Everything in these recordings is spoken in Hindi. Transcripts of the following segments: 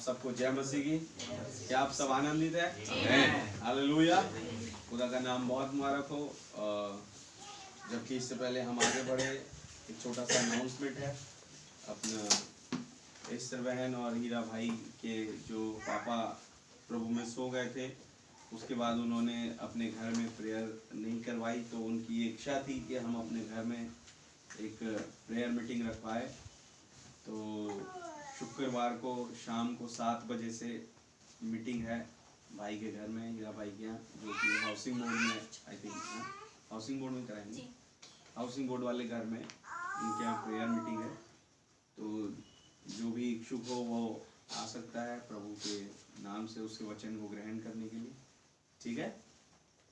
सबको जय मसीह की। क्या आप सब आनंदित हैं? हालेलुया। खुदा का नाम बहुत मुबारक हो। जबकि इससे पहले हम आगे बढ़े, एक छोटा सा अनाउंसमेंट है। अपना एस्तर बहन और हीरा भाई के जो पापा प्रभु में सो गए थे, उसके बाद उन्होंने अपने घर में प्रेयर नहीं करवाई, तो उनकी इच्छा थी कि हम अपने घर में एक प्रेयर मीटिंग रखवाए। तो शुक्रवार को शाम को 7 बजे से मीटिंग है भाई के घर में, हीरा भाई के यहाँ, जो कि हाउसिंग बोर्ड में, आई थिंक हाउसिंग बोर्ड में कराएंगे, हाउसिंग बोर्ड वाले घर में इनके यहाँ प्रेयर मीटिंग है। तो जो भी इच्छुक हो वो आ सकता है प्रभु के नाम से उसके वचन को ग्रहण करने के लिए, ठीक है।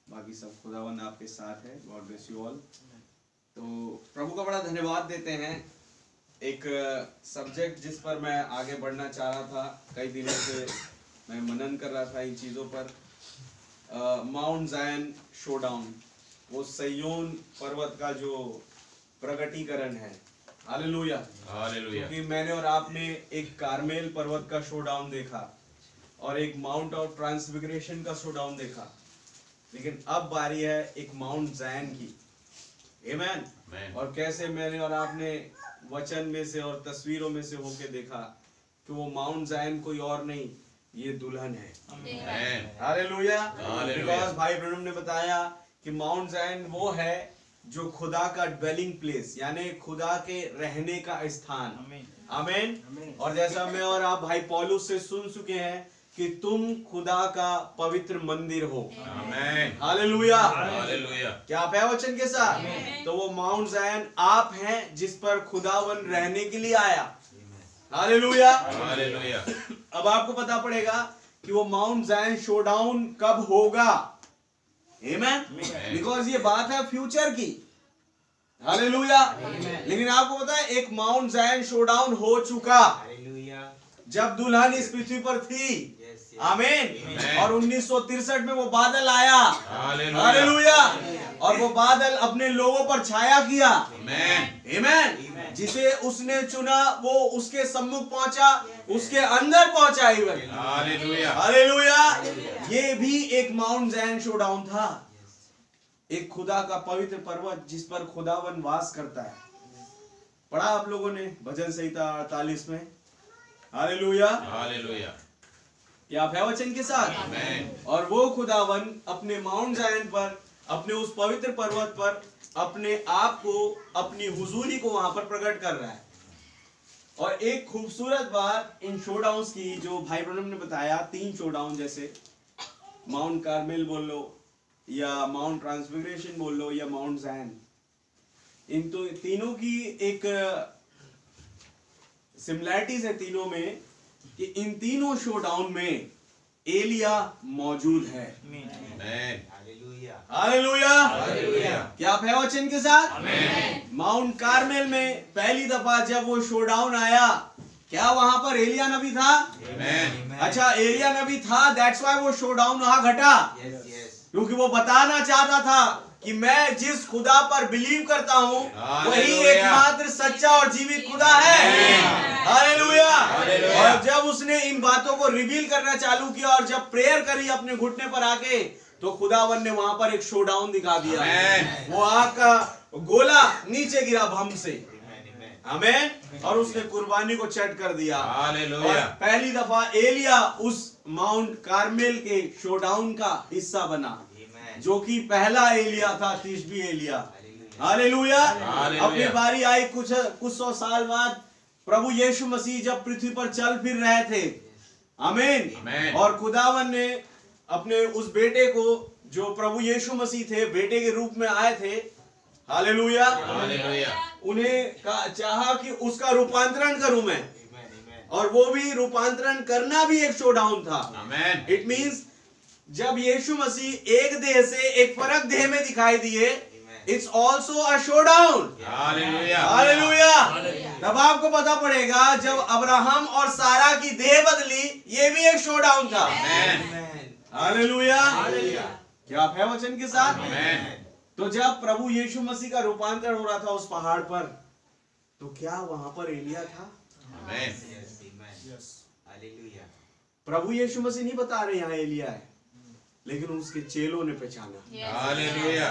बाकी सब खुदावन आपके साथ है। God bless you all. तो प्रभु का बड़ा धन्यवाद देते हैं। एक सब्जेक्ट जिस पर मैं आगे बढ़ना चाह रहा था, कई दिनों से मैं मनन कर रहा था इन चीज़ों पर, माउंट ज़ायन शोडाउन, वो सयोन पर्वत का जो प्रगटीकरण है। Hallelujah, hallelujah. क्योंकि मैंने और आपने एक कार्मेल पर्वत का शोडाउन देखा और एक माउंट ऑफ ट्रांसफिगरेशन का शोडाउन देखा, लेकिन अब बारी है एक माउंट ज़ायन की। आमीन। और कैसे मैंने और आपने वचन में से और तस्वीरों में से होके देखा कि वो माउंट ज़ायन कोई और नहीं, ये दुल्हन है। हालेलुया। बिकॉज़ भाई ब्रनम ने बताया कि माउंट ज़ायन वो है जो खुदा का ड्वेलिंग प्लेस, यानी खुदा के रहने का स्थान। आमीन। और जैसा मैं और आप भाई पौलुस से सुन चुके हैं कि तुम खुदा का पवित्र मंदिर हो। आमीन। Hallelujah, hallelujah. क्या आप है वचन के साथ? तो वो माउंट ज़ायन आप हैं जिस पर खुदावन रहने के लिए आया। Hallelujah, hallelujah. अब आपको पता पड़ेगा कि वो माउंट ज़ायन शोडाउन कब होगा। आमीन। बिकॉज ये बात है फ्यूचर की। हालेलुया। लेकिन आपको पता है एक माउंट ज़ायन शोडाउन हो चुका जब दुल्हन इस पृथ्वी पर थी। आमीन। और 1963 में वो बादल आया। हालेलुया। और वो बादल अपने लोगों पर छाया किया। आमीन। जिसे उसने चुना वो उसके सम्मुख पहुंचा, उसके अंदर पहुंचा। Hallelujah, hallelujah. ये भी एक माउंट ज़ायन शोडाउन था, एक खुदा का पवित्र पर्वत जिस पर खुदावन वास करता है। पढ़ा आप लोगों ने भजन संहिता 48 में। Hallelujah, hallelujah. क्या आप है वचन के साथ? आमीन। और वो खुदावन अपने माउंट ज़ायन पर, अपने उस पवित्र पर्वत पर अपने आप को, अपनी हुजूरी को वहां पर प्रकट कर रहा है। और एक खूबसूरत बात इन शोडाउन्स की जो भाई ब्रनम ने बताया, 3 शोडाउन, जैसे माउंट कार्मेल बोल लो या माउंट ट्रांसफिगरेशन बोल लो या माउंट ज़ायन, इन तो तीनों की एक सिमिलैरिटीज है तीनों में कि इन तीनों शोडाउन में एलिया मौजूद है। हालेलुया। क्या आप है वचन के साथ? माउंट कार्मेल में पहली दफा जब वो शोडाउन आया, क्या वहां पर एलिया नबी था? अच्छा, एलिया नबी था, दैट्स व्हाई वो शोडाउन वहां घटा। क्योंकि वो बताना चाहता था कि मैं जिस खुदा पर बिलीव करता हूँ वही एकमात्र सच्चा और जीवित खुदा है। हालेलुया। और जब उसने इन बातों को रिवील करना चालू किया और जब प्रेयर करी अपने घुटने पर आके, तो खुदावन ने वहां पर एक शोडाउन दिखा दिया। वो आग का गोला नीचे गिरा भम से। आमीन। और उसने कुर्बानी को चट कर दिया। और पहली दफा एलिया उस माउंट कार्मेल के शोडाउन का हिस्सा बना, जो कि पहला एलिया था, तिशबी एलिया। हालेलुया। अपनी बारी आई कुछ सौ साल बाद, प्रभु यीशु मसीह जब पृथ्वी पर चल फिर रहे थे। आमीन। और खुदावन ने अपने उस बेटे को, जो प्रभु यीशु मसीह थे, बेटे के रूप में आए थे। हालेलुया। उन्हें चाहा कि उसका रूपांतरण करूं मैं, और वो भी रूपांतरण करना भी एक शोडाउन था। इट मींस जब यीशु मसीह एक देह से एक फर्क देह में दिखाई दिए, it's also a showdown. Hallelujah. तब आपको पता पड़ेगा जब अब्राहम और सारा की देह बदली, ये भी एक शोडाउन था। हालेलुया। क्या आप है वचन के साथ? तो जब प्रभु यीशु मसीह का रूपांतरण हो रहा था उस पहाड़ पर, तो क्या वहां पर एलिया था? प्रभु यीशु मसीह नहीं बता रहे यहाँ एलिया है, लेकिन उसके चेलों ने पहचाना। हालेलुया,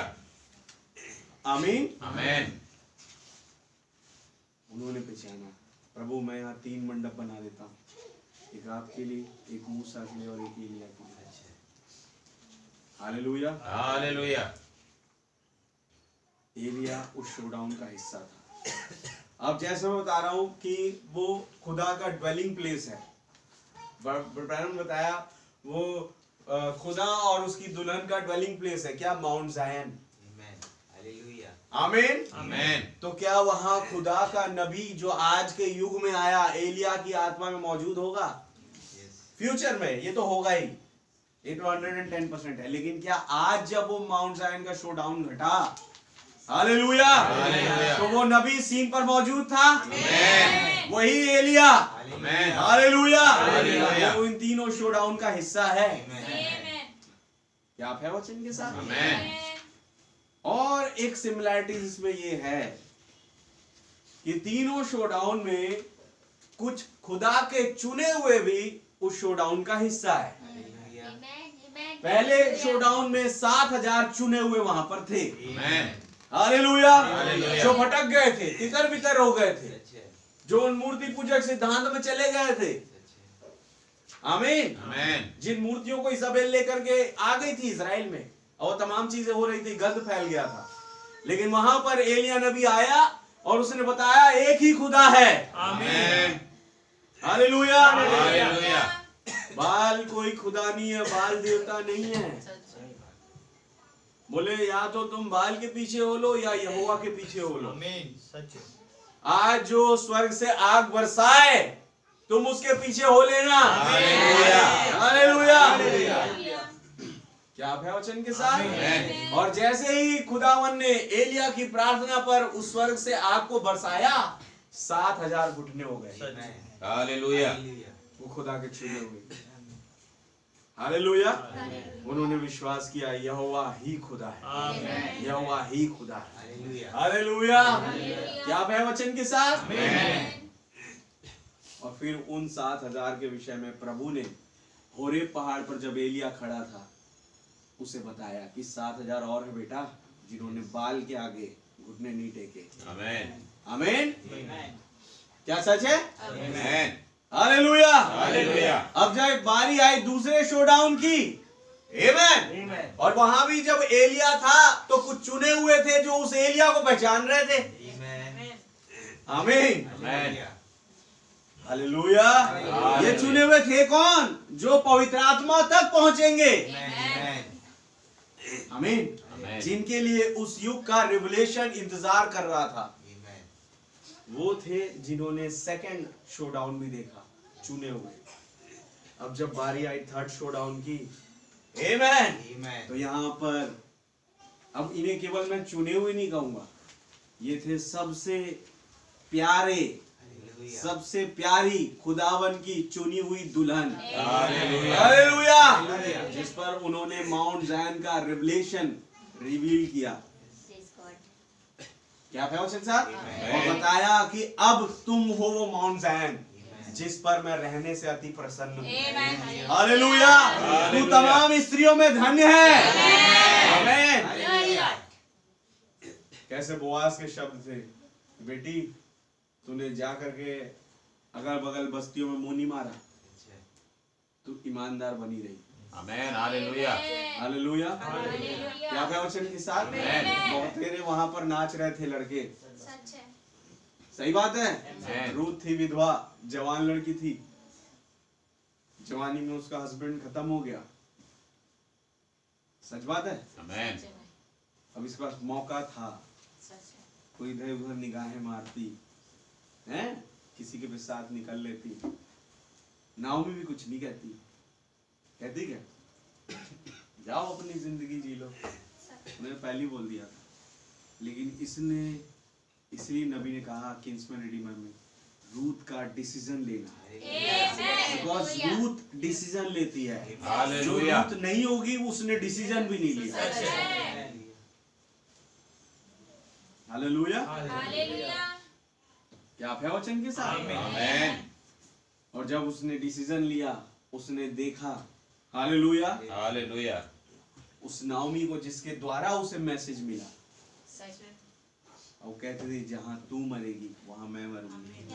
आमीन, आमेन। उन्होंने पहचाना, प्रभु मैं यहाँ 3 मंडप बना देता हूँ, एक आपके लिए, एक मूसा के लिए और एक एलिया के लिए। Hallelujah, hallelujah. एलिया उस शोडाउन का हिस्सा था। अब जैसे मैं बता रहा हूं कि वो खुदा का ड्वेलिंग प्लेस है। ब्रैनम ने बताया वो खुदा और उसकी दुल्हन का ड्वेलिंग प्लेस है। क्या? माउंट जायन। आमीन, आमेन। तो क्या वहां खुदा का नबी जो आज के युग में आया एलिया की आत्मा में मौजूद होगा? फ्यूचर में ये तो होगा ही, ये तो 110% है। लेकिन क्या आज जब वो माउंट जायन का शोडाउन घटा, हालेलुया, हालेलुया, तो वो नबी सीन पर मौजूद था? आमेन। वही एलिया, आमेन। Hallelujah, hallelujah. वो इन तीनों शोडाउन का हिस्सा है। आमेन। क्या आप है वचन के साथ? आमेन। और एक सिमिलैरिटी इसमें ये है कि तीनों शोडाउन में कुछ खुदा के चुने हुए भी उस शोडाउन का हिस्सा है। पहले शोडाउन में 7,000 चुने हुए वहां पर थे। आमेन। Hallelujah, hallelujah. जो भटक गए थे, तितर बितर हो गए थे, जो उन मूर्ति पूजक सिद्धांत में चले गए थे। आमीन, आमेन। जिन मूर्तियों को इसाबेल लेकर के आ गई थी इजराइल में और तमाम चीजें हो रही थी, गंद फैल गया था, लेकिन वहां पर एलिया नबी आया और उसने बताया एक ही खुदा है। आमेन। Hallelujah, hallelujah. बाल कोई खुदा नहीं है, बाल देवता नहीं है। बोले या तो तुम बाल के पीछे हो लो या यहोवा के पीछे हो लो। सच। आज जो स्वर्ग से आग बरसाए तुम उसके पीछे हो लेना। हालेलुया। हालेलुया। क्या आप है वचन के साथ? आमेन। और जैसे ही खुदावन ने एलिया की प्रार्थना पर उस स्वर्ग से आग को बरसाया, 7,000 घुटने हो गए। हालेलुया। वो खुदा के चुने हुए। हालेलुया। उन्होंने विश्वास किया यहोवा ही खुदा है, यहोवा ही खुदा है। हालेलुया। क्या आप है वचन के साथ? और फिर उन 7,000 के विषय में प्रभु ने होरेब पहाड़ पर जब एलिया खड़ा था उसे बताया कि 7,000 और है बेटा जिन्होंने बाल के आगे घुटने नहीं टेके। आमेन। आमीन। क्या सच है? आमेन। हालेलुया। हालेलुया। अब जब बारी आई दूसरे शोडाउन की, आमीन, और वहां भी जब एलिया था तो कुछ चुने हुए थे जो उस एलिया को पहचान रहे थे। आमीन, आमेन। हालेलुया। ये चुने हुए थे कौन? जो पवित्र आत्मा तक पहुंचेंगे। आमीन, आमीन। जिनके लिए उस युग का रिवलेशन इंतजार कर रहा था। वो थे जिन्होंने सेकंड शोडाउन भी देखा, चुने हुए। अब जब बारी आई थर्ड शोडाउन की, आमीन, तो यहाँ पर अब इन्हें केवल मैं चुने हुए नहीं कहूंगा, ये थे सबसे प्यारे, सबसे प्यारी खुदावन की चुनी हुई दुल्हन। हालेलुया। हालेलुया। जिस पर उन्होंने माउंट जायन का रिवलेशन रिवील किया। क्या है वचन साहब? और बताया कि अब तुम हो वो माउंट जायन जिस पर मैं रहने से अति प्रसन्न हूँ। हालेलुया। तू तमाम स्त्रियों में धन्य है। आमीन। कैसे बोआज के शब्द थे, बेटी तूने जा करके अगल बगल बस्तियों में मुंह नहीं मारा, तू ईमानदार बनी रही। आमेन। हालेलुया। हालेलुया। क्या है वचन के साथ? बहुत तेरे वहां पर नाच रहे थे लड़के। सही बात है। रूथ थी विधवा, जवान लड़की थी, जवानी में उसका हस्बैंड खत्म हो गया। सच बात है। आमेन। अब इसके पास मौका था, कोई इधर उधर निगाहें मारती हैं, किसी के भी साथ निकल लेती। नाओमी भी कुछ नहीं कहती, कहती क्या? जाओ अपनी जिंदगी जी लो, उन्होंने पहले ही बोल दिया था। लेकिन इसने, इसलिए नबी ने कहा किंग्समैन रिडीमर में रूथ का डिसीजन लेना, बिकॉज रूथ डिसीजन लेती है। जो हालेलुया। रूथ नहीं होगी उसने डिसीजन भी नहीं लिया। हालेलुया। क्या आप है वचन के साथ? आमेन। और जब उसने डिसीजन लिया उसने देखा, हालेलुया, हालेलुया, उस नाओमी को जिसके द्वारा उसे मैसेज मिला, सच है। और कहते थे जहाँ तू मरेगी वहाँ मैं मरूंगी,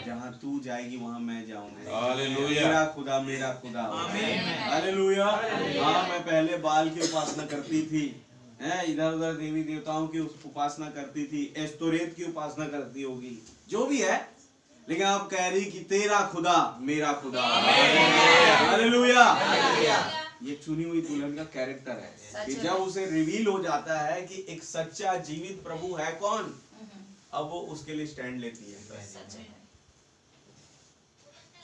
जहाँ तू जाएगी वहाँ मैं जाऊंगी, हालेलुया, मेरा खुदा मेरा खुदा। हालेलुया। हाँ, मैं पहले बाल की उपासना करती थी, इधर उधर देवी देवताओं की उपासना करती थी, एस्तोरेत की उपासना करती होगी, जो भी है, लेकिन आप कह रही कि तेरा खुदा मेरा खुदा। हालेलुया। ये चुनी हुई दुल्हन का कैरेक्टर है कि जब उसे रिवील हो जाता है कि एक सच्चा जीवित प्रभु है कौन, अब वो उसके लिए स्टैंड लेती है।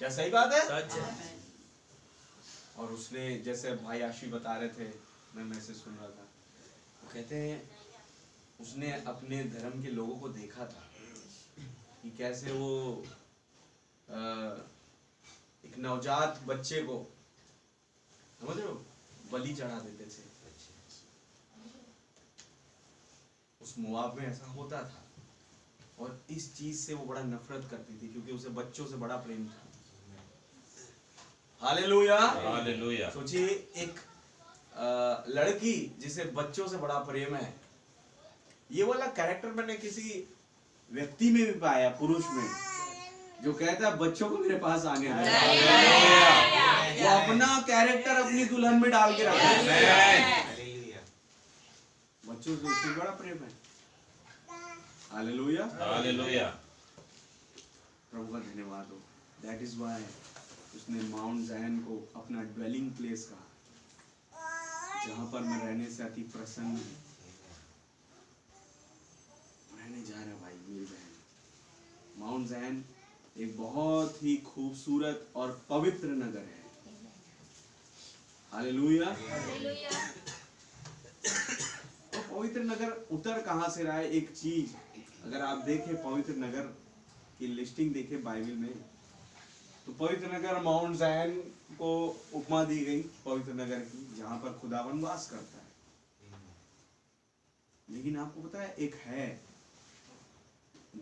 क्या सही बात है? सच है। और उसने, जैसे भाई आशी बता रहे थे, मैं मैसेज सुन रहा था, वो कहते हैं उसने अपने धर्म के लोगों को देखा था कि कैसे वो एक नवजात बच्चे को, समझ रहे हो, बलि चढ़ा देते थे। उस मुआब में ऐसा होता था, और इस चीज से वो बड़ा नफरत करती थी क्योंकि उसे बच्चों से बड़ा प्रेम था। Hallelujah, hallelujah. सोचिए एक लड़की जिसे बच्चों से बड़ा प्रेम है, ये वाला कैरेक्टर मैंने किसी व्यक्ति में भी पाया, पुरुष में, जो कहता है बच्चों को मेरे पास आने दो। वो अपना कैरेक्टर अपनी दुल्हन में डाल के रखा है, बच्चों से उससे बड़ा प्रेम है। हालेलुया, हालेलुया, प्रभु का धन्यवाद हो। दैट इज व्हाई उसने माउंट ज़ायन को अपना ड्वेलिंग प्लेस कहा, जहां पर मैं रहने से अति प्रसन्न हूं। रहने जा रहा भाई मेरी बहन। माउंट ज़ायन एक बहुत ही खूबसूरत और पवित्र नगर है। हालेलुया। तो पवित्र नगर उतर कहां से रहा है? एक चीज अगर आप देखें, पवित्र नगर की लिस्टिंग देखें बाइबल में, तो पवित्र नगर माउंट ज़ायन को उपमा दी गई पवित्र नगर की, जहां पर खुदावन वास करता है। लेकिन आपको पता है एक है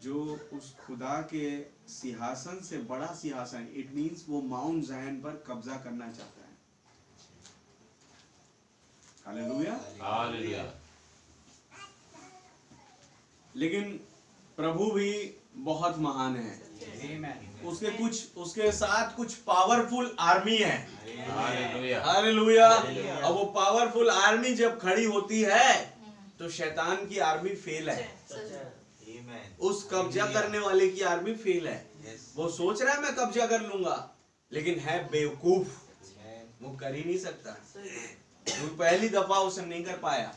जो उस खुदा के सिंहासन से बड़ा सिंहासन, इट मींस वो माउंट ज़ायन पर कब्जा करना चाहता है। Hallelujah, hallelujah. लेकिन प्रभु भी बहुत महान है, उसके साथ कुछ पावरफुल आर्मी है। Hallelujah, hallelujah. अब वो पावरफुल आर्मी जब खड़ी होती है तो शैतान की आर्मी फेल है, उस कब्जा करने वाले की आर्मी फेल है। वो सोच रहा है मैं कब्जा कर लूंगा, लेकिन है बेवकूफ, वो कर ही नहीं सकता, वो पहली दफा उसने नहीं कर पाया।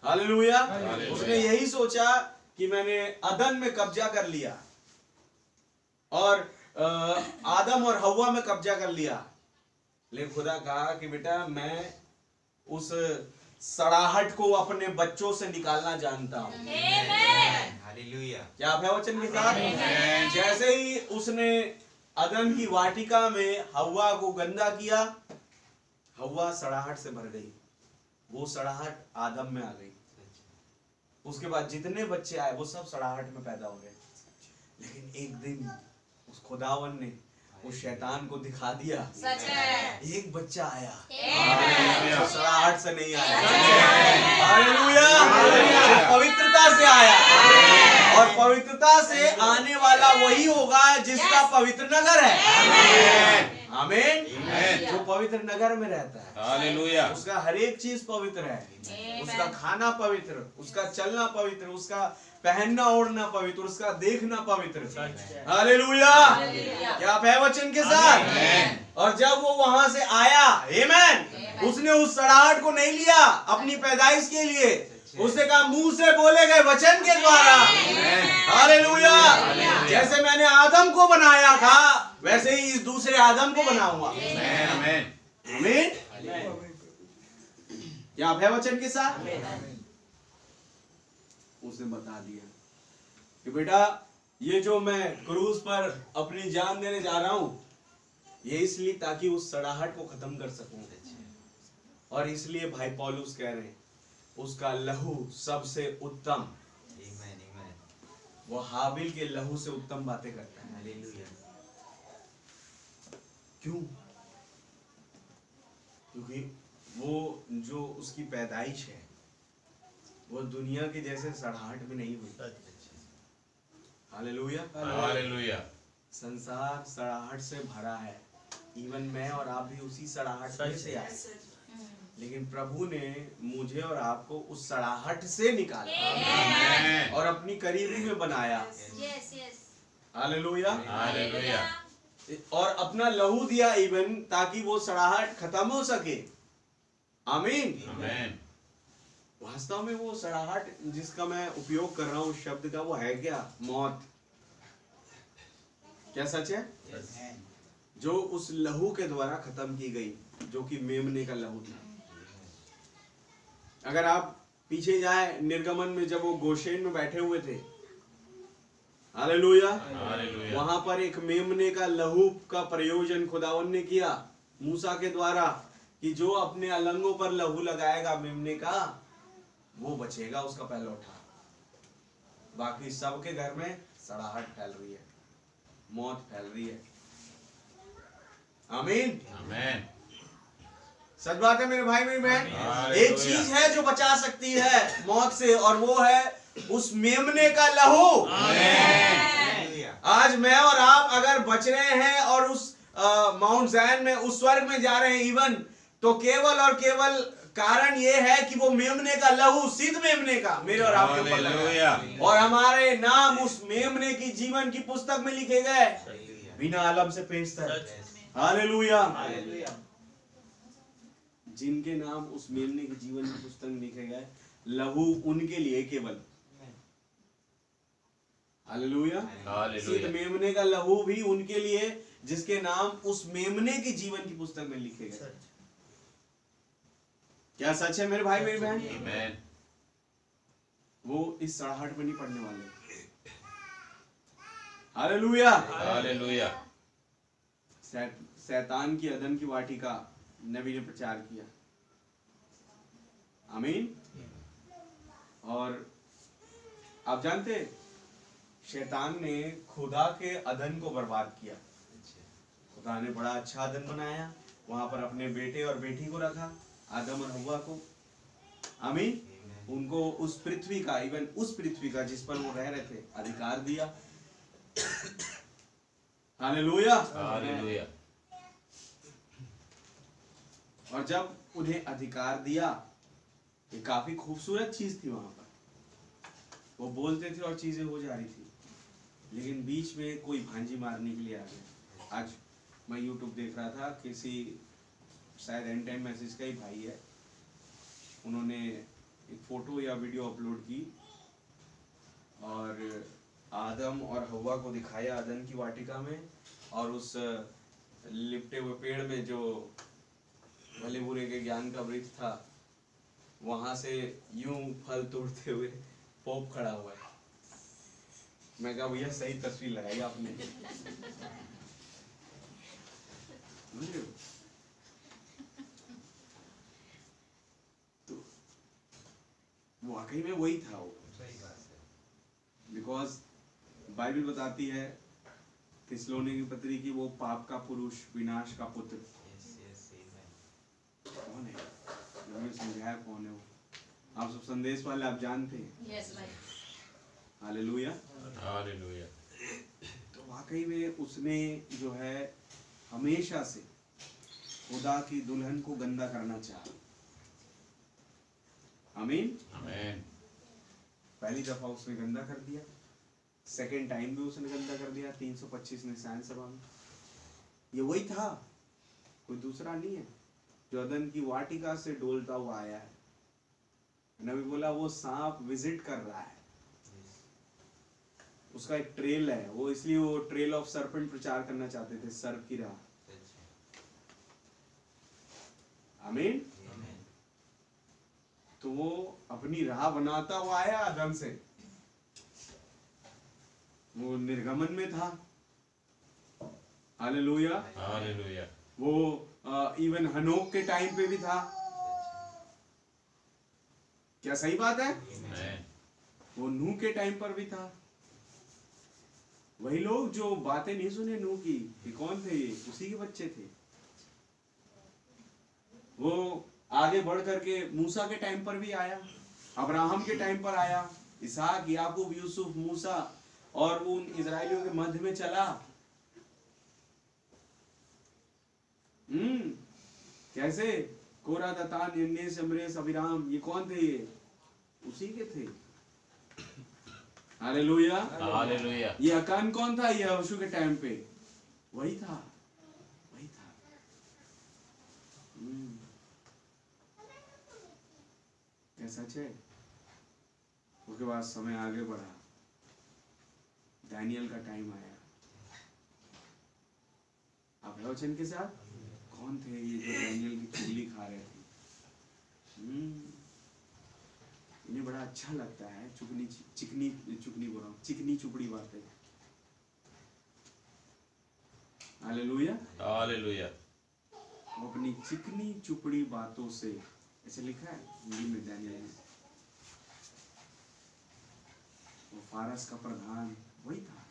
हालेलुया। उसने यही सोचा कि मैंने अदन में कब्जा कर लिया और आदम और हव्वा में कब्जा कर लिया, लेकिन खुदा कहा कि बेटा मैं उस सड़ाहट को अपने बच्चों से निकालना जानता हूँ। हालेलुया। क्या आप है वचन के साथ? जैसे ही उसने अदन की वाटिका में हव्वा को गंदा किया, हव्वा सड़ाहट से भर गई, वो सड़ाहट आदम में आ गई। उसके बाद जितने बच्चे आए वो सब सड़ाहट में पैदा हो गए। लेकिन एक दिन उस खुदावन ने उस शैतान को दिखा दिया, सच है। एक बच्चा आया हालेलुया। जो सड़ाहट से नहीं आया, हालेलुया, जो पवित्रता से आया, और पवित्रता से आने वाला वही होगा जिसका पवित्र नगर है। आमीन। जो पवित्र नगर में रहता है, हालेलुया। उसका हर एक चीज पवित्र है, उसका खाना पवित्र, उसका चलना पवित्र, उसका पहनना ओढ़ना पवित्र, उसका देखना पवित्र। हालेलुया। क्या आप है वचन के साथ? और जब वो वहां से आया, आमीन, उसने उस सड़ाहट को नहीं लिया अपनी पैदाइश के लिए, उसने कहा मुंह से बोले गए वचन के द्वारा। हालेलुया। जैसे मैंने आदम को बनाया था वैसे ही इस दूसरे आदम को बनाऊंगा। आमीन, आमीन। क्या आप है वचन के साथ? उसने बता दिया कि बेटा ये जो मैं क्रूस पर अपनी जान देने जा रहा हूं, ये इसलिए ताकि उस सड़ाहट को खत्म कर सकूं। और इसलिए भाई पौलुस कह रहे हैं उसका लहू सबसे उत्तम, वो हाबिल के लहू से उत्तम बातें करता है। क्यों? क्योंकि वो जो उसकी पैदाइश है वो दुनिया की जैसे सड़ाहट में नहीं हुई। हालेलुया। हालेलुया। संसार सड़ाहट से भरा है, इवन मैं और आप भी उसी सड़ाहट में से आए, लेकिन प्रभु ने मुझे और आपको उस सड़ाहट से निकाला आमेन। और अपनी करीबी में बनाया। Yes, yes. हालेलुया। हालेलुया। और अपना लहू दिया इवन, ताकि वो सड़ाहट खत्म हो सके। आमीन। आमेन। वास्तव में वो सड़ाहट जिसका मैं उपयोग कर रहा हूँ शब्द का, वो है क्या? मौत। क्या सच है? जो उस लहू के द्वारा खत्म की गई, जो कि मेमने का लहू था। अगर आप पीछे जाए निर्गमन में, जब वो गोशेन में बैठे हुए थे, हालेलुया, हालेलुया। वहां पर एक मेमने का लहू का प्रयोजन खुदावन ने किया मूसा के द्वारा, कि जो अपने अलंगों पर लहू लगाएगा मेमने का, वो बचेगा, उसका पहला उठा। बाकी सबके घर में सड़ाहट फैल रही है, मौत फैल रही है। आमीन। आमेन। सच बात है मेरे भाई मेरी बहन। हालेलुया। एक चीज है जो बचा सकती है मौत से, और वो है उस मेमने का लहू। हालेलुया। आज मैं और आप अगर बच रहे हैं और उस माउंट ज़ायन में, उस स्वर्ग में जा रहे हैं इवन, तो केवल और केवल कारण ये है कि वो मेमने का लहू, सिद्ध मेमने का, मेरे और आपके ऊपर लगा है। और हमारे नाम उस मेमने की जीवन की पुस्तक में लिखे गए, बिना आलम से पेशतर। हालेलुया। हालेलुया। जिनके नाम उस मेमने के जीवन की पुस्तक में लिखे गए, लहू उनके लिए केवल। हालेलुया। हालेलुया। सिद्ध मेमने का लहू भी उनके लिए जिसके नाम उस मेमने की जीवन की पुस्तक में लिखे गए। क्या सच है मेरे भाई मेरी बहन? आमेन। वो इस सड़ाहट में नहीं पड़ने वाले। हालेलुया। हालेलुया। शैतान की अदन की वाटिका नबी ने प्रचार किया। आमीन। और आप जानते, शैतान ने खुदा के अदन को बर्बाद किया। खुदा ने बड़ा अच्छा अदन बनाया, वहां पर अपने बेटे और बेटी को रखा, आदम और हव्वा को। आमीन। उनको उस पृथ्वी का, इवन उस पृथ्वी का जिस पर वो रह रहे थे, अधिकार दिया। हालेलुया। हालेलुया। और जब उन्हें अधिकार दिया, ये काफी खूबसूरत चीज थी। वहां पर वो बोलते थे और चीजें हो जा रही थी, लेकिन बीच में कोई भांजी मारने के लिए आ गया। आज मैं यूट्यूब देख रहा था, किसी शायद एंड टाइम मैसेज का ही भाई है, उन्होंने एक फोटो या वीडियो अपलोड की और आदम और हव्वा को दिखाया अदन की वाटिका में, और उस लिपटे हुए पेड़ में जो भले बुरे के ज्ञान का वृक्ष था, वहां से यूं फल तोड़ते हुए पोप खड़ा हुआ है। मैं कहा भैया सही तस्वीर लगाई आपने। तो वाकई में वही था वो, बिकॉज बाइबल बताती है थिस्सलुनीके की पत्री की, वो पाप का पुरुष, विनाश का पुत्र कौन है? मैंने समझाया कौन है वो। आप सब संदेश वाले, आप जानते हैं। Yes, भाई. हालेलुया। हालेलुया। तो वाकई में उसने जो है हमेशा से खुदा की दुल्हन को गंदा करना चाहा। आमीन। आमेन। पहली दफा उसने गंदा कर दिया, सेकंड टाइम भी उसने गंदा कर दिया 325 निशान सभा में। ये वही था, कोई दूसरा नहीं है, जो अदन की वाटिका से डोलता हुआ आया है। नबी बोला वो सांप विजिट कर रहा है, उसका एक ट्रेल है वो, इसलिए वो ट्रेल ऑफ सर्पेंट प्रचार करना चाहते थे, सर्प की राह। आमीन। तो वो अपनी राह बनाता हुआ आया आदम से, वो निर्गमन में था। हालेलुया। हालेलुया। वो इवन हनोक के टाइम पे भी था। क्या सही बात है? आमेन। वो नूह के टाइम पर भी था। वही लोग जो बातें नहीं सुने नूह की, ये कौन थे? ये उसी के बच्चे थे। वो आगे बढ़ करके मूसा के टाइम पर भी आया, अब्राहम के टाइम पर आया, इसहाक, याकूब, यूसुफ, मूसा, और उन इजराइलियों के मध्य में चला। कैसे? कोरा, दतान, यन्नेस, यम्रेस, अबीराम, ये कौन थे? ये उसी के थे। Hallelujah, hallelujah. ये अकान कौन था? ये यहोशू के टाइम पे वही था, वही था। क्या सच है? उसके बाद समय आगे बढ़ा, दानियल का टाइम आया। आप है वचन के साथ? कौन थे ये जो दानियल की चुगली खा रहे थे? इन्हें बड़ा अच्छा लगता है चिकनी चुपड़ी बातें। Hallelujah, hallelujah. वो अपनी चिकनी चुपड़ी बातों से, ऐसे लिखा है हिंदी में दानियल में, वो फारस का प्रधान वही था।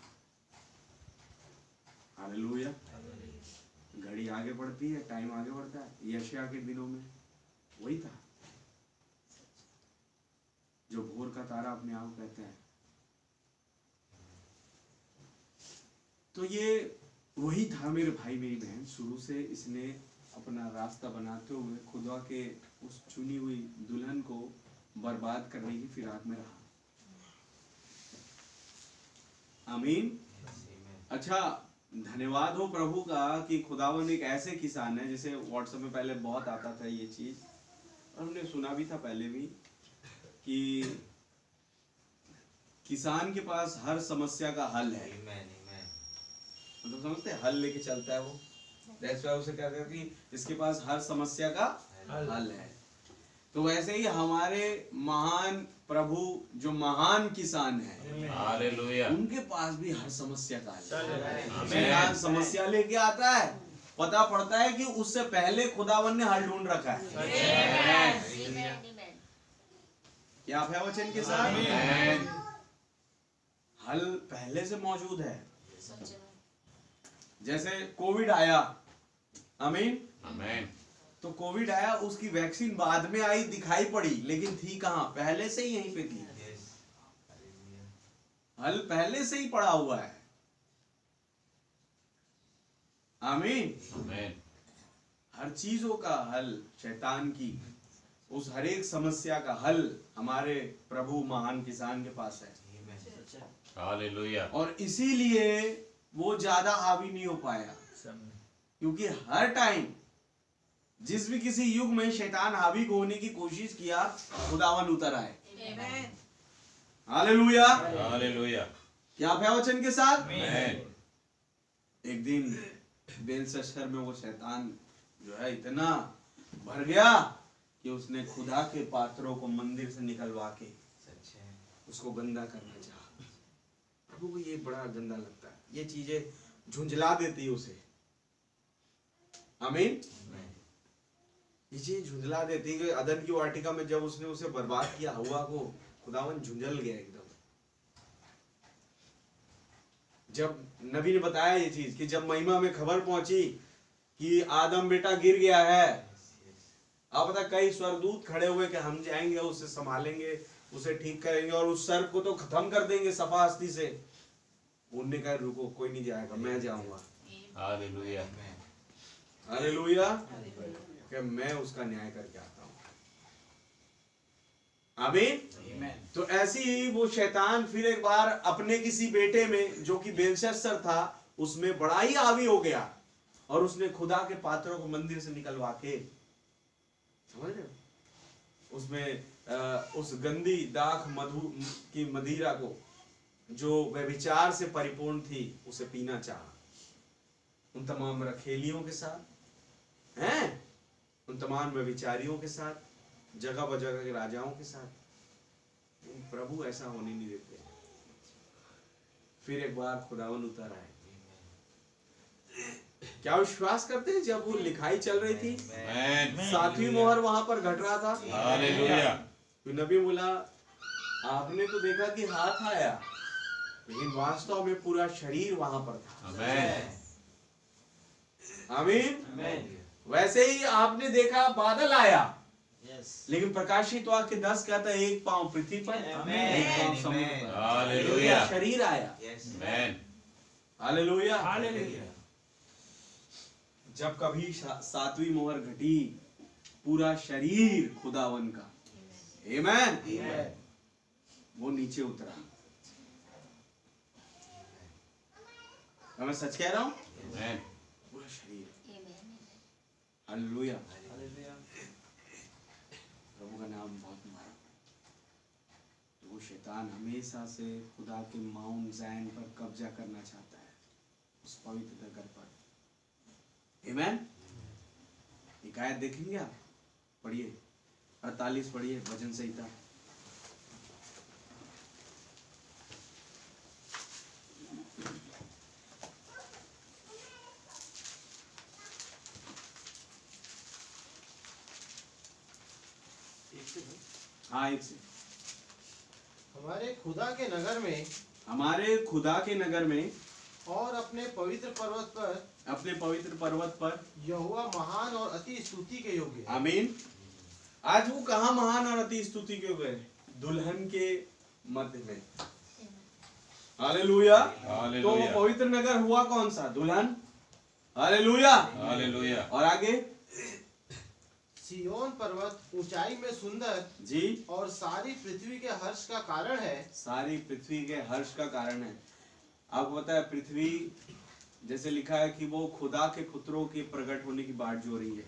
हालेलुया। घड़ी आगे बढ़ती है, टाइम आगे बढ़ता है। यशायाह के दिनों में वही था जो भोर का तारा अपने आप कहता है। तो ये वही था मेरे भाई मेरी बहन। शुरू से इसने अपना रास्ता बनाते हुए खुदा के उस चुनी हुई दुल्हन को बर्बाद करने की फिराक में रहा। आमीन। अच्छा, धन्यवाद हो प्रभु का कि खुदावन एक ऐसे किसान है, जैसे व्हाट्सएप में पहले बहुत आता था ये चीज, और हमने सुना भी था पहले भी, कि किसान के पास हर समस्या का हल है। मतलब समझते हैं, हल लेके चलता है वो। दैट्स व्हाई उसे कहते हैं कि इसके पास हर समस्या का हल है। तो वैसे ही हमारे महान प्रभु जो महान किसान है, हालेलुया, उनके पास भी हर समस्या का हल है। आमीन। समस्या लेके आता है, पता पड़ता है कि उससे पहले खुदावन ने हल ढूंढ रखा है। क्या आप है वचन के साथ? हल पहले से मौजूद है। जैसे कोविड आया, आमीन, आमीन। तो कोविड आया, उसकी वैक्सीन बाद में आई, दिखाई पड़ी, लेकिन थी कहां? पहले से ही यहीं पे थी। हल पहले से ही पड़ा हुआ है। आमीन, आमीन। हर चीजों का हल, शैतान की उस हर एक समस्या का हल हमारे प्रभु महान किसान के पास है। हालेलुया। और इसीलिए वो ज्यादा हावी नहीं हो पाया, क्योंकि हर टाइम जिस भी किसी युग में शैतान हावी होने की कोशिश किया, खुदावन उतर आए। Hallelujah, hallelujah. क्या आप है वचन के साथ? आमीन। एक दिन बेलशस्सर में वो शैतान जो है इतना भर गया कि उसने खुदा के पात्रों को मंदिर से निकलवा के उसको गंदा करना चाहा। प्रभु को ये बड़ा गंदा लगता है, ये चीजें झुंझला देती है उसे। आमीन। ये चीज झुंझला देती है। अदन की वाटिका में जब उसने उसे बर्बाद किया, हवा को, खुदावन झुंझल गया एकदम। जब नबी ने बताया ये चीज कि जब महिमा में खबर पहुंची कि आदम बेटा गिर गया है, आप पता कई स्वर्गदूत खड़े हुए कि हम जाएंगे, उसे संभालेंगे, उसे ठीक करेंगे और उस सर्प को तो खत्म कर देंगे सफा हस्ती से। उनने कहा रुको, कोई नहीं जाएगा, मैं जाऊंगा। हालेलुया। हालेलुया, कि मैं उसका न्याय करके आता हूं। आमीन। तो ऐसी ही वो शैतान फिर एक बार अपने किसी बेटे में जो कि बेलशस्सर था, उसमें बड़ा ही हावी हो गया और उसने खुदा के पात्रों को मंदिर से निकलवा के, समझ रहे हो, उसमें उस गंदी दाख मधु की मदिरा को जो व्यभिचार से परिपूर्ण थी, उसे पीना चाहा। उन तमाम रखेलियों के साथ हैं, उन तमाम व्यभिचारियों के साथ, जगह बजगह के राजाओं के साथ। प्रभु ऐसा होने नहीं देते। फिर एक बार खुदावन उतर आए। क्या विश्वास करते हैं जब वो लिखाई चल रही थी, सातवीं मोहर वहां पर घट रहा था, हालेलुया, तो नबी बोला आपने तो देखा कि हाथ आया, लेकिन वास्तव में पूरा शरीर वहां पर था। आमेन। आमीन। Amen. वैसे ही आपने देखा बादल आया, Yes. लेकिन प्रकाशित वाक्य 10 कहता है एक पांव पृथ्वी पर, Amen. एक पांव समुद्र Amen. पर। हालेलुया। लेकिन शरीर आया। Yes. आमेन। हालेलुया। Hallelujah. जब कभी सातवीं मोहर घटी, पूरा शरीर खुदावन का, आमेन, Amen. वो नीचे उतरा। क्या मैं सच कह रहा हूं? आमेन। पूरा शरीर। हालेलुया। Hallelujah. प्रभु का नाम बहुत मारा। तो वो शैतान हमेशा से खुदा के माउंट ज़ायन पर कब्जा करना चाहता है, उस पवित्र नगर पर। आमेन। एक आयत देखेंगे आप, पढ़िए 48 पढ़िए, भजन संहिता। हाँ, एक से। हमारे खुदा के नगर में हमारे खुदा के नगर में और अपने पवित्र पर्वत पर अपने पवित्र पर्वत पर यहोवा महान और अति स्तुति के योग्य है। आमीन। आज वो कहाँ महान और अति स्तुति के हुए? दुल्हन के मध्य में। हालेलुया। तो हालेलुया। पवित्र नगर हुआ कौन सा? दुल्हन। हालेलुया। हालेलुया। और आगे सिय्योन पर्वत ऊंचाई में सुंदर जी, और सारी पृथ्वी के हर्ष का कारण है। सारी पृथ्वी के हर्ष का कारण है। आपको पता है पृथ्वी, जैसे लिखा है कि वो खुदा के पुत्रों के प्रकट होने की बाट जो रही है।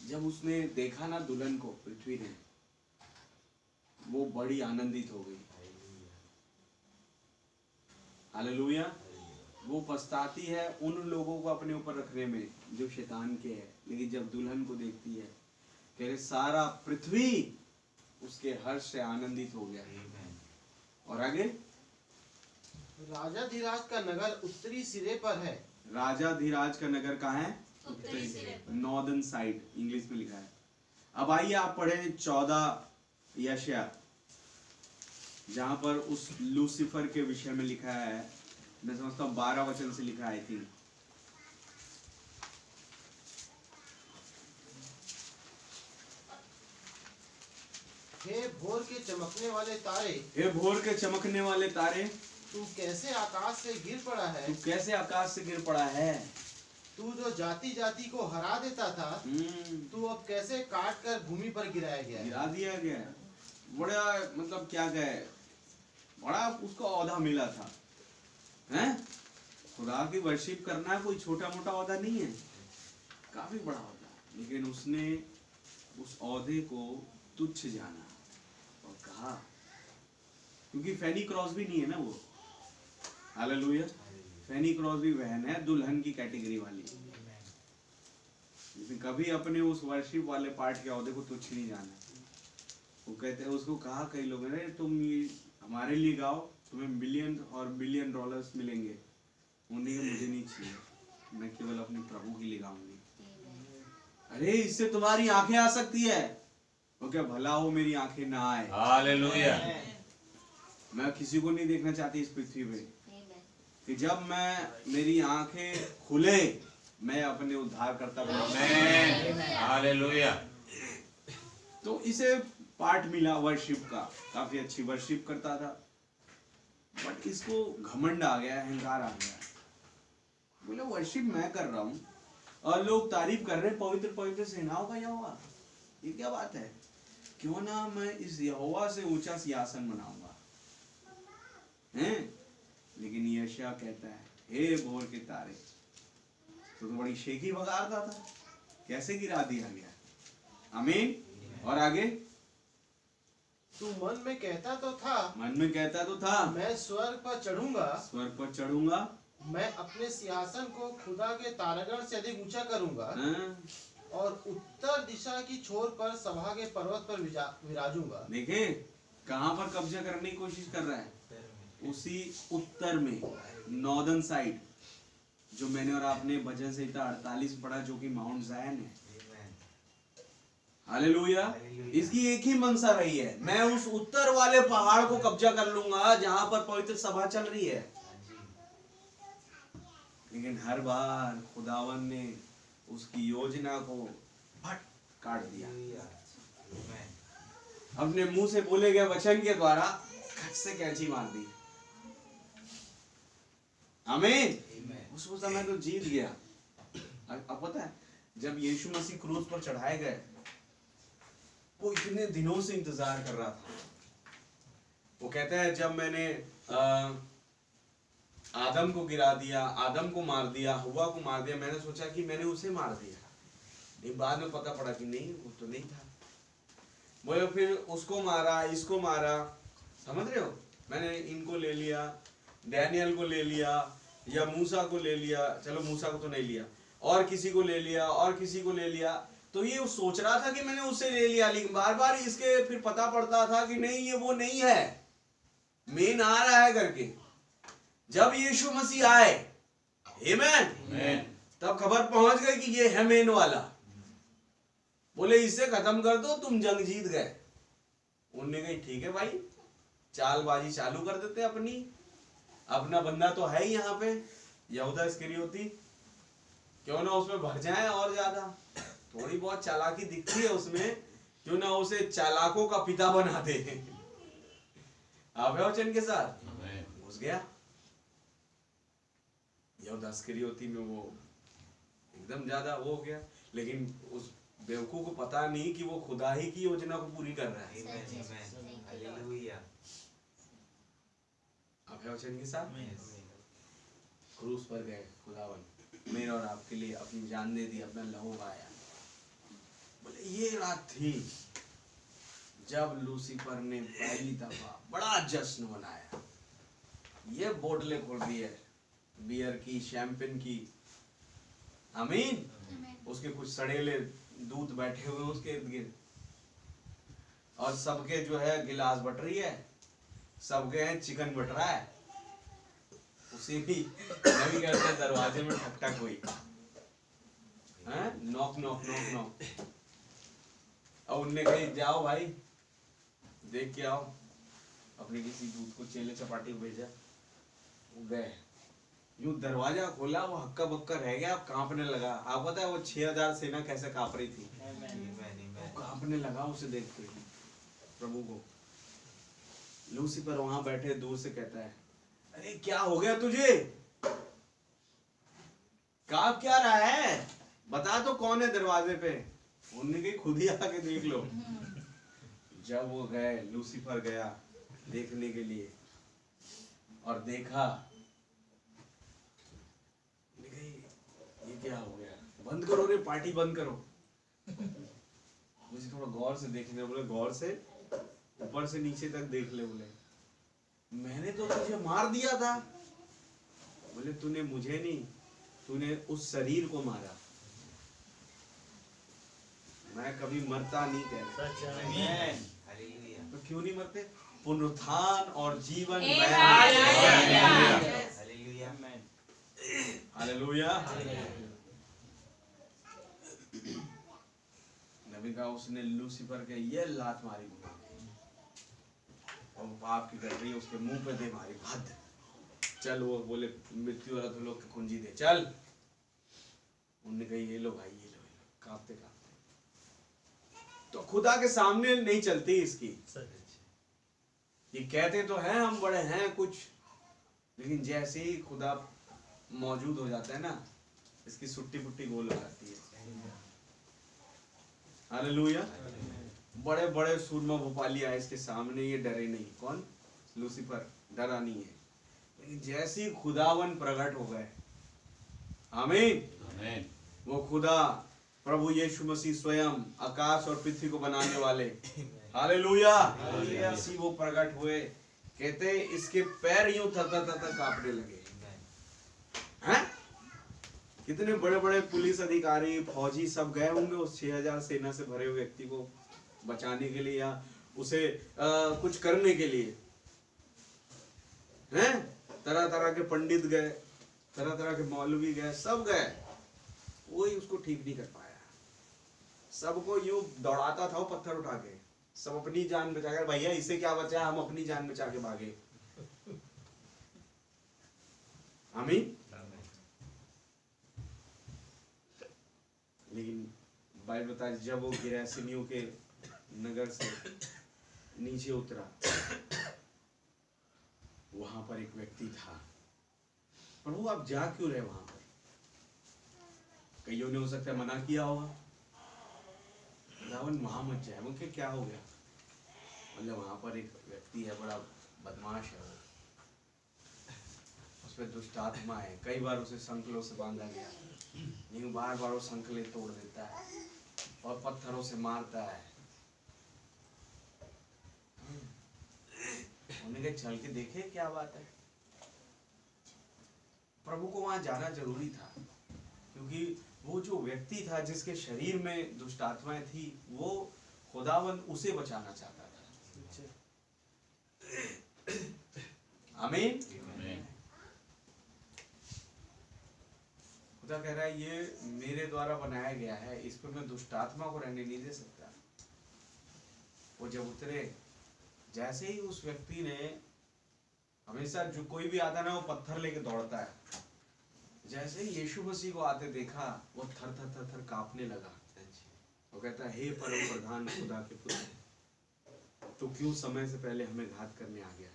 जब उसने देखा ना दुल्हन को, पृथ्वी ने, वो बड़ी आनंदित हो गई। हालेलुया। वो पछताती है उन लोगों को अपने ऊपर रखने में जो शैतान के है, लेकिन जब दुल्हन को देखती है, कह रहे सारा पृथ्वी उसके हर्ष से आनंदित हो गया। और आगे राजाधिराज का नगर उत्तरी सिरे पर है। राजा धीराज का नगर कहाँ है? उत्तरी सिरे पर। नॉर्दर्न साइड, इंग्लिश में लिखा है। अब आइए आप पढ़े 14 यशायाह, जहां पर उस लूसीफर के विषय में लिखा है। मैं समझता हूँ 12 वचन से लिखा है। थी हे भोर के चमकने वाले तारे, हे भोर के चमकने वाले तारे, तू कैसे आकाश से गिर पड़ा है। तू कैसे आकाश से गिर पड़ा है। तू जो जाति जाति को हरा देता था, तू अब कैसे काट कर भूमि पर गिराया गया है। गिरा दिया गया है। बड़ा मतलब क्या कहे, बड़ा उसको औहदा मिला था, हैं? खुदा की वर्शिप करना कोई छोटा मोटा औहदा नहीं है, काफी बड़ा औहदा। लेकिन उसने उस औहदे को तुच्छ जाना और कहा, क्योंकि फैनी क्रॉस भी नहीं है ना वो। हालेलुया। फैनी क्रॉस भी बहन है, दुल्हन की कैटेगरी वाली। लेकिन कभी अपने उस वर्शिप वाले पार्ट के औहदे को तुच्छ नहीं जाना। वो कहते हैं, उसको कहा कई लोगों ने, तुम ये हमारे लिए गाओ, तुम्हें मिलियन और बिलियन डॉलर्स मिलेंगे। उन्हें मुझे नहीं चाहिए, मैं केवल अपने प्रभु के लिए गाऊंगी। अरे इससे तुम्हारी आंखें आ सकती है, वो क्या भला हो मेरी आंखें ना आए। हालेलुया। मैं किसी को नहीं देखना चाहती इस पृथ्वी पे कि जब मैं मेरी आंखें खुले मैं अपने उद्धार करता आमेन। हालेलुया। तो इसे पार्ट मिला वर्शिप का, काफी अच्छी वर्शिप करता था, बट इसको घमंड आ गया, अहंकार आ गया। बोले वर्शिप मैं कर रहा हूँ और लोग तारीफ कर रहे हैं पवित्र पवित्र सेनाओं का यहोवा, ये क्या बात है? क्यों ना मैं इस यहोवा से ऊंचा सिंहासन बनाऊंगा, हैं? लेकिन यशायाह कहता है, हे भोर के तारे, तो बड़ी शेखी बगाड़ता था, कैसे गिरा दिया गया। आमीन। और आगे तू मन में कहता तो था, मन में कहता तो था, मैं स्वर्ग पर चढ़ूंगा, स्वर्ग पर चढ़ूंगा, मैं अपने सिंहासन को खुदा के तारागण से अधिक ऊंचा करूंगा, हाँ? और उत्तर दिशा की छोर पर सभा के पर्वत पर विराजूंगा। देखे कहां पर कब्जा करने की कोशिश कर रहा है? उसी उत्तर में, नॉर्दर्न साइड, जो मैंने और आपने भजन संहिता 48 पढ़ा, जो कि माउंट ज़ायन है। हालेलुया। इसकी एक ही मनसा रही है, मैं उस उत्तर वाले पहाड़ को कब्जा कर लूंगा जहां पर पवित्र सभा चल रही है। लेकिन हर बार खुदावन ने उसकी योजना को फट काट दिया। अपने मुंह से बोले गए वचन के द्वारा खट से कैंची मार दी। आमीन। उस समय तो जीत गया। अब पता है जब यीशु मसीह क्रूस पर चढ़ाए गए, वो इतने दिनों से इंतजार कर रहा था। वो कहता है जब मैंने आदम को गिरा दिया, आदम को मार दिया, हवा को मार दिया, मैंने सोचा कि मैंने उसे मार दिया, लेकिन बाद में पता पड़ा कि नहीं, वो तो नहीं था। बोले फिर उसको मारा, इसको मारा, समझ रहे हो, मैंने इनको ले लिया, डैनियल को ले लिया या मूसा को ले लिया, चलो मूसा को तो नहीं लिया, और किसी को ले लिया और किसी को ले लिया। तो ये सोच रहा था कि मैंने उससे ले लिया, लेकिन बार बार इसके फिर पता पड़ता था कि नहीं, ये वो नहीं है, मेन आ रहा है करके। जब यीशु मसीह आए, आमीन, तब खबर पहुंच गई कि ये है मेन वाला। बोले इससे खत्म कर दो, तुम जंग जीत गए। उन्होंने कही ठीक है भाई, चालबाजी चालू कर देते अपनी, अपना बंदा तो है ही यहाँ पे, यहूदा इस्करियोती, क्यों ना उसमें भर जाए और ज्यादा, थोड़ी बहुत चालाकी दिखती है उसमें, क्यों ना उसे चालाकों का पिता बना दे। आप है वचन के साथ, घुस गया यहूदा इस्करियोती में, वो एकदम ज्यादा वो हो गया। लेकिन उस बेवकूफ को पता नहीं कि वो खुदा ही की योजना को पूरी कर रहा है। आप है वचन के साथ। क्रूस पर गए, खुदावन मेरे और आपके लिए अपनी जान दे दी, अपना लहू बहाया। बोले ये रात थी जब लूसीफर ने पहली दफा बड़ा जश्न मनाया। ये बोतलें खोल दी है, बियर की, शैंपेन की, आमीन। उसके कुछ सड़ेले दूध बैठे हुए उसके इर्द गिर्द, और सबके जो है गिलास बट रही है, सबके हैं चिकन बट रहा है। उसी भी नबी कहते हैं दरवाजे में ठक ठक हुई, नॉक नॉक नॉक नॉक। और उनने कही जाओ भाई देख के आओ, अपने किसी दूध को चेले चपाटी को भेजा। वो गए, यूं दरवाजा खोला, वो हक्का बक्का रह गया, कांपने लगा। आप पता है वो 6000 सेना कैसे कांप रही थी, कांपने लगा उसे देख के प्रभु को। लूसीफर वहां बैठे दूर से कहता है अरे क्या हो गया तुझे, कांप क्या रहा है, बता तो कौन है दरवाजे पे। उन्होंने कही खुद ही आके देख लो। जब वो गए, लूसीफर गया देखने के लिए और देखा, ये क्या हो गया, बंद करो रे पार्टी, बंद करो। मुझे थोड़ा गौर से देखने, बोले गौर से ऊपर से नीचे तक देख ले। बोले मैंने तो तुझे मार दिया था। बोले तूने मुझे नहीं, तूने उस शरीर को मारा। मैं कभी मरता नहीं कह रहा, तो क्यों नहीं मरते, पुनरुत्थान और जीवन हालेलुया। नबी का उसने लूसीफर के ये लात मारी और पाप की कर रही है, उसके मुंह पे दे मारी, भाद चल। वो बोले मृत्यु वाला तो लोग की कुंजी दे चल। उन्होंने कही ये लो भाई, ये लो, कांपते कांपते। तो खुदा के सामने नहीं चलती इसकी, ये कहते तो हैं हम बड़े हैं कुछ, लेकिन जैसे ही खुदा मौजूद हो जाता है ना, इसकी सुट्टी पुट्टी गोल हो जाती है। हालेलुया। बड़े बड़े सूरमा भोपाली आए इसके सामने, ये डरे नहीं। कौन? लूसीफर डरा नहीं है, लेकिन जैसे ही खुदावन प्रकट हो गए, आमीन, वो खुदा प्रभु यीशु मसीह स्वयं आकाश और पृथ्वी को बनाने वाले, हालेलुया, जैसे वो प्रकट हुए, कहते इसके पैर यूं थर कांपने लगे। हैं? कितने बड़े बड़े पुलिस अधिकारी, फौजी सब गए होंगे उस 6000 सेना से भरे हुए व्यक्ति को बचाने के लिए, या उसे कुछ करने के लिए। हैं? तरह तरह के पंडित गए, तरह तरह के मौलवी गए, सब गए, कोई उसको ठीक नहीं कर पाया। सबको यूं दौड़ाता था वो पत्थर उठा के, सब अपनी जान बचा कर, भैया इससे क्या बचा, हम अपनी जान बचा के भागे। आमीन। लेकिन बाइबल बताता है जब वो गिरासिनियों के नगर से नीचे उतरा, वहां पर एक व्यक्ति था। प्रभु आप जा क्यों रहे वहां पर? कईयों ने हो सकता है मना किया होगा, रावण वहां मत जाए। उनके क्या हो गया? मतलब वहां पर एक व्यक्ति है, बड़ा बदमाश है, उसमें दुष्ट आत्मा है, कई बार उसे संकलों से बांधा गया, लेकिन बार बार वो संकले तोड़ देता है और पत्थरों से मारता है। उन्होंने कहा चल के देखे क्या बात है। प्रभु को वहां जाना जरूरी था, क्योंकि वो जो व्यक्ति था जिसके शरीर में दुष्ट आत्माएं थी, वो खुदावंद उसे बचाना चाहता था। आमीन। खुदा कह रहा है ये मेरे द्वारा बनाया गया है, इस पर मैं दुष्ट आत्मा को रहने नहीं दे सकता। वो जब उतरे, जैसे ही उस व्यक्ति ने, हमेशा जो कोई भी आता ना वो पत्थर लेके दौड़ता है, जैसे ही यीशु मसीह को आते देखा, वो थर थर थर थर कांपने लगा। वो कहता है हे परम प्रधान खुदा के पुत्र, तो क्यों समय से पहले हमें घात करने आ गया?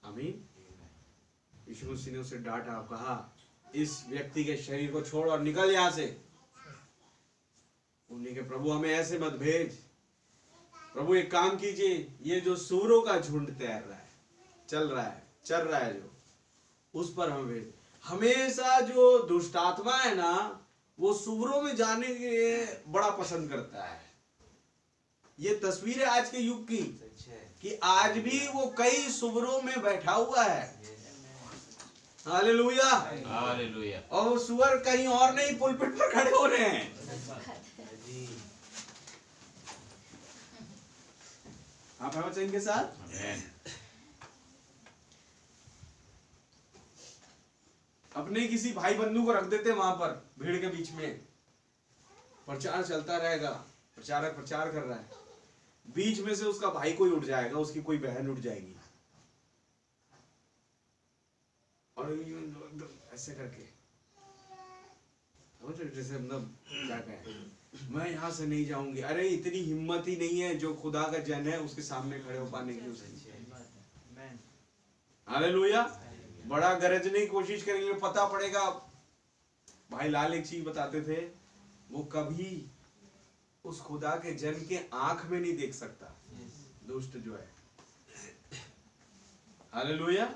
आमीन। यीशु मसीह ने उसे डांटा, कहा इस व्यक्ति के शरीर को छोड़ और निकल यहां से। उन्होंने कहा प्रभु हमें ऐसे मत भेज, प्रभु एक काम कीजिए, ये जो सूरों का झुंड तैर रहा है, चल रहा है जो, उस पर हमें भेज। हमेशा जो दुष्ट आत्मा है ना, वो सूरों में जाने के लिए बड़ा पसंद करता है। ये तस्वीर है आज के युग की, कि आज भी वो कई सुअरों में बैठा हुआ है। Hallelujah, hallelujah. और वो सुअर कहीं और नहीं, पुलपिट पर खड़े हो रहे हैं। आप हैं इनके साथ? आमीन। अपने किसी भाई बंधु को रख देते वहां पर भीड़ के बीच में, प्रचार चलता रहेगा, प्रचारक प्रचार कर रहा है, बीच में से उसका भाई कोई उठ जाएगा, उसकी कोई बहन उठ जाएगी, और ऐसे करके जैसे मतलब क्या कहें, मैं यहां से नहीं जाऊंगी। अरे इतनी हिम्मत ही नहीं है जो खुदा का जन है उसके सामने खड़े हो पाने की। हालेलुया। बड़ा गरजने की कोशिश करेंगे, पता पड़ेगा। भाई लाल एक चीज बताते थे, वो कभी उस खुदा के जन के आंख में नहीं देख सकता, दुष्ट जो है। हालेलुया।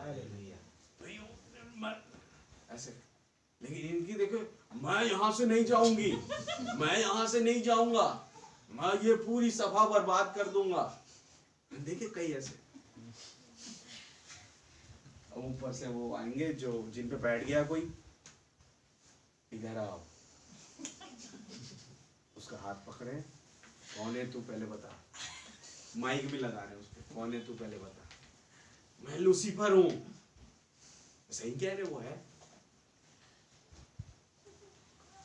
ऐसे, लेकिन इनकी देखो, मैं यहां से नहीं जाऊंगी, मैं यहां से नहीं जाऊंगा, मैं ये पूरी सभा बर्बाद कर दूंगा। देखिए कई ऐसे, ऊपर से वो आएंगे जो जिन पे बैठ गया कोई, इधर आओ, उसका हाथ पकड़े, कौन है तू पहले बता। माइक भी लगा रहे हैं उस पे, कौन है तू पहले बता। मैं लूसीफर हूं। सही कह रहे वो है।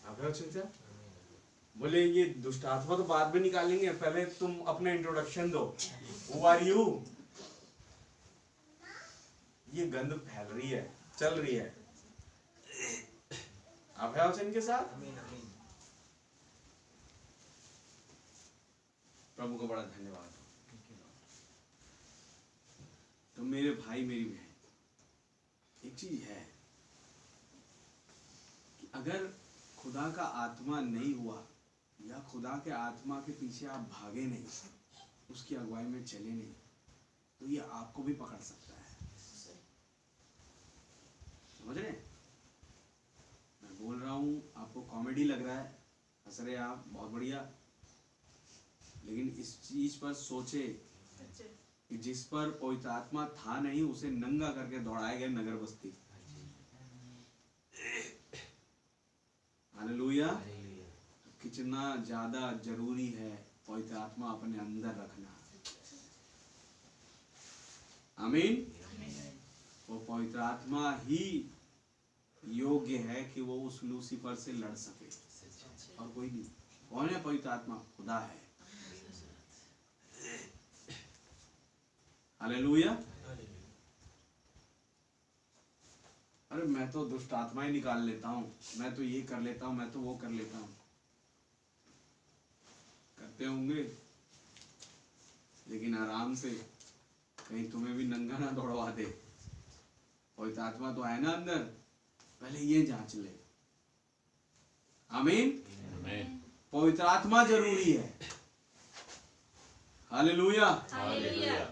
आप चिंता बोले ये दुष्ट आत्मा तो बाद में निकालेंगे, पहले तुम अपना इंट्रोडक्शन दो। Who are you? ये गंध फैल रही है, चल रही है। आप है इनके साथ? प्रभु को बड़ा धन्यवाद। तो मेरे भाई मेरी बहन, एक चीज है कि अगर खुदा का आत्मा नहीं हुआ, या खुदा के आत्मा के पीछे आप भागे नहीं, उसकी अगुवाई में चले नहीं, तो ये आपको भी पकड़ सकता है। समझ रहे? मैं बोल रहा हूं, आपको कॉमेडी लग रहा है, हंस रहे आप, बहुत बढ़िया, लेकिन इस चीज पर सोचे कि जिस पर पवित्र आत्मा था नहीं, उसे नंगा करके दौड़ाए गए नगर बस्ती। हालेलुया। कितना ज्यादा जरूरी है पवित्र आत्मा अपने अंदर रखना। आमीन। वो पवित्र आत्मा ही योग्य है कि वो उस लूसीफर से लड़ सके, और कोई नहीं। कौन है पवित्र आत्मा? खुदा है। हालेलुया। अरे मैं तो दुष्ट आत्मा ही निकाल लेता हूँ, मैं तो ये कर लेता हूँ, मैं तो वो कर लेता हूँ। करते होंगे, लेकिन आराम से, कहीं तुम्हें भी नंगा ना दौड़वा दे। पवित्र आत्मा तो है ना अंदर, पहले ये जांच ले। आमीन। आमीन। पवित्र आत्मा जरूरी है। हालेलुया। हालेलुया।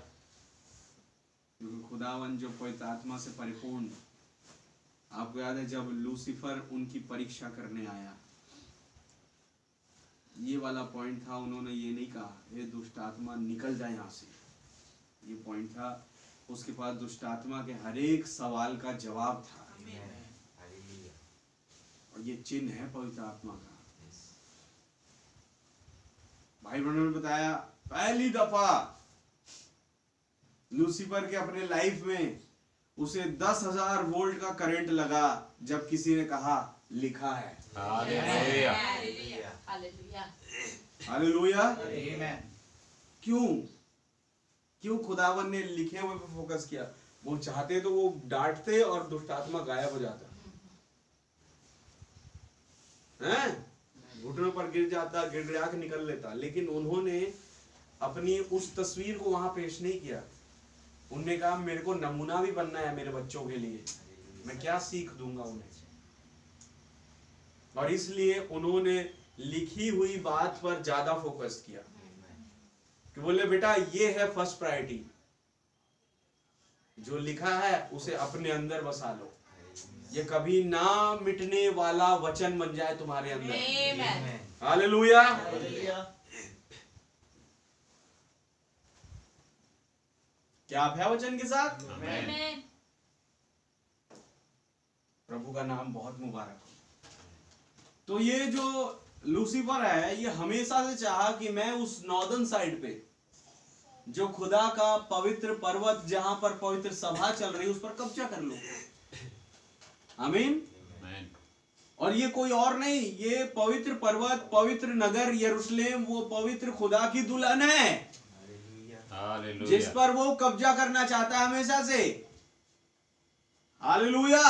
क्योंकि खुदावन जो पवित्र आत्मा से परिपूर्ण, आपको याद है जब लूसीफर उनकी परीक्षा करने आया, ये वाला पॉइंट था, उन्होंने ये नहीं कहा ये दुष्ट आत्मा निकल जाए यहाँ से, ये पॉइंट था। उसके पास दुष्ट आत्मा के हर एक सवाल का जवाब था, और ये चिन्ह है पवित्र आत्मा का। भाई बहनों ने बताया, पहली दफा लूसीफर के अपने लाइफ में उसे 10,000 वोल्ट का करंट लगा जब किसी ने कहा लिखा है। हालेलुया। हालेलुया। हालेलुया। आमीन। क्यों खुदावन ने लिखे हुए पे फोकस किया? वो चाहते तो वो डांटते और दुष्ट आत्मा गायब हो जाता है, घुटनों पर गिर जाता, गिड़गिड़ा के निकल लेता। लेकिन उन्होंने अपनी उस तस्वीर को वहां पेश नहीं किया। उन्होंने कहा मेरे को नमूना भी बनना है मेरे बच्चों के लिए, मैं क्या सीख दूंगा उन्हें। और इसलिए उन्होंने लिखी हुई बात पर ज्यादा फोकस किया कि बोले बेटा ये है फर्स्ट प्रायोरिटी, जो लिखा है उसे अपने अंदर बसा लो, ये कभी ना मिटने वाला वचन बन जाए तुम्हारे अंदर। आमीन। हालेलुया। क्या आप है वचन के साथ? आमीन। प्रभु का नाम बहुत मुबारक हो। तो ये जो लूसीफर है, ये हमेशा से चाहा कि मैं उस नॉर्दर्न साइड पे जो खुदा का पवित्र पर्वत, जहां पर पवित्र सभा चल रही है, उस पर कब्जा कर लूं। आमीन। और ये कोई और नहीं, ये पवित्र पर्वत, पवित्र नगर यरूशलेम, वो पवित्र खुदा की दुल्हन है जिस पर वो कब्जा करना चाहता है हमेशा से। हालेलुया।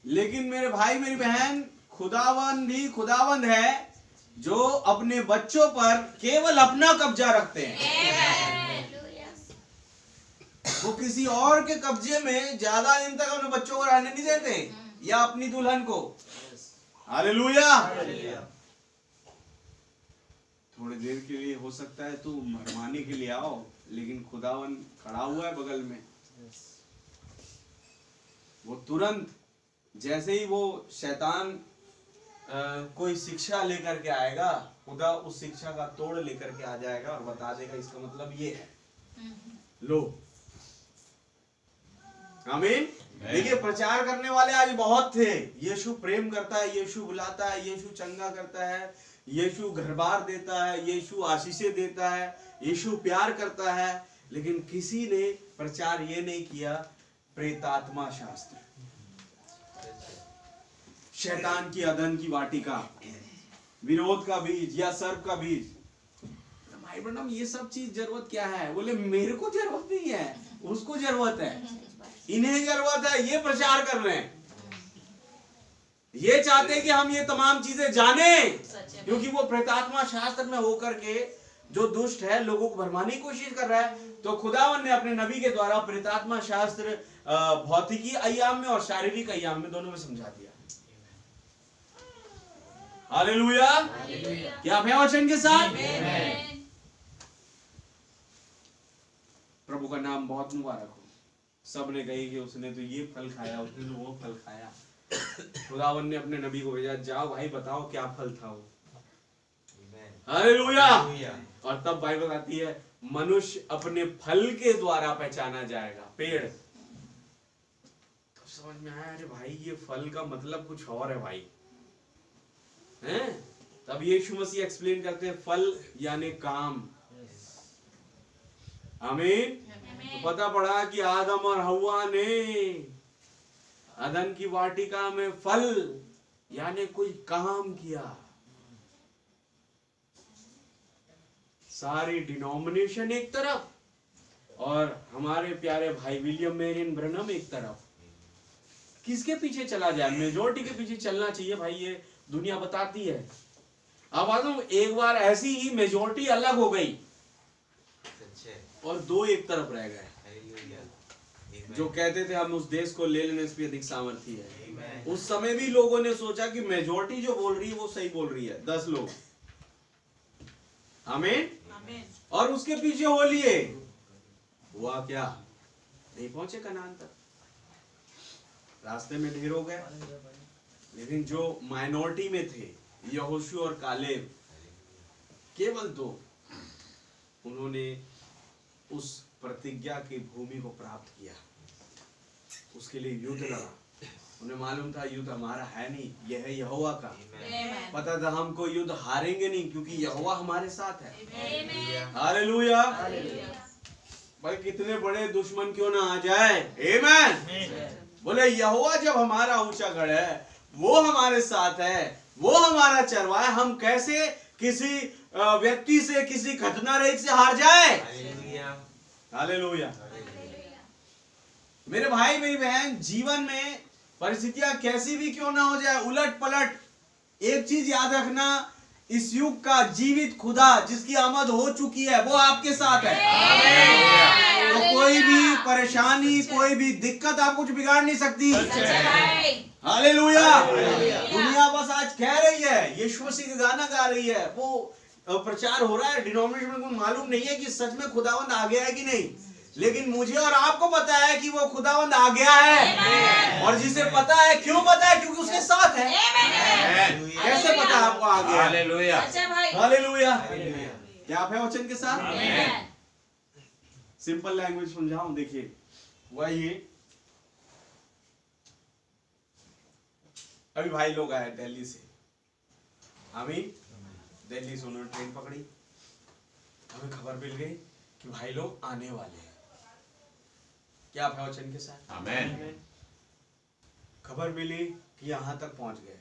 लेकिन मेरे भाई मेरी बहन, खुदावंद भी खुदावंद है जो अपने बच्चों पर केवल अपना कब्जा रखते हैं। वो किसी और के कब्जे में ज्यादा दिन तक अपने बच्चों को रहने नहीं देते, या अपनी दुल्हन को। हालेलुया। थोड़ी देर के लिए हो सकता है तू मरवाने के लिए आओ, लेकिन खुदावन खड़ा हुआ है बगल में। वो तुरंत जैसे ही वो शैतान कोई शिक्षा लेकर के आएगा, खुदा उस शिक्षा का तोड़ लेकर के आ जाएगा और बता देगा इसका मतलब ये है। लो। आमीन। देखिए प्रचार करने वाले आज बहुत थे। यीशु प्रेम करता है, यीशु बुलाता है, यीशु चंगा करता है, यीशु घर बार देता है, यीशु आशीषें देता है, यीशु प्यार करता है। लेकिन किसी ने प्रचार ये नहीं किया प्रेतात्मा शास्त्र, शैतान की अदन की वाटिका, विरोध का बीज या सर्प का बीज। भाई ब्रह्म ये सब चीज जरूरत क्या है? बोले मेरे को जरूरत नहीं है, उसको जरूरत है, इन्हें जरूरत है, ये प्रचार कर रहे हैं, ये चाहते हैं कि हम ये तमाम चीजें जाने, क्योंकि वो प्रेतात्मा शास्त्र में होकर के जो दुष्ट है लोगों को भरमाने की कोशिश कर रहा है। तो खुदावन ने अपने नबी के द्वारा प्रेतात्मा शास्त्र भौतिकी अय्याम में और शारीरिक अय्याम में दोनों में समझा दिया। हालेलुया। क्या आप हैं वचन के साथ? प्रभु का नाम बहुत मुबारक हो। सब ने कही कि उसने तो ये फल खाया, उसने तो वो फल खाया। खुदावन ने अपने नबी को भेजा, जाओ भाई बताओ क्या फल था वो। हालेलुया। और तब बाइबल बताती है मनुष्य अपने फल के द्वारा पहचाना जाएगा। पेड़ तो समझ में आया, अरे भाई ये फल का मतलब कुछ और है भाई, हैं? तब यीशु मसीह एक्सप्लेन करते हैं फल यानी काम। आमीन। तो पता पड़ा कि आदम और हव्वा ने अदन की वाटिका में फल यानी कोई काम किया। सारी डिनोमिनेशन एक तरफ और हमारे प्यारे भाई विलियम मेरियन ब्रनम एक तरफ। किसके पीछे चला जाए? मेजोरिटी के पीछे चलना चाहिए भाई, ये दुनिया बताती है। अब आदम एक बार ऐसी ही मेजोरिटी अलग हो गई और दो एक तरफ रह गए जो कहते थे हम उस देश को ले लेने से भी अधिक सामर्थ्य है। उस समय भी लोगों ने सोचा कि मेजोरिटी जो बोल रही है वो सही बोल रही है, 10 लोग, आमीन, और उसके पीछे हो लिए। हुआ क्या? नहीं पहुंचे कनान तक, रास्ते में ढेर हो गए। लेकिन जो माइनॉरिटी में थे, यहोशू और कालेब, केवल 2, उन्होंने उस प्रतिज्ञा की भूमि को प्राप्त किया। उसके लिए युद्ध लड़ा। उन्हें मालूम था युद्ध हमारा है नहीं, यह है यहोवा का। पता था हमको युद्ध हारेंगे नहीं क्योंकि यहोवा हमारे साथ है। हालेलुया। भाई कितने बड़े दुश्मन क्यों ना आ जाए, आमीन। बोले यहोवा जब हमारा ऊंचा गढ़ है, वो हमारे साथ है, वो हमारा चरवाहा है, हम कैसे किसी व्यक्ति से, किसी घटना रहित से हार जाए। हालेलुया। मेरे भाई मेरी बहन, जीवन में परिस्थितियां कैसी भी क्यों ना हो जाए, उलट पलट, एक चीज याद रखना, इस युग का जीवित खुदा जिसकी आमद हो चुकी है वो आपके साथ है। तो कोई भी परेशानी, कोई भी दिक्कत आप कुछ बिगाड़ नहीं सकती। हालेलुया। दुनिया बस आज कह रही है, यीशु मसीह का गाना गा रही है, वो प्रचार हो रहा है, डिनोमिनेशन को मालूम नहीं है कि सच में खुदावंद आ गया है कि नहीं, लेकिन मुझे और आपको पता है कि वो खुदावंद आ गया है। और जिसे पता है, क्यों पता है? क्योंकि उसके साथ है। कैसे पता है आपको आ गया? हालेलुया। हालेलुया। क्या आप है वचन के साथ? सिंपल लैंग्वेज समझाऊं, देखिए वही अभी भाई लोग आए दिल्ली से, आमीन। दिल्ली से उन्होंने ट्रेन पकड़ी, हमें खबर मिल गई कि भाई लोग आने वाले हैं। क्या आप है वचन के साथ? आमीन। खबर मिली कि यहां तक पहुंच गए।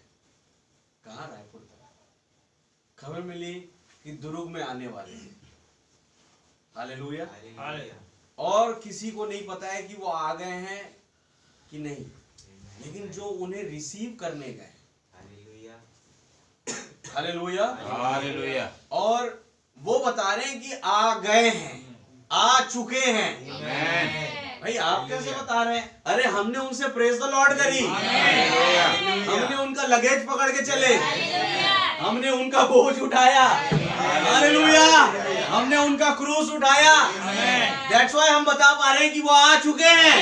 कहां? रायपुर तक। खबर मिली कि दुर्ग में आने वाले हैं। हालेलुया। और किसी को नहीं पता है कि वो आ गए हैं कि नहीं, लेकिन जो उन्हें रिसीव करने गए, हालेलुया, हालेलुया, और वो बता रहे हैं कि आ गए हैं, आ चुके हैं। भाई आप कैसे बता रहे हैं? अरे हमने उनसे प्रेज द लॉर्ड करी, हमने उनका लगेज पकड़ के चले, हमने उनका बोझ उठाया, हालेलुया, हमने उनका क्रूस उठाया। दैट्स व्हाई हम बता पा रहे हैं कि वो आ चुके हैं,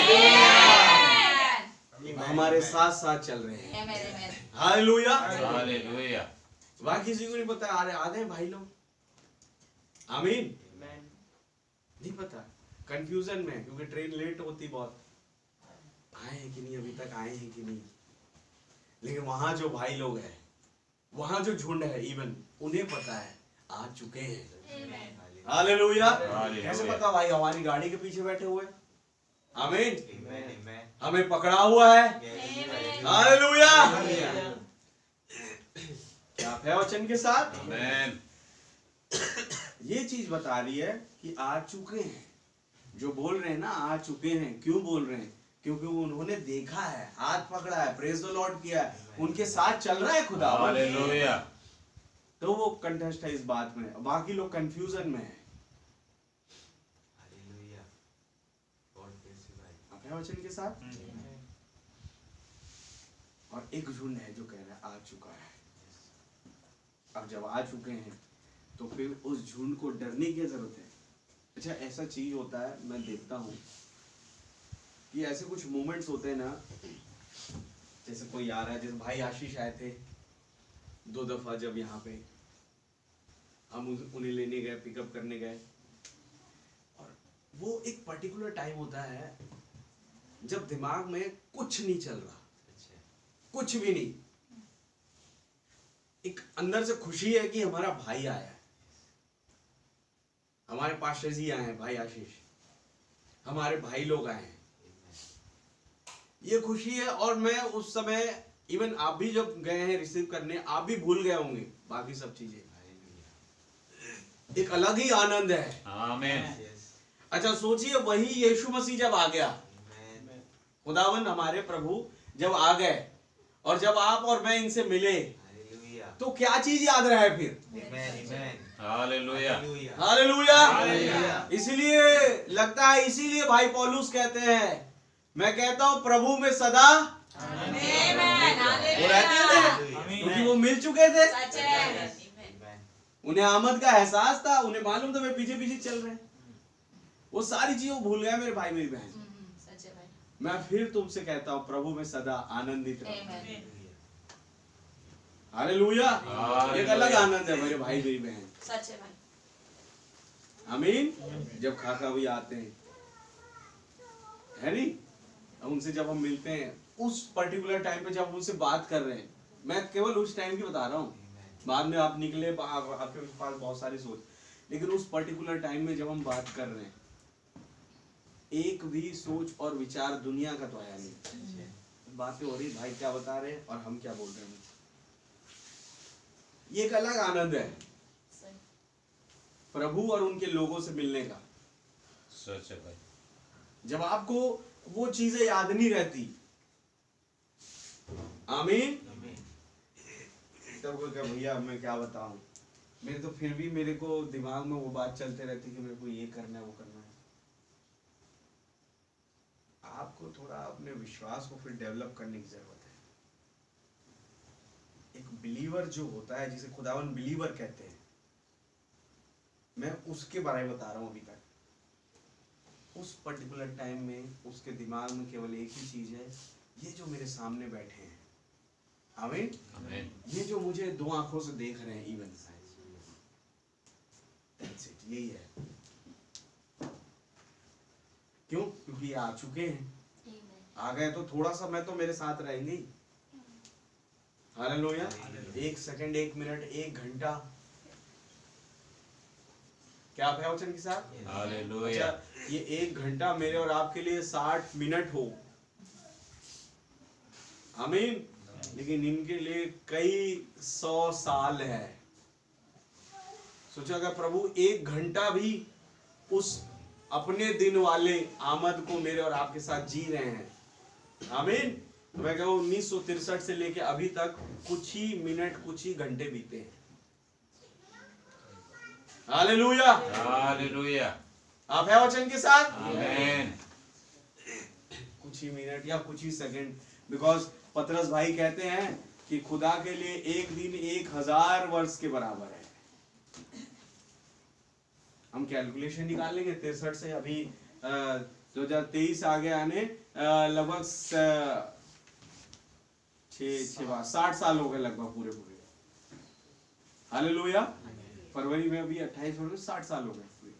हमारे साथ साथ चल रहे हैं। Hallelujah, hallelujah. वहां किसी को नहीं पता आ गए भाई लोग, आमीन। नहीं पता, कंफ्यूजन में, क्योंकि ट्रेन लेट होती बहुत, आए हैं कि नहीं, अभी तक आए हैं कि नहीं। लेकिन वहां जो भाई लोग हैं, वहां जो झुंड है, इवन उन्हें पता है आ चुके हैं। हालेलुया। कैसे पता? भाई हमारी गाड़ी के पीछे बैठे हुए, आमीन, हमें पकड़ा हुआ है। हालेलुया। क्या है वचन के साथ? आमीन। ये चीज बता रही है कि आ चुके हैं। जो बोल रहे हैं ना आ चुके हैं, क्यों बोल रहे हैं? क्योंकि उन्होंने देखा है, हाथ पकड़ा है, प्रेज द लॉर्ड किया है, उनके साथ चल रहा है खुदा। हालेलुया। तो वो कंटेस्ट है इस बात में, बाकी लोग कंफ्यूजन में है। आप हैं वचन के साथ? और एक झुंड है जो कह रहा है आ चुका है। अब जब आ चुके हैं तो फिर उस झुंड को डरने की जरूरत है। अच्छा, ऐसा चीज होता है, मैं देखता हूँ कि ऐसे कुछ मोमेंट्स होते हैं ना, जैसे कोई आ रहा है, जैसे भाई आशीष आए थे 2 दफा, जब यहाँ पे हम उन्हें लेने गए, पिकअप करने गए, और वो एक पर्टिकुलर टाइम होता है जब दिमाग में कुछ नहीं चल रहा, कुछ भी नहीं, एक अंदर से खुशी है कि हमारा भाई आया है, हमारे पास्टर जी आए हैं, भाई आशीष, हमारे भाई लोग आए हैं, ये खुशी है। और मैं उस समय, इवन आप भी जब गए हैं रिसीव करने, आप भी भूल गए होंगे बाकी सब चीजें, एक अलग ही आनंद है। आमीन। अच्छा सोचिए, वही यीशु मसीह जब आ गया, खुदावन हमारे प्रभु जब आ गए और जब आप और मैं इनसे मिले, तो क्या चीज याद रहे फिर? हालेलुया। हालेलुया। इसीलिए लगता है, इसीलिए भाई पौलुस कहते हैं, मैं कहता हूं प्रभु में सदा वो रहते थे, क्योंकि वो मिल चुके थे, सच है। उन्हें आमद का एहसास था, उन्हें मालूम था वे पीछे पीछे चल रहे हैं, वो सारी चीजों भूल गए मेरे भाई मेरी बहन। सच है भाई। मैं फिर तुमसे कहता हूं प्रभु में सदा आनंदित रहो। आमीन। हालेलुया। हालेलुया। एक अलग आनंद है मेरे भाई मेरी बहन। सच है भाई। आमीन। जब खाका भी आते हैं, है नहीं, उनसे जब हम मिलते हैं उस पर्टिकुलर टाइम पे, जब उनसे बात कर रहे हैं, मैं केवल उस टाइम की बता रहा हूँ, बाद में आप निकले, आपके पास बहुत सारी सोच, लेकिन उस पर्टिकुलर टाइम में जब हम बात कर रहे हैं, एक भी सोच और विचार दुनिया का तो आया नहीं, बातें हो रही, भाई क्या बता रहे हैं और हम क्या बोल रहे हैं, ये एक अलग आनंद है प्रभु और उनके लोगों से मिलने का। सच है भाई। जब आपको वो चीजें याद नहीं रहती, आमीन, तब कोई कहे भैया मैं क्या बताऊं, मेरे तो फिर भी मेरे को दिमाग में वो बात चलते रहती कि मेरे को ये करना है वो करना है। आपको थोड़ा अपने विश्वास को फिर डेवलप करने की जरूरत है। एक बिलीवर जो होता है, जिसे खुदावन बिलीवर कहते हैं, मैं उसके बारे में बता रहा हूं अभी तक। उस पर्टिकुलर टाइम में उसके दिमाग में केवल एक ही चीज है, ये जो मेरे सामने बैठे हैं, आमीन, आमीन। ये जो मुझे दो आंखों से देख रहे हैं, इवन दैट्स इट, यही है। क्यों? क्योंकि आ चुके हैं, आ गए तो थोड़ा समय तो मेरे साथ रहेंगे ही। हालेलुया। 1 सेकंड, 1 मिनट, 1 घंटा, क्या आप है वचन के साथ? हालेलुया। अच्छा, ये 1 घंटा मेरे और आपके लिए 60 मिनट हो, आमीन, लेकिन इनके लिए कई 100 साल है। सोचो अगर प्रभु 1 घंटा भी उस अपने दिन वाले आमद को मेरे और आपके साथ जी रहे हैं, आमीन, तो मैं कहूँ 1963 से लेके अभी तक कुछ ही मिनट, कुछ ही घंटे बीते हैं। हालेलुया। हालेलुया। आप है वचन के साथ? आमीन। कुछ ही मिनट या कुछ ही सेकंड, बिकॉज पतरस भाई कहते हैं कि खुदा के लिए एक दिन 1000 वर्ष के बराबर है। हम कैलकुलेशन निकाल लेंगे 63 से अभी 2023 आ गया, आने लगभग 60 साल हो गए लगभग पूरे पूरे। हालेलुया। फरवरी में अभी 28 हो गए, 60 साल हो गए पूरे,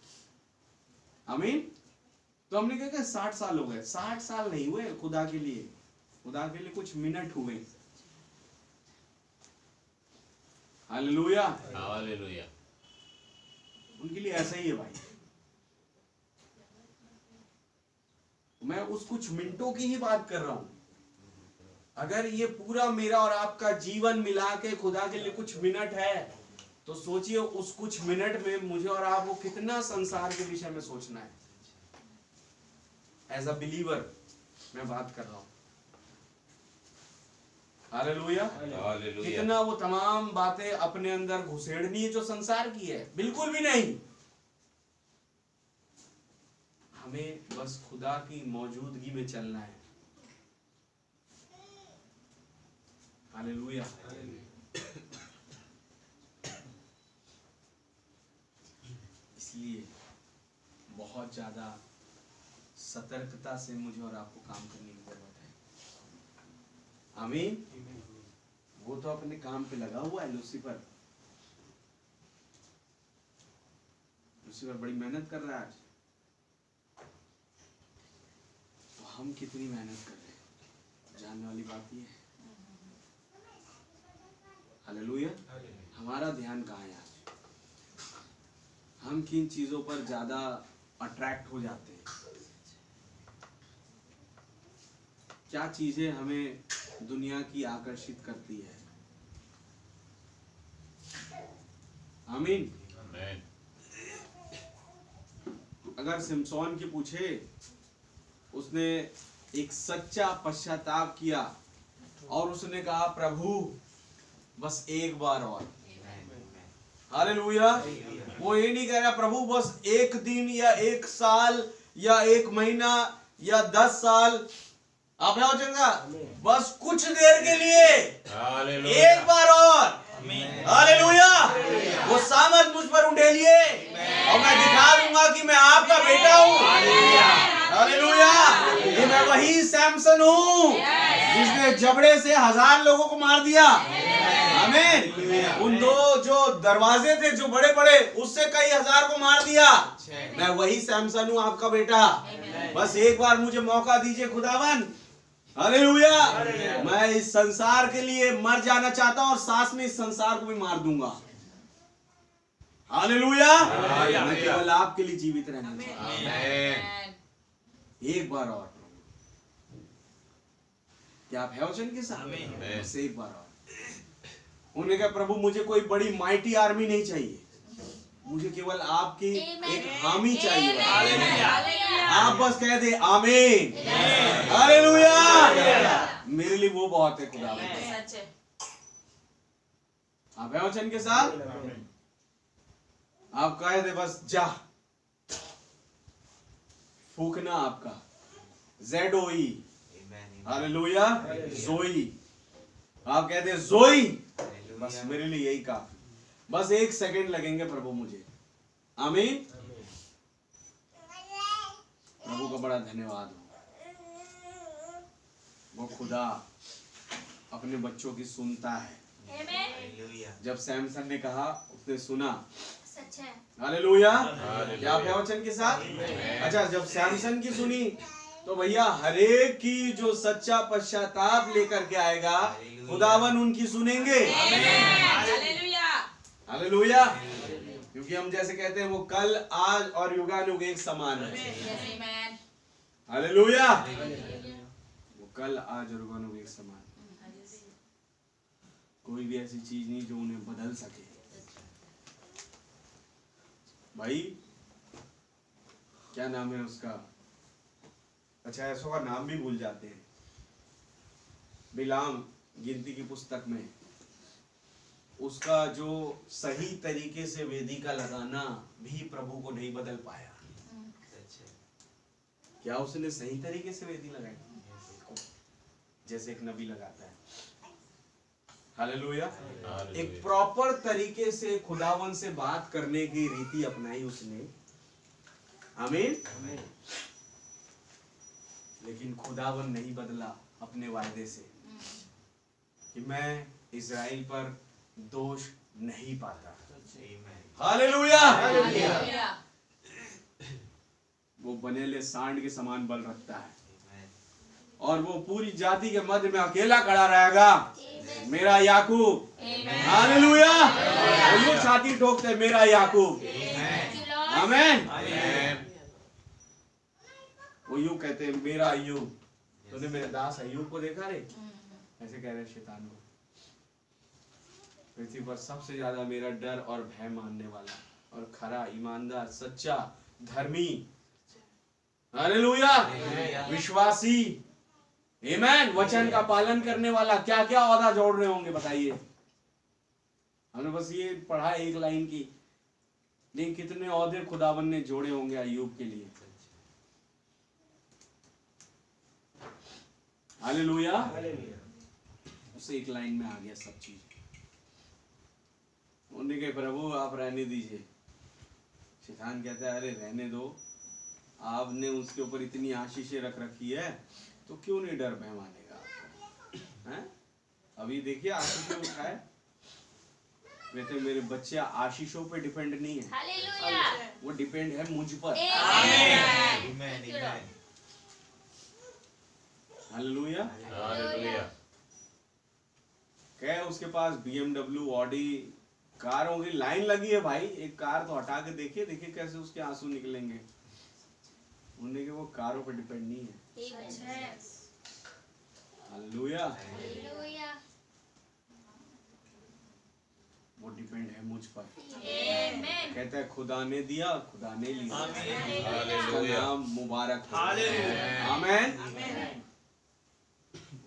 आमीन। तो हमने कहा 60 साल हो गए, 60 साल नहीं हुए खुदा के लिए, खुदा के लिए कुछ मिनट हुए। हालेलुया। हालेलुया। उनके लिए ऐसा ही है भाई। मैं उस कुछ मिनटों की ही बात कर रहा हूं। अगर ये पूरा मेरा और आपका जीवन मिला के खुदा के लिए कुछ मिनट है, तो सोचिए उस कुछ मिनट में मुझे और आपको कितना संसार के विषय में सोचना है। एज अ बिलीवर मैं बात कर रहा हूं। हालेलुया। हालेलुया। कितना वो तमाम बातें अपने अंदर घुसेड़नी है जो संसार की है, बिल्कुल भी नहीं। हमें बस खुदा की मौजूदगी में चलना है। हालेलुया। इसलिए बहुत ज्यादा सतर्कता से मुझे और आपको काम करने की जरूरत है, आमीन। वो तो अपने काम पे लगा हुआ है, लूसीफर बड़ी मेहनत कर रहा है आज। तो हम कितनी मेहनत कर रहे हैं, जानने वाली बात ये है। हालेलुया। हमारा ध्यान कहाँ है आज? हम किन चीजों पर ज्यादा अट्रैक्ट हो जाते हैं? क्या चीजें हमें दुनिया की आकर्षित करती है? आमीन। आमीन। अगर सिमसोन की पूछे, उसने एक सच्चा पश्चाताप किया और उसने कहा प्रभु बस एक बार और। हालेलुया। वो ये नहीं कह रहा प्रभु बस एक दिन या एक साल या एक महीना या 10 साल, आप हो चंगा, बस कुछ देर के लिए हालेलुया। एक बार और। हालेलुया। वो सामर्थ मुझ पर उंडेलिए और मैं दिखा दूंगा कि मैं आपका बेटा हूँ। हालेलुया। ये मैं वही सैमसन हूँ जिसने जबड़े से 1000 लोगों को मार दिया। आमीन। उन 2 जो दरवाजे थे जो बड़े बड़े, उससे कई 1000 को मार दिया। मैं वही सैमसन हूँ, आपका बेटा। बस एक बार मुझे मौका दीजिए खुदावन। हालेलुया। मैं इस संसार के लिए मर जाना चाहता हूं और साथ में इस संसार को भी मार दूंगा। हालेलुया। मैं केवल आपके लिए जीवित रहना चाहता हूं। एक बार और। क्या आप है वचन के साथ? बस एक बार और। उन्होंने कहा प्रभु मुझे कोई बड़ी माइटी आर्मी नहीं चाहिए, मुझे केवल आपकी एक हामी चाहिए। आप बस कह दे आमीन। हालेलुया। मेरे लिए वो बहुत है खुदा। आप है वचन के साथ? आप कह दे बस जा, फूकना आपका ZOE। हालेलुया। जोई। आप कहते हैं जोई, बस मेरे लिए यही काफी। बस 1 सेकंड लगेंगे प्रभु मुझे। आमीन। प्रभु का बड़ा धन्यवाद हो। वो खुदा अपने बच्चों की सुनता है। जब सैमसन ने कहा, उसने सुना। हालेलुया। क्या आप है वचन के साथ? अच्छा, जब सैमसन की सुनी तो भैया हरेक की जो सच्चा पश्चाताप लेकर के आएगा, खुदावन उनकी सुनेंगे। हालेलुया। क्योंकि हम जैसे कहते हैं वो कल आज और युगानुग एक समान है। हालेलुया। वो कल आज और युगानुग एक समान है। कोई भी ऐसी चीज नहीं जो उन्हें बदल सके। भाई क्या नाम है उसका? अच्छा, ऐसों का नाम भी भूल जाते हैं। बिलाम गिनती की पुस्तक में उसका जो सही तरीके से वेदी का लगाना भी प्रभु को नहीं बदल पाया। क्या उसने सही तरीके से वेदी लगाई जैसे एक नबी लगाता है? हालेलुया। एक प्रॉपर तरीके से खुदावन से बात करने की रीति अपनाई उसने। आमीन। लेकिन खुदावन नहीं बदला अपने वायदे से कि मैं इज़राइल पर दोष नहीं पाता। हालेलुया। वो बनेले सांड के समान बल रखता है और वो पूरी जाति के मध्य में अकेला खड़ा रहेगा। मेरा याकूब। हालेलुया। वो छाती ठोकते मेरा याकूब। आमीन। वो यूं कहते हैं मेरा अय्यूब। तूने मेरे दास अय्यूब को देखा रे? ऐसे कह रहे शैतान को। पृथ्वी पर सबसे ज्यादा मेरा डर और भय मानने वाला और खरा, ईमानदार, सच्चा, धर्मी, हालेलुया, विश्वासी, आमीन, वचन का पालन करने वाला, क्या क्या औदा जोड़ रहे होंगे बताइए। हमने बस ये पढ़ा एक लाइन की, लेकिन कितने औदे खुदावन ने जोड़े होंगे अय्यूब के लिए। हालेलुया। उस एक लाइन में आ गया सब चीज। उन्होंने कहा प्रभु आप रहने दीजिए। शैतान कहता है अरे रहने दो, आपने उसके ऊपर इतनी आशीषें रख रखी है तो क्यों नहीं डर भय मानेगा आपको? हैं? अभी देखिए आशीषें उठाए। कहते मेरे बच्चे आशीषों पे डिपेंड नहीं है। हालेलुया। वो डिपेंड है मुझ पर। हालेलुया। हालेलुया। क्या उसके पास BMW, ऑडी कारों की लाइन लगी है भाई। एक कार तो हटा के देखिए, देखिए कैसे उसके आंसू निकलेंगे। उन्हें कि वो कारों पर डिपेंड नहीं है। हालेलुया। वो डिपेंड है मुझ पर। कहता है खुदा ने दिया, खुदा ने लिया, उसका हालेलुया। नाम मुबारक हो। हालेलुया। आमीन।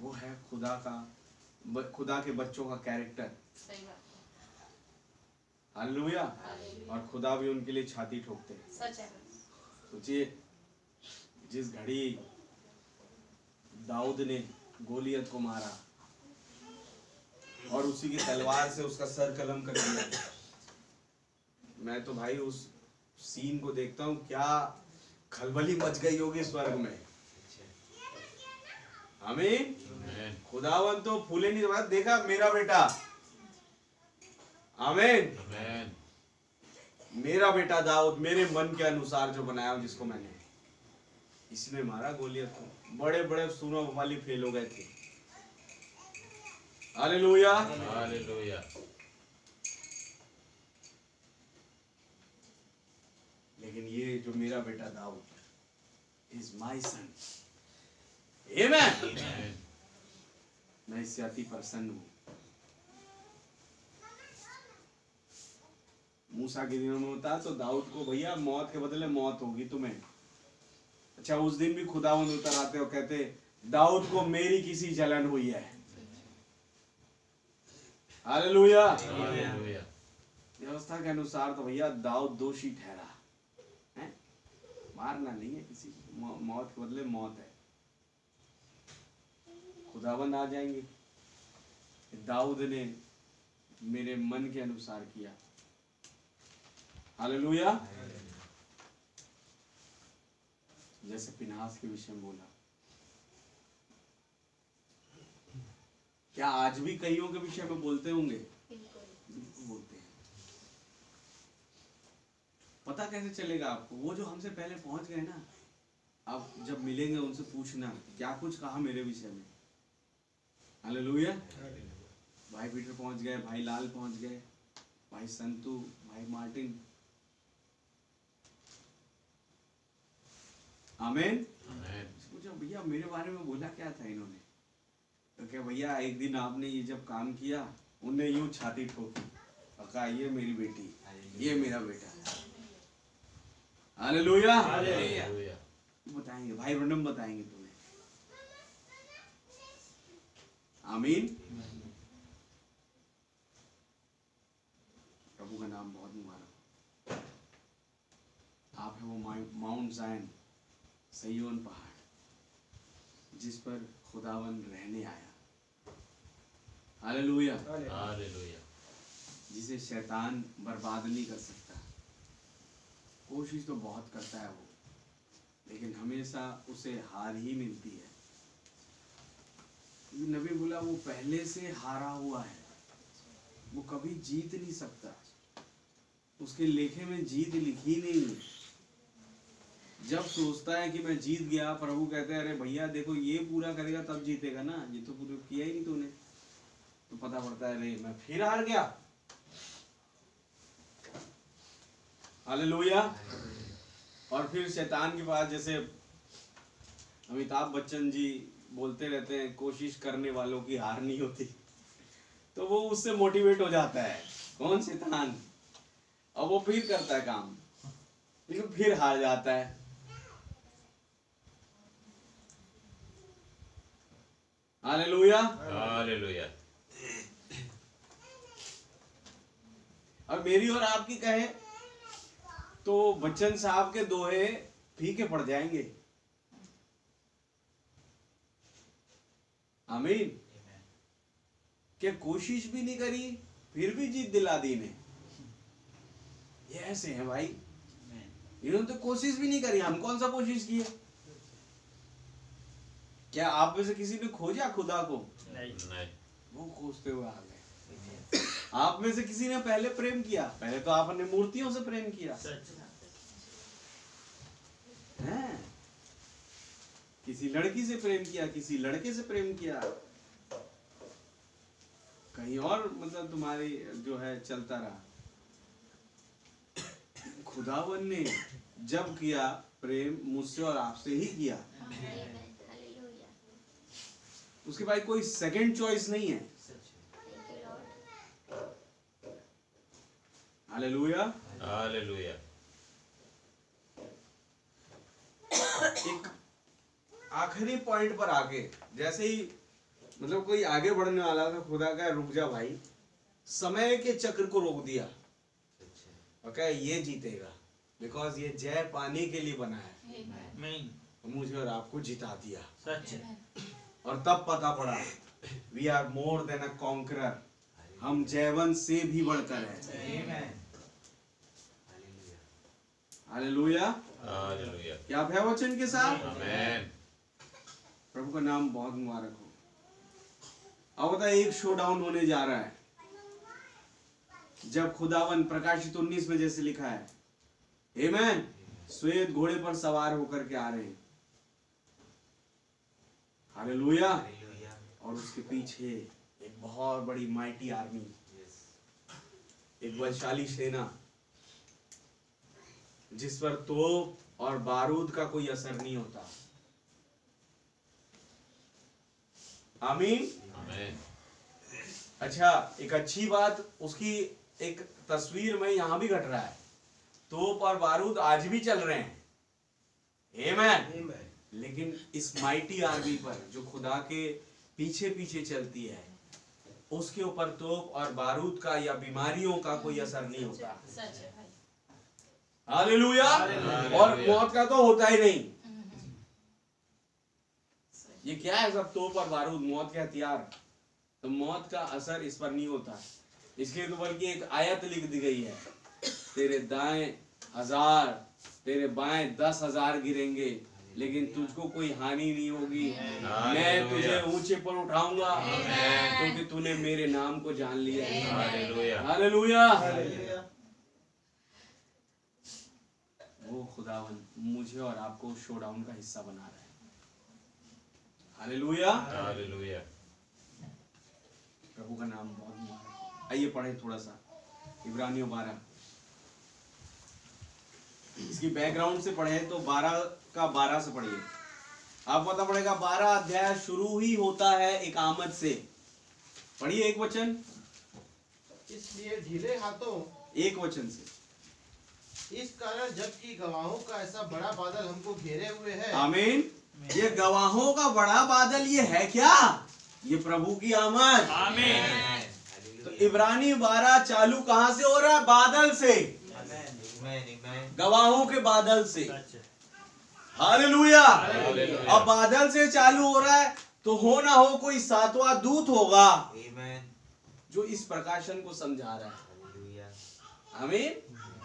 वो है खुदा का, खुदा के बच्चों का कैरेक्टर। सही बात हालेलुया। हालेलुया। और खुदा भी उनके लिए छाती ठोकते हैं। सच है सोचिए, जिस घड़ी दाऊद ने गोलियत को मारा और उसी की तलवार से उसका सर कलम कर दिया, मैं तो भाई उस सीन को देखता हूँ, क्या खलबली मच गई होगी स्वर्ग में। आमीन। आमीन। खुदावन तो फूले नहीं बात देखा मेरा बेटा। आमीन। आमीन। मेरा बेटा दाऊद मेरे मन के अनुसार जो बनाया हूं, जिसको मैंने, इसने मारा गोलियत को। बड़े बड़े सूरों वाली फेल हो गए थे। हालेलुया। हालेलुया। लेकिन ये जो मेरा बेटा दाऊद इज माय सन। आमीन। आमीन। मैं इससे अति प्रसन्न हूं। मूसा के दिनों में होता तो दाऊद को भैया मौत के बदले मौत होगी तुम्हें। अच्छा, उस दिन भी खुदावंद उतर आते और कहते दाऊद को मेरी किसी जलन हुई है। हालेलुया। हालेलुया। व्यवस्था के अनुसार तो भैया दाऊद दोषी ठहरा है, मारना नहीं है किसी को, मौत के बदले मौत है। खुदावंद आ जाएंगे, दाऊद ने मेरे मन के अनुसार किया। हालेलुया। जैसे पिनहास के विषय में बोला, क्या आज भी कईयों के विषय में बोलते होंगे? बिल्कुल बोलते हैं। पता कैसे चलेगा आपको? वो जो हमसे पहले पहुंच गए ना, आप जब मिलेंगे उनसे पूछना क्या कुछ कहा मेरे विषय में। हालेलुया। भाई पीटर पहुंच गए, भाई लाल पहुंच गए, भाई संतू, भाई मार्टिन। आमीन। आमीन। पूछा भैया मेरे बारे में बोला क्या था इन्होंने? तो क्या भैया एक दिन आपने ये जब काम किया, उनने यूं छाती ठोकी और कहा ये मेरी बेटी, ये मेरा बेटा। हालेलुया। हालेलुया। बताएंगे, भाई ब्रनम बताएंगे तुम्हें। आमीन। प्रभु का नाम बहुत मुबारक। आप है वो माउंट ज़ायन, सैयोन पहाड़, जिस पर खुदावन रहने आया। हालेलुया। हालेलुया। जिसे शैतान बर्बाद नहीं कर सकता। कोशिश तो बहुत करता है वो, लेकिन हमेशा उसे हार ही मिलती है। नबी बोला वो पहले से हारा हुआ है, वो कभी जीत नहीं सकता, उसके लेखे में जीत लिखी नहीं है। जब सोचता है कि मैं जीत गया, प्रभु कहते हैं अरे भैया देखो ये पूरा करेगा तब जीतेगा ना, ये तो पूरा किया ही नहीं तूने। तो पता पड़ता है अरे मैं फिर हार गया। हालेलुया। और फिर शैतान के पास, जैसे अमिताभ बच्चन जी बोलते रहते हैं, कोशिश करने वालों की हार नहीं होती, तो वो उससे मोटिवेट हो जाता है। कौन? शैतान। और वो फिर करता है काम, लेकिन फिर हार जाता है। हालेलुया। हालेलुया। और मेरी और आपकी कहे तो बच्चन साहब के दोहे फीके पड़ जाएंगे। आमीन। क्या कोशिश भी नहीं करी फिर भी जीत दिला दी ने? ये ऐसे हैं भाई, इन्होंने तो कोशिश भी नहीं करी, हम कौन सा कोशिश किए? क्या आप में से किसी ने खोजा खुदा को? नहीं। वो खोजते हुए आ गए। आप में से किसी ने पहले प्रेम किया? पहले तो आपने मूर्तियों से प्रेम किया है। किसी लड़की से प्रेम किया, किसी लड़के से प्रेम किया, कहीं और मतलब तुम्हारी जो है चलता रहा। खुदावन ने जब किया प्रेम मुझसे और आपसे ही किया, उसके भाई कोई सेकंड चॉइस नहीं है। हालेलुया। हालेलुया। एक आखिरी पॉइंट पर आके जैसे ही मतलब कोई आगे बढ़ने वाला था, खुदा का रुक जा भाई, समय के चक्र को रोक दिया और कहा ये जीतेगा, बिकॉज ये जय पाने के लिए बना है। आमीन। मुझे और आपको जिता दिया। सच है। और तब पता पड़ा we are more than a conqueror, हम जयवंत से भी बढ़कर हैं। आमीन। हालेलुया। हालेलुया। क्या आप है वचन के साथ? आमेन। प्रभु का नाम बहुत मुबारक हो। अब बता, एक शो डाउन होने जा रहा है जब खुदावन प्रकाशित 19 में जैसे लिखा है, आमीन, श्वेत घोड़े पर सवार होकर के आ रहे हैं। हालेलुया। और उसके पीछे एक बहुत बड़ी माइटी आर्मी, एक बलशाली सेना जिस पर तोप और बारूद का कोई असर नहीं होता। आमीन। आमेन। अच्छा, एक अच्छी बात, उसकी एक तस्वीर में यहां भी घट रहा है। तोप और बारूद आज भी चल रहे हैं। आमीन। लेकिन इस माइटी आर्मी पर जो खुदा के पीछे पीछे चलती है, उसके ऊपर तोप और बारूद का या बीमारियों का कोई असर नहीं होता। सच है भाई। हालेलुया। और मौत का तो होता ही नहीं। ये क्या है सब तोप और बारूद, मौत के हथियार, तो मौत का असर इस पर नहीं होता। इसके तो बल्कि एक आयत लिख दी गई है, तेरे दाएं 1000, तेरे बाएं 10,000 गिरेंगे, लेकिन तुझको कोई हानि नहीं होगी। मैं तुझे ऊंचे पर उठाऊंगा क्योंकि तूने मेरे नाम को जान लिया है। हालेलुया। हालेलुया। वो खुदावन मुझे और आपको शोडाउन का हिस्सा बना रहा है। हालेलुया। हालेलुया। प्रभु का नाम बहुत मुबारक हो। आइए पढ़े थोड़ा सा इब्रानियों 12। इसकी बैकग्राउंड से पढ़े तो 12 का 12 से पढ़िए, आपको पता पड़ेगा 12 अध्याय शुरू ही होता है एक आमद से। पढ़िए एक वचन, इसलिए ढीले हाथों, एक वचन से। इस कारण जबकि गवाहों का ऐसा बड़ा बादल हमको घेरे हुए है। आमीन। ये गवाहों का बड़ा बादल ये है क्या? ये प्रभु की आमद। आमीन। तो इब्रानी 12 चालू कहां से हो रहा है? बादल से, गवाहों के बादल से। हालेलुया। अब बादल से चालू हो रहा है तो हो ना हो कोई 7वां दूत होगा जो इस प्रकाशन को समझा रहा है। आमीन।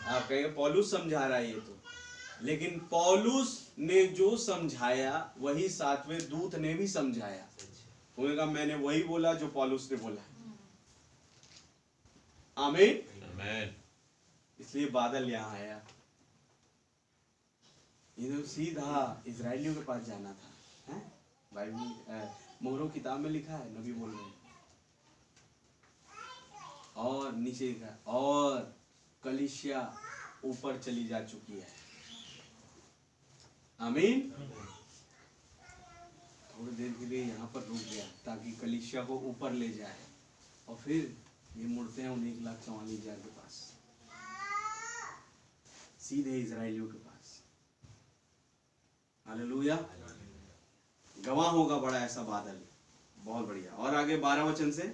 आप कहेंगे पौलुस समझा रहा है ये तो, लेकिन पौलुस ने जो समझाया वही 7वें दूत ने भी समझाया। होगा मैंने वही बोला जो पौलुस ने बोला। आमीन। आमेन। इसलिए बादल यहां आया। ये तो सीधा इजराइलियों के पास जाना था, हैं? बाइबल मोहरों किताब में लिखा है, नबी बोल रहे हैं। और नीचे लिखा है, और कलीसिया ऊपर चली जा चुकी है। आमीन। थोड़ी देर के लिए यहाँ पर रुक गया ताकि कलीसिया को ऊपर ले जाए, और फिर ये मुड़ते हैं उन 1,44,000 के पास, सीधे इजराइलियों के पास। हालेलुया। गवाह होगा बड़ा ऐसा बादल, बहुत बढ़िया। और आगे 12 वचन से,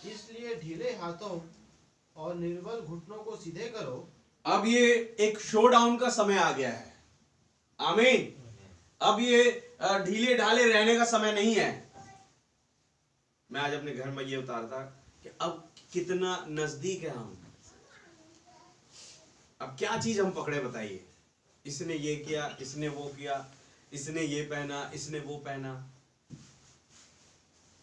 इसलिए ढीले हाथों और निर्बल घुटनों को सीधे करो। अब ये एक शो डाउन का समय आ गया है। आमीन। अब ये ढीले ढाले रहने का समय नहीं है। मैं आज अपने घर में ये उतारता कि अब कितना नजदीक है हम। अब क्या चीज हम पकड़े बताइए? इसने ये किया, इसने वो किया, इसने ये पहना, इसने वो पहना।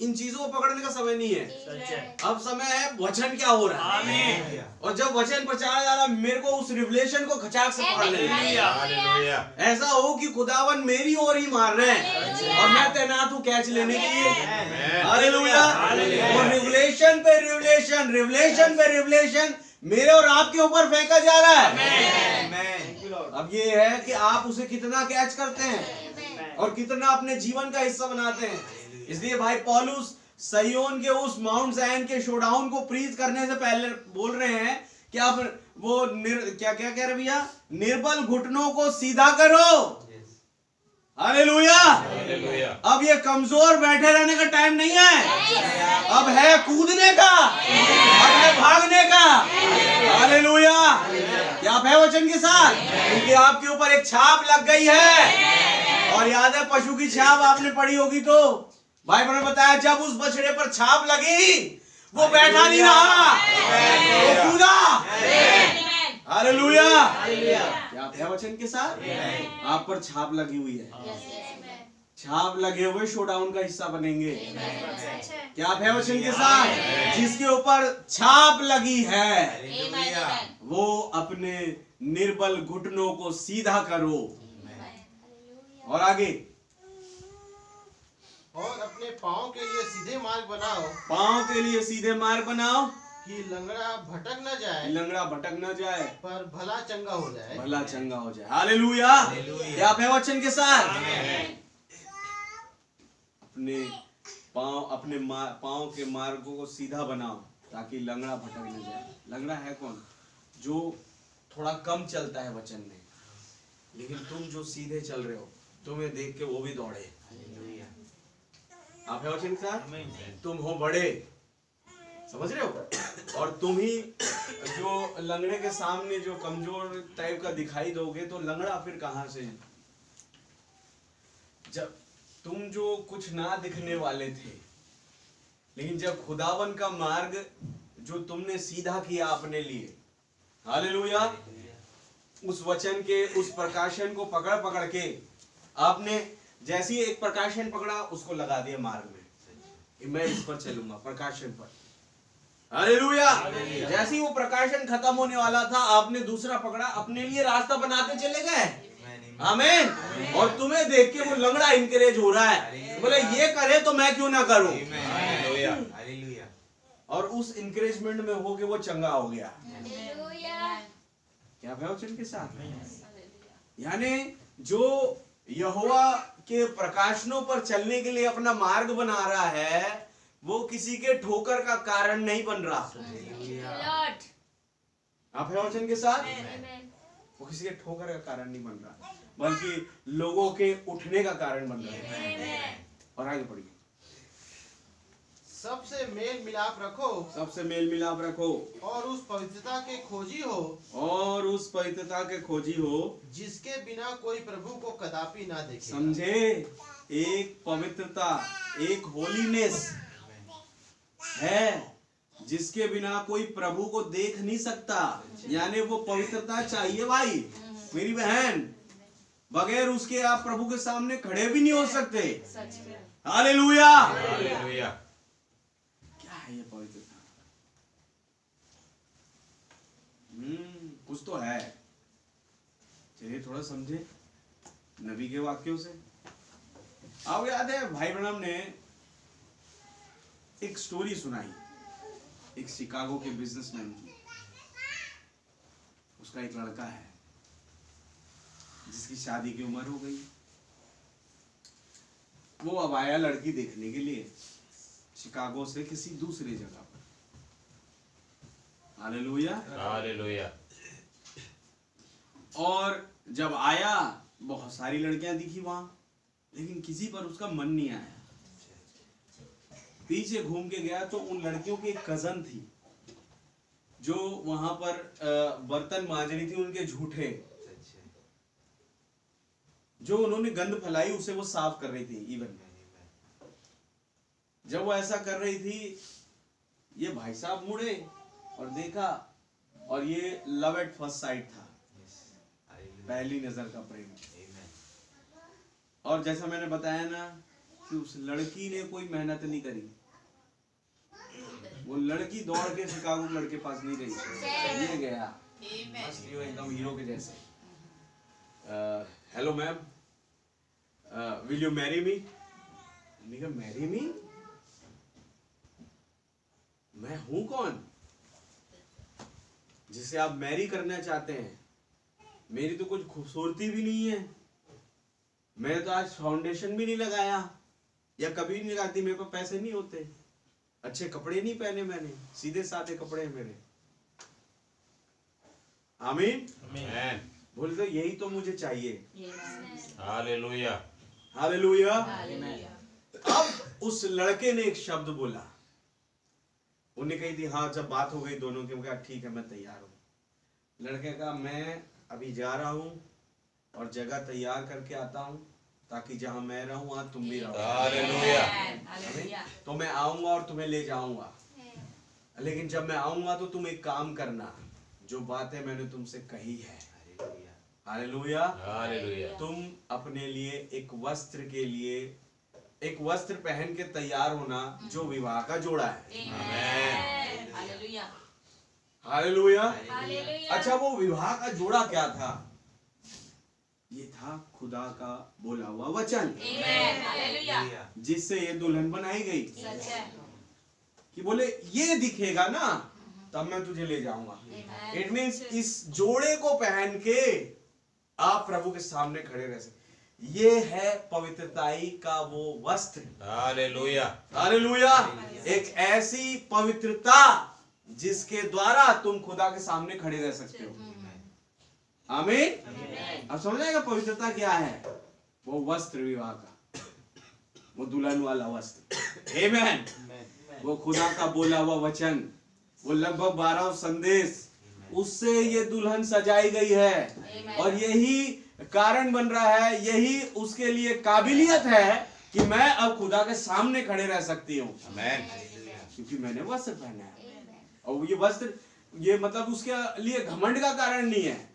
इन चीजों को पकड़ने का समय नहीं है। सच है। अब समय है वचन क्या हो रहा है। आमीन। और जब वचन प्रचारा जा रहा है, मेरे को उस रिवलेशन को खचाक से पकड़ लेना है। हालेलुया। ऐसा हो कि खुदावन मेरी ओर ही मार रहे हैं और मैं तैनात हूँ कैच लेने के लिए। हालेलुया। और रिवलेशन पे रिवलेशन, रिवलेशन पे रिवलेशन मेरे और आपके ऊपर फेंका जा रहा है। अब ये है कि आप उसे कितना कैच करते हैं और कितना अपने जीवन का हिस्सा बनाते हैं। इसलिए भाई पौलुस सयोन के उस माउंट ज़ायन के शोडाउन को प्रीच करने से पहले बोल रहे हैं क्या वो क्या क्या कह रहे भैया, निर्बल घुटनों को सीधा करो। हालेलुया। हालेलुया। अब ये कमजोर बैठे रहने का टाइम नहीं है, अब है कूदने का, अब है भागने का। हालेलुया। क्या आप है वचन के साथ? क्योंकि आपके ऊपर एक छाप लग गई है। और याद है पशु की छाप आपने पढ़ी होगी, तो भाई बहन ने बताया जब उस बछड़े पर छाप लगी वो बैठा नहीं रहा, वो कूदा। हालेलुया। क्या आप है वचन के साथ? आप पर छाप लगी हुई है, छाप लगे हुए शोडाउन का हिस्सा बनेंगे। क्या आप है वचन के साथ? जिसके ऊपर छाप लगी है वो अपने निर्बल घुटनों को सीधा करो। और आगे, और अपने पाँव के लिए सीधे मार्ग बनाओ, पाँव के लिए सीधे मार्ग बनाओ कि लंगड़ा भटक न जाए, लंगड़ा भटक न जाए, पर भला चंगा हो जाए। भला चंगा हो जाए। हालेलुया। क्या आप है वचन के साथ? अपने पाँव के मार्गों को सीधा बनाओ ताकि लंगड़ा भटक न जाए। लंगड़ा है कौन? जो थोड़ा कम चलता है वचन में, लेकिन तुम जो सीधे चल रहे हो, तुम्हें देख के वो भी दौड़े। आप है वचन के साथ? तुम हो बड़े, समझ रहे हो? और तुम ही जो लंगड़े के सामने जो कमजोर टाइप का दिखाई दोगे तो लंगड़ा फिर कहां से? जब तुम जो कुछ ना दिखने वाले थे, लेकिन जब खुदावन का मार्ग जो तुमने सीधा किया अपने लिए, हालेलुया, उस वचन के उस प्रकाशन को पकड़ पकड़ के आपने जैसे ही एक प्रकाशन पकड़ा उसको लगा दिया मार्ग में, मैं इस पर चलूंगा, प्रकाशन पर। हालेलुया। जैसे ही वो प्रकाशन खत्म होने वाला था, आपने दूसरा पकड़ा, अपने लिए रास्ता बनाते चले गए। आमीन। और तुम्हें देख के वो लंगड़ा इनकरेज हो रहा है, बोले ये करे तो मैं क्यों ना करूं। और उस इंकरेजमेंट में होके वो चंगा हो गया। क्या भाई वचन के साथ? यानी जो यहोवा के प्रकाशनों पर चलने के लिए अपना मार्ग बना रहा है, वो किसी के ठोकर का कारण नहीं बन रहा। आप है वचन के साथ? वो किसी के ठोकर का कारण नहीं बन रहा, बल्कि लोगों के उठने का कारण बन रहा है। और आगे पढ़िए। सबसे मेल मिलाप रखो, सबसे मेल मिलाप रखो, और उस पवित्रता के खोजी हो, और उस पवित्रता के खोजी हो जिसके बिना कोई प्रभु को कदापि ना देखे। समझे? एक पवित्रता, एक होलीनेस है जिसके बिना कोई प्रभु को देख नहीं सकता। यानी वो पवित्रता चाहिए भाई, मेरी बहन, बगैर उसके आप प्रभु के सामने खड़े भी नहीं हो सकते। हालेलुया। हालेलुया। क्या है ये पवित्रता? कुछ तो है। चलिए थोड़ा समझे नबी के वाक्यों से। आप याद है भाई ब्रह्म ने एक स्टोरी सुनाई, एक शिकागो के बिजनेसमैन की। उसका एक लड़का है जिसकी शादी की उम्र हो गई। वो अब आया लड़की देखने के लिए शिकागो से किसी दूसरी जगह पर। हालेलुया। हालेलुया। और जब आया बहुत सारी लड़कियां दिखी वहां, लेकिन किसी पर उसका मन नहीं आया। पीछे घूम के गया तो उन लड़कियों की एक कजन थी जो वहां पर बर्तन मांज रही थी, उनके झूठे जो उन्होंने गंद फैलाई उसे वो साफ कर रही थी। इवन जब वो ऐसा कर रही थी, ये भाई साहब मुड़े और देखा, और ये लव एट फर्स्ट साइट था, पहली नजर का प्रेम। और जैसा मैंने बताया ना कि उस लड़की ने कोई मेहनत नहीं करी, वो लड़की दौड़ के शिकागो लड़के पास नहीं गई, ये गया मस्त एकदम हीरो के जैसे। Hello ma'am, will you marry me? Marry me? मैं हूं कौन जिसे आप मैरी करना चाहते हैं? मेरी तो कुछ खूबसूरती भी नहीं है, मैंने तो आज फाउंडेशन भी नहीं लगाया, या कभी नहीं लगाती, मेरे पास पैसे नहीं होते, अच्छे कपड़े नहीं पहने मैंने, सीधे साधे कपड़े हैं मेरे। आमीन। आमेन। बोल दो यही तो मुझे चाहिए। हालेलुया। हालेलुया। हालेलुया। अब उस लड़के ने एक शब्द बोला, उन्हें कही थी हाँ, जब बात हो गई दोनों की, कहा ठीक है मैं तैयार हूँ। लड़के का मैं अभी जा रहा हूँ और जगह तैयार करके आता हूँ ताकि जहां मैं रहूं वहां तुम भी रहो। हालेलुया। हालेलुया। तो मैं आऊंगा और तुम्हें ले जाऊंगा, लेकिन जब मैं आऊंगा तो तुम एक काम करना, जो बातें मैंने तुमसे कही है, हालेलुया, हालेलुया। तुम अपने लिए एक वस्त्र के लिए एक वस्त्र पहन के तैयार होना जो विवाह का जोड़ा है। आमेन। हालेलुया। हालेलुया। हालेलुया। अच्छा, वो विवाह का जोड़ा क्या था? ये था खुदा का बोला हुआ वचन, आमेन। हालेलुया। जिससे ये दुल्हन बनाई गई। सच है। कि बोले ये दिखेगा ना तब मैं तुझे ले जाऊंगा। इट मीन्स इस जोड़े को पहन के आप प्रभु के सामने खड़े रह सकते। ये है पवित्रताई का वो वस्त्र। हालेलुया। हालेलुया। एक ऐसी पवित्रता जिसके द्वारा तुम खुदा के सामने खड़े रह सकते हो। आमीन। अब समझ आएगा पवित्रता क्या है? वो वस्त्र विवाह का, वो दुल्हन वाला वस्त्र। आमीन। वो खुदा का बोला हुआ वचन, वो लगभग 12 संदेश, उससे ये दुल्हन सजाई गई है। और यही कारण बन रहा है, यही उसके लिए काबिलियत है कि मैं अब खुदा के सामने खड़े रह सकती हूँ, आमेन। क्योंकि मैंने वस्त्र पहना है। और ये वस्त्र, ये मतलब उसके लिए घमंड का कारण नहीं है,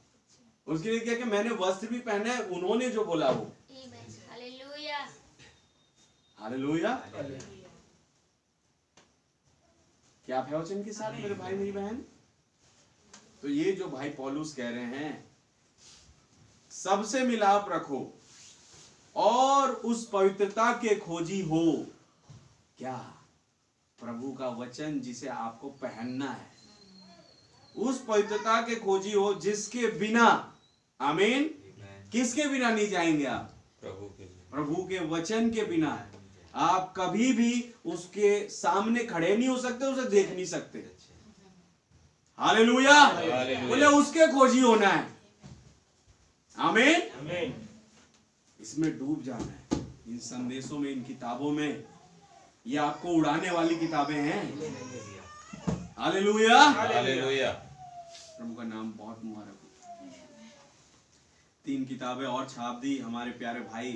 उसके लिए क्या कि मैंने वस्त्र भी पहना है, उन्होंने जो बोला वो। हालेलुया। हालेलुया। क्या आप है वचन के साथ मेरे भाई मेरी बहन? तो ये जो भाई पौलुस कह रहे हैं, सबसे मिलाप रखो और उस पवित्रता के खोजी हो। क्या? प्रभु का वचन जिसे आपको पहनना है, उस पवित्रता के खोजी हो जिसके बिना, आमीन, किसके बिना नहीं जाएंगे आप? प्रभु के वचन के बिना आप कभी भी उसके सामने खड़े नहीं हो सकते, उसे देख नहीं सकते। हालेलुया। बोले उसके खोजी होना है। आमीन। इसमें डूब जाना है, इन संदेशों में, इन किताबों में। ये आपको उड़ाने वाली किताबें हैं। हालेलुया। हालेलुया। प्रभु का नाम बहुत मुबारक हो। 3 किताबें और छाप दी हमारे प्यारे भाई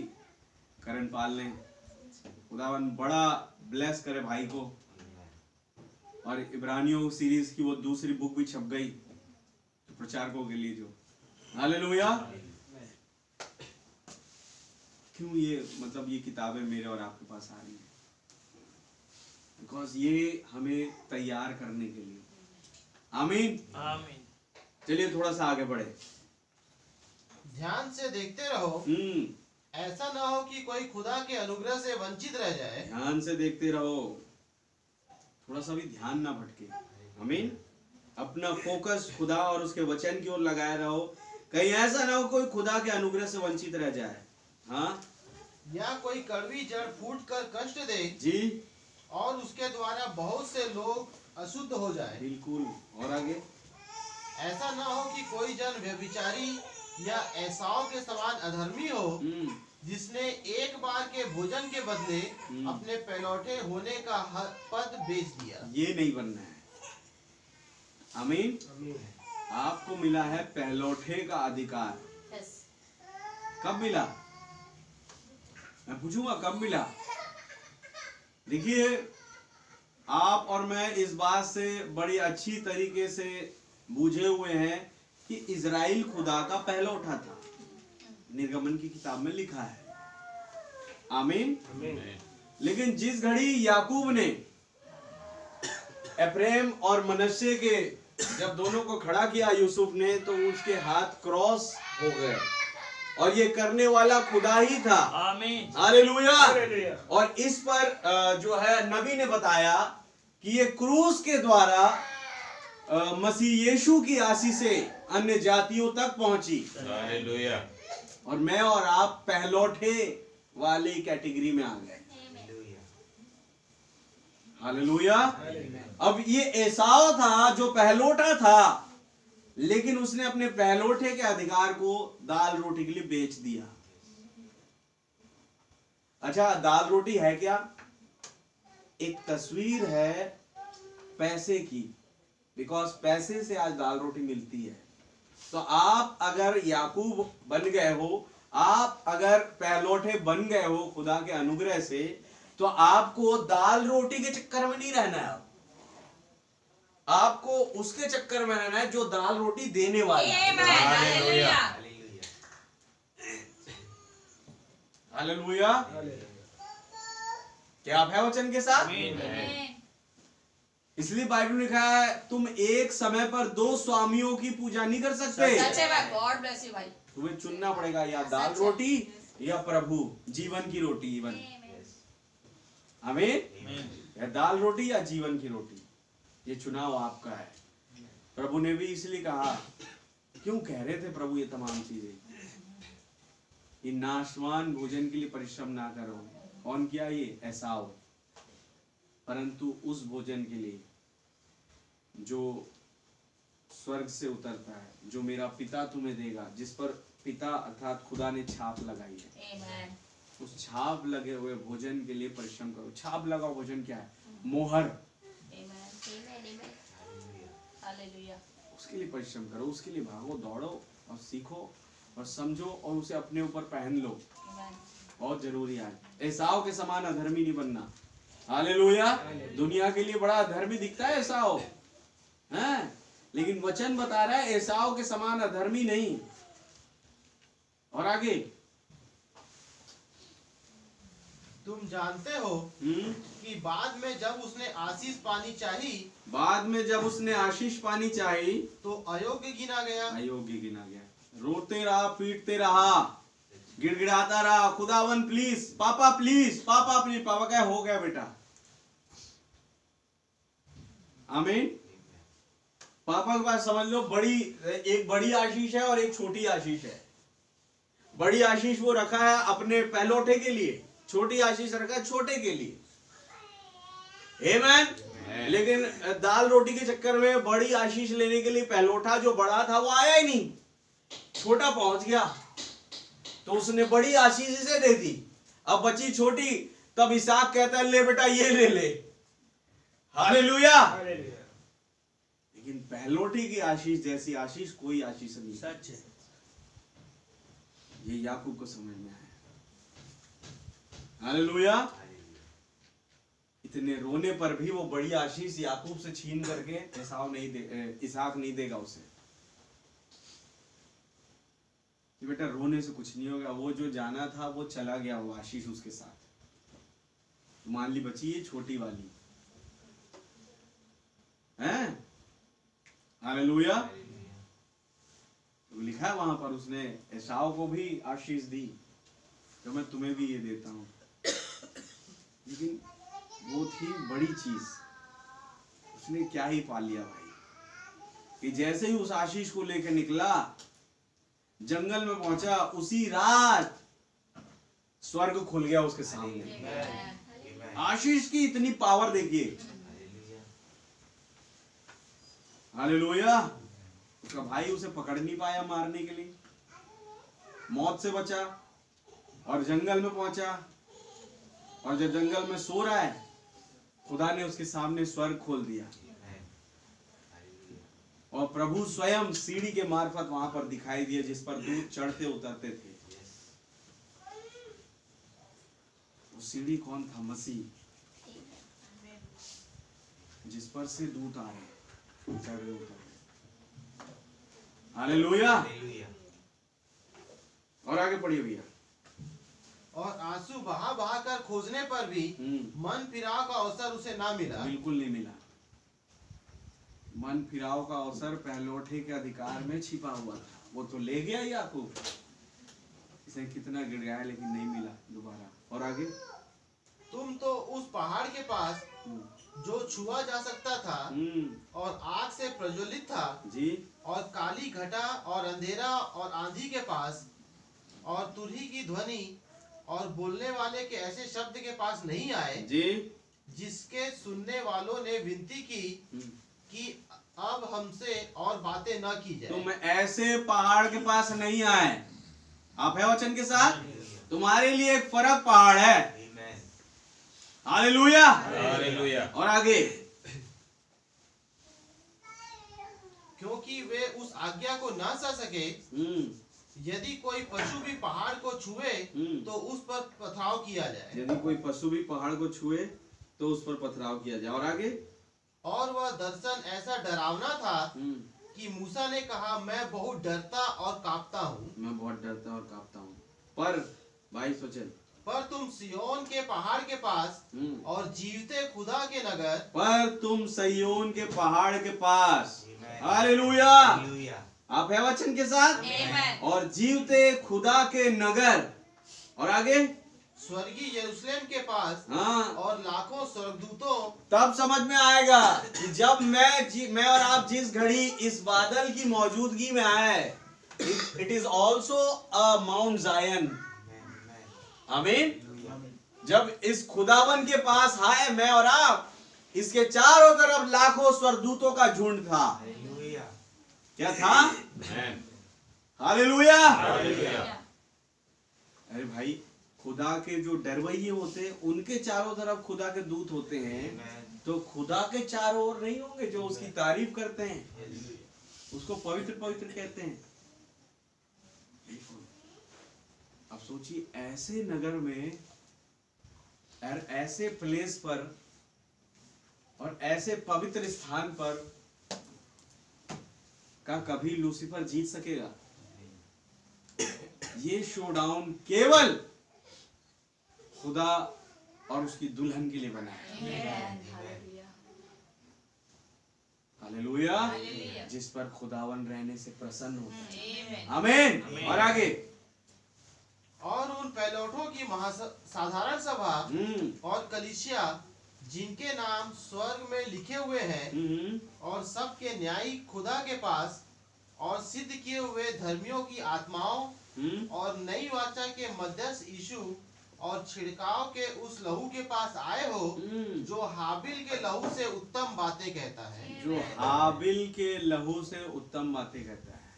करण पाल ने। खुदावन बड़ा ब्लेस करे भाई को। और इब्रानियों सीरीज की वो दूसरी बुक भी छप गई तो प्रचारकों के लिए जो। हालेलुया। क्यों ये मतलब ये किताबें मेरे और आपके पास आ रही हैं? बिकॉज ये हमें तैयार करने के लिए। आमीन। आमीन। चलिए थोड़ा सा आगे बढ़े। ध्यान से देखते रहो, ऐसा ना हो कि कोई खुदा के अनुग्रह से वंचित रह जाए। ध्यान से देखते रहो, थोड़ा सा भी ध्यान ना भटके। आमीन। अपना फोकस खुदा और उसके वचन की ओर लगाए रहो, कहीं ऐसा ना हो कोई खुदा के अनुग्रह से वंचित रह जाए। हाँ, या कोई कड़वी जड़ फूट कर कष्ट दे जी, और उसके द्वारा बहुत से लोग अशुद्ध हो जाए। बिल्कुल। और आगे, ऐसा ना हो कि कोई जन व्यभिचारी या एसाव के समान अधर्मी हो, जिसने एक बार के भोजन के बदले अपने पहलौठे होने का पद बेच दिया। ये नहीं बनना है। आमीन। आपको मिला है पहलौठे का अधिकार। कब मिला? मैं पूछूंगा कब मिला? देखिए, आप और मैं इस बात से बड़ी अच्छी तरीके से बूझे हुए हैं कि इजराइल खुदा का पहलौठा था। निर्गमन की किताब में लिखा है। आमीन। लेकिन जिस घड़ी याकूब ने एफ्रेम और मनश्शे के जब दोनों को खड़ा किया यूसुफ ने, तो उसके हाथ क्रॉस हो गए, और ये करने वाला खुदा ही था। आमीन। हालेलुया। और इस पर जो है नबी ने बताया कि ये क्रूस के द्वारा मसीह यीशु की आशीष से अन्य जातियों तक पहुंची। हालेलुया। और मैं और आप पहलौठे वाली कैटेगरी में आ गए। हालेलुया। अब ये एसाव था जो पहलौठा था, लेकिन उसने अपने पहलौठे के अधिकार को दाल रोटी के लिए बेच दिया। अच्छा, दाल रोटी है क्या? एक तस्वीर है पैसे की, बिकॉज पैसे से आज दाल रोटी मिलती है। तो आप अगर याकूब बन गए हो, आप अगर पहलौठे बन गए हो खुदा के अनुग्रह से, तो आपको दाल रोटी के चक्कर में नहीं रहना है। आपको उसके चक्कर में रहना है जो दाल रोटी देने वाला है। हालेलुया। हालेलुया। क्या आप है वचन के साथ? इसलिए बाइबल में लिखा है तुम एक समय पर दो स्वामियों की पूजा नहीं कर सकते। सच है भाई, गॉड ब्लेस यू भाई। तुम्हें चुनना पड़ेगा, या दाल सच है। रोटी या प्रभु जीवन की रोटी। इवन हमें या दाल रोटी या जीवन की रोटी, ये चुनाव आपका है। प्रभु ने भी इसलिए कहा, क्यों कह रहे थे प्रभु ये तमाम चीजें? ये नाशवान भोजन के लिए परिश्रम ना करो। कौन किया ये? एसाव। परंतु उस भोजन के लिए जो स्वर्ग से उतरता है, जो मेरा पिता तुम्हें देगा, जिस पर पिता अर्थात खुदा ने छाप लगाई है। आमेन। उस छाप लगे हुए भोजन के लिए परिश्रम करो। छाप लगा भोजन क्या है? मोहर। आमेन। हालेलुया। उसके लिए परिश्रम करो, उसके लिए भागो, दौड़ो और सीखो और समझो और उसे अपने ऊपर पहन लो। आमेन। बहुत जरूरी है। एसाव के समान अधर्मी नहीं बनना। हालेलुया। दुनिया के लिए बड़ा अधर्मी दिखता है एसाव, हैं? लेकिन वचन बता रहा है एसाव के समान अधर्मी नहीं। और आगे, तुम जानते हो कि बाद में जब उसने आशीष पानी चाही, बाद में जब उसने आशीष पानी चाही तो अयोग्य गिना गया। अयोग्य गिना गया। रोते रहा, पीटते रहा, गिड़गिड़ाता रहा, खुदावन प्लीज, पापा प्लीज, पापा प्लीज। पापा क्या हो गया बेटा? आमीन। पापा के पास समझ लो एक बड़ी आशीष है और एक छोटी आशीष है। बड़ी आशीष वो रखा है अपने पहलौठे के लिए, छोटी आशीष रखा है छोटे के लिए। आमीन। लेकिन दाल रोटी के चक्कर में बड़ी आशीष लेने के लिए पहलौठा जो बड़ा था वो आया ही नहीं, छोटा पहुंच गया, तो उसने बड़ी आशीष इसे दे दी। अब बची छोटी, तब इसहाक कहता है ले बेटा ये ले ले। हालेलुया। लेकिन पहलौठी की आशीष जैसी आशीष कोई आशीष नहीं। सच है। ये याकूब को समझ में आया। हालेलुया। इतने रोने पर भी वो बड़ी आशीष याकूब से छीन करके इसहाक नहीं देगा उसे। बेटा रोने से कुछ नहीं होगा, वो जो जाना था वो चला गया, वो आशीष उसके साथ। मान ली बची ये छोटी वाली, हैं? हालेलुया। तो लिखा है वहां पर उसने एसाव को भी आशीष दी, तो मैं तुम्हें भी ये देता हूं। लेकिन वो थी बड़ी चीज, उसने क्या ही पा लिया भाई, कि जैसे ही उस आशीष को लेकर निकला, जंगल में पहुंचा, उसी रात स्वर्ग खुल गया उसके सामने। आशीष की इतनी पावर देखिए। हालेलुया। उसका भाई उसे पकड़ नहीं पाया मारने के लिए, मौत से बचा और जंगल में पहुंचा। और जब जंगल में सो रहा है, खुदा ने उसके सामने स्वर्ग खोल दिया और प्रभु स्वयं सीढ़ी के मार्फत वहां पर दिखाई दिया, जिस पर दूत चढ़ते उतरते थे। वो सीढ़ी कौन था? मसीह, जिस पर से दूत आ रहे, चढ़ उतर। हालेलुया। और आगे पढ़िए भैया। और आंसू बहा बहा कर खोजने पर भी मन फिराव का अवसर उसे ना मिला। बिल्कुल नहीं मिला। मन फिराव का अवसर पहलौठे के अधिकार में छिपा हुआ था, वो तो ले गया याकूब। इसे कितना गिड़गाया लेकिन नहीं मिला दोबारा। और आगे, तुम तो उस पहाड़ के पास जो छुआ जा सकता था और आग से प्रज्वलित था जी, और काली घटा और अंधेरा और आंधी के पास और तुरही की ध्वनि और बोलने वाले के ऐसे शब्द के पास नहीं आए जी, जिसके सुनने वालों ने विनती की कि अब हमसे और बातें न की जाए। तुम ऐसे पहाड़ के पास नहीं आए, आप है वचन के साथ, तुम्हारे लिए एक फर्क पहाड़ है। Amen. हालेलुया। हालेलुया। और आगे, क्योंकि वे उस आज्ञा को न सह सके। यदि कोई पशु भी पहाड़ को छुए तो उस पर पथराव किया जाए। यदि कोई पशु भी पहाड़ को छुए तो उस पर पथराव किया जाए। और आगे, और वह दर्शन ऐसा डरावना था कि मूसा ने कहा, मैं बहुत डरता और कांपता हूँ। मैं बहुत डरता और कांपता हूँ। पर भाई वचन, पर तुम सिय्योन के पहाड़ के पास और जीवते खुदा के नगर, पर तुम सय्योन के पहाड़ के पास, Amen. Hallelujah, Hallelujah. आप है वचन के साथ, Amen. और जीवते खुदा के नगर। और आगे, स्वर्गीय यरूशलेम के पास हाँ, और लाखों स्वर्गदूतों। तब समझ में आएगा कि जब मैं और आप जिस घड़ी इस बादल की मौजूदगी में आए, it is also a mount जायन। Amen. Amen. आमीन। Hallelujah. जब इस खुदावन के पास आए मैं और आप, इसके चारों तरफ लाखों स्वर्गदूतों का झुंड था। Hallelujah. क्या था? आमेन। हालेलुया। हालेलुया। अरे भाई, खुदा के जो डरवैये होते हैं उनके चारों तरफ खुदा के दूत होते हैं, Amen. तो खुदा के चारों ओर नहीं होंगे जो उसकी तारीफ करते हैं, Hallelujah. उसको पवित्र पवित्र कहते हैं। अब सोचिए, ऐसे नगर में और ऐसे प्लेस पर और ऐसे पवित्र स्थान पर का कभी लूसीफर जीत सकेगा? ये शोडाउन केवल खुदा और उसकी दुल्हन के लिए बना है। Amen. Hallelujah. Hallelujah, Hallelujah. जिस पर खुदावन रहने से प्रसन्न होता है। Amen. आमीन। और आगे, और उन पैलौठों की साधारण सभा और कलीसिया, जिनके नाम स्वर्ग में लिखे हुए हैं, और सबके न्यायी खुदा के पास और सिद्ध किए हुए धर्मियों की आत्माओं और नई वाचा के मध्यस्थ यीशु और छिड़काव के उस लहू के पास आए हो, जो हाबिल के लहू से उत्तम बातें कहता है। जो हाबिल के लहू से उत्तम बातें कहता है।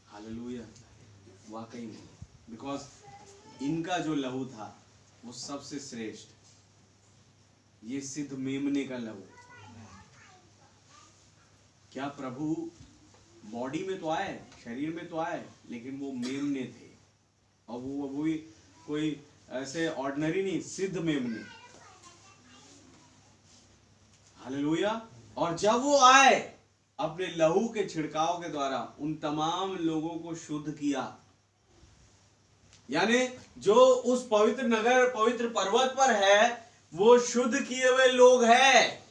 हालेलुया। वाकई में, बिकॉज इनका जो लहू था वो सबसे श्रेष्ठ, ये सिद्ध मेमने का लहू। क्या प्रभु बॉडी में तो आए, शरीर में तो आए, लेकिन वो मेमने थे, और वो भी कोई ऐसे ऑर्डिनरी नहीं, सिद्ध मेमने। हालेलुया। और जब वो आए, अपने लहू के छिड़काव के द्वारा उन तमाम लोगों को शुद्ध किया, यानी जो उस पवित्र नगर, पवित्र पर्वत पर है, वो शुद्ध किए हुए लोग हैं,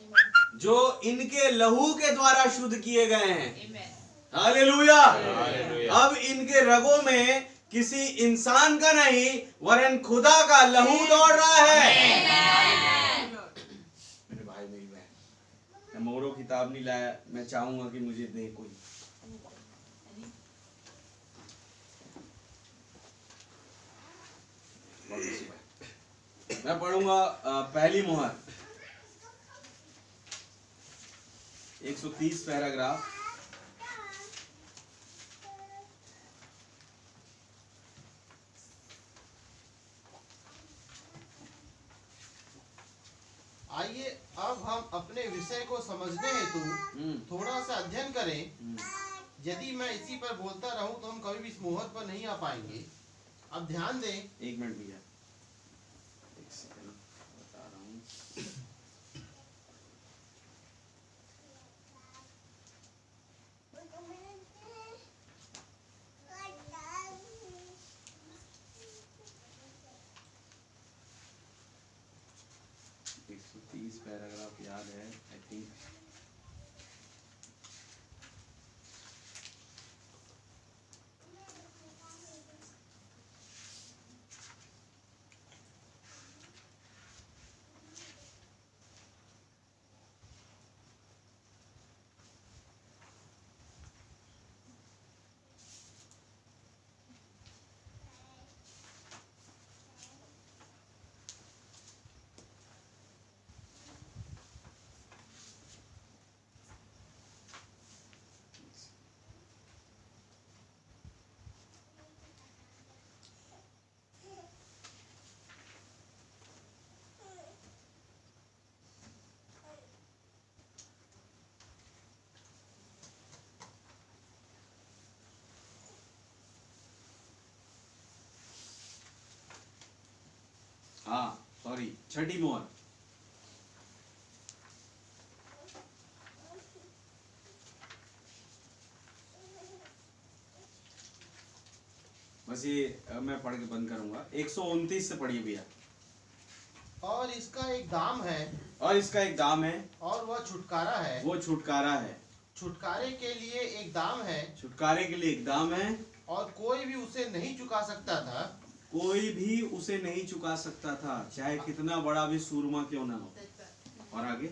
जो इनके लहू के द्वारा शुद्ध किए गए हैं। Amen. हालेलुया। हालेलुया। अब इनके रगों में किसी इंसान का नहीं, वरन खुदा का लहू दौड़ रहा है। मेरे भाई, मेरी बहन, मैं मोरो किताब नहीं लाया, मैं चाहूंगा कि मुझे दे कोई। मैं पढ़ूंगा पहली मोहर 130 पैराग्राफ। आइए अब हम अपने विषय को समझने हेतु थोड़ा सा अध्ययन करें। यदि मैं इसी पर बोलता रहूं तो हम कभी भी इस मोहर पर नहीं आ पाएंगे। अब ध्यान दें, एक मिनट भैया, एक सेकंड बता रहा हूँ। एक 130 पैराग्राफ याद है, आई थिंक। छठी मोहर। बस ये मैं पढ़ के बंद करूंगा। 129 से पढ़िए भैया। और इसका एक दाम है, और इसका एक दाम है, और वह छुटकारा है। वो छुटकारा है। छुटकारे के लिए एक दाम है, छुटकारे के लिए एक दाम है, और कोई भी उसे नहीं चुका सकता था। कोई भी उसे नहीं चुका सकता था, चाहे कितना बड़ा भी सूरमा क्यों ना हो। और आगे,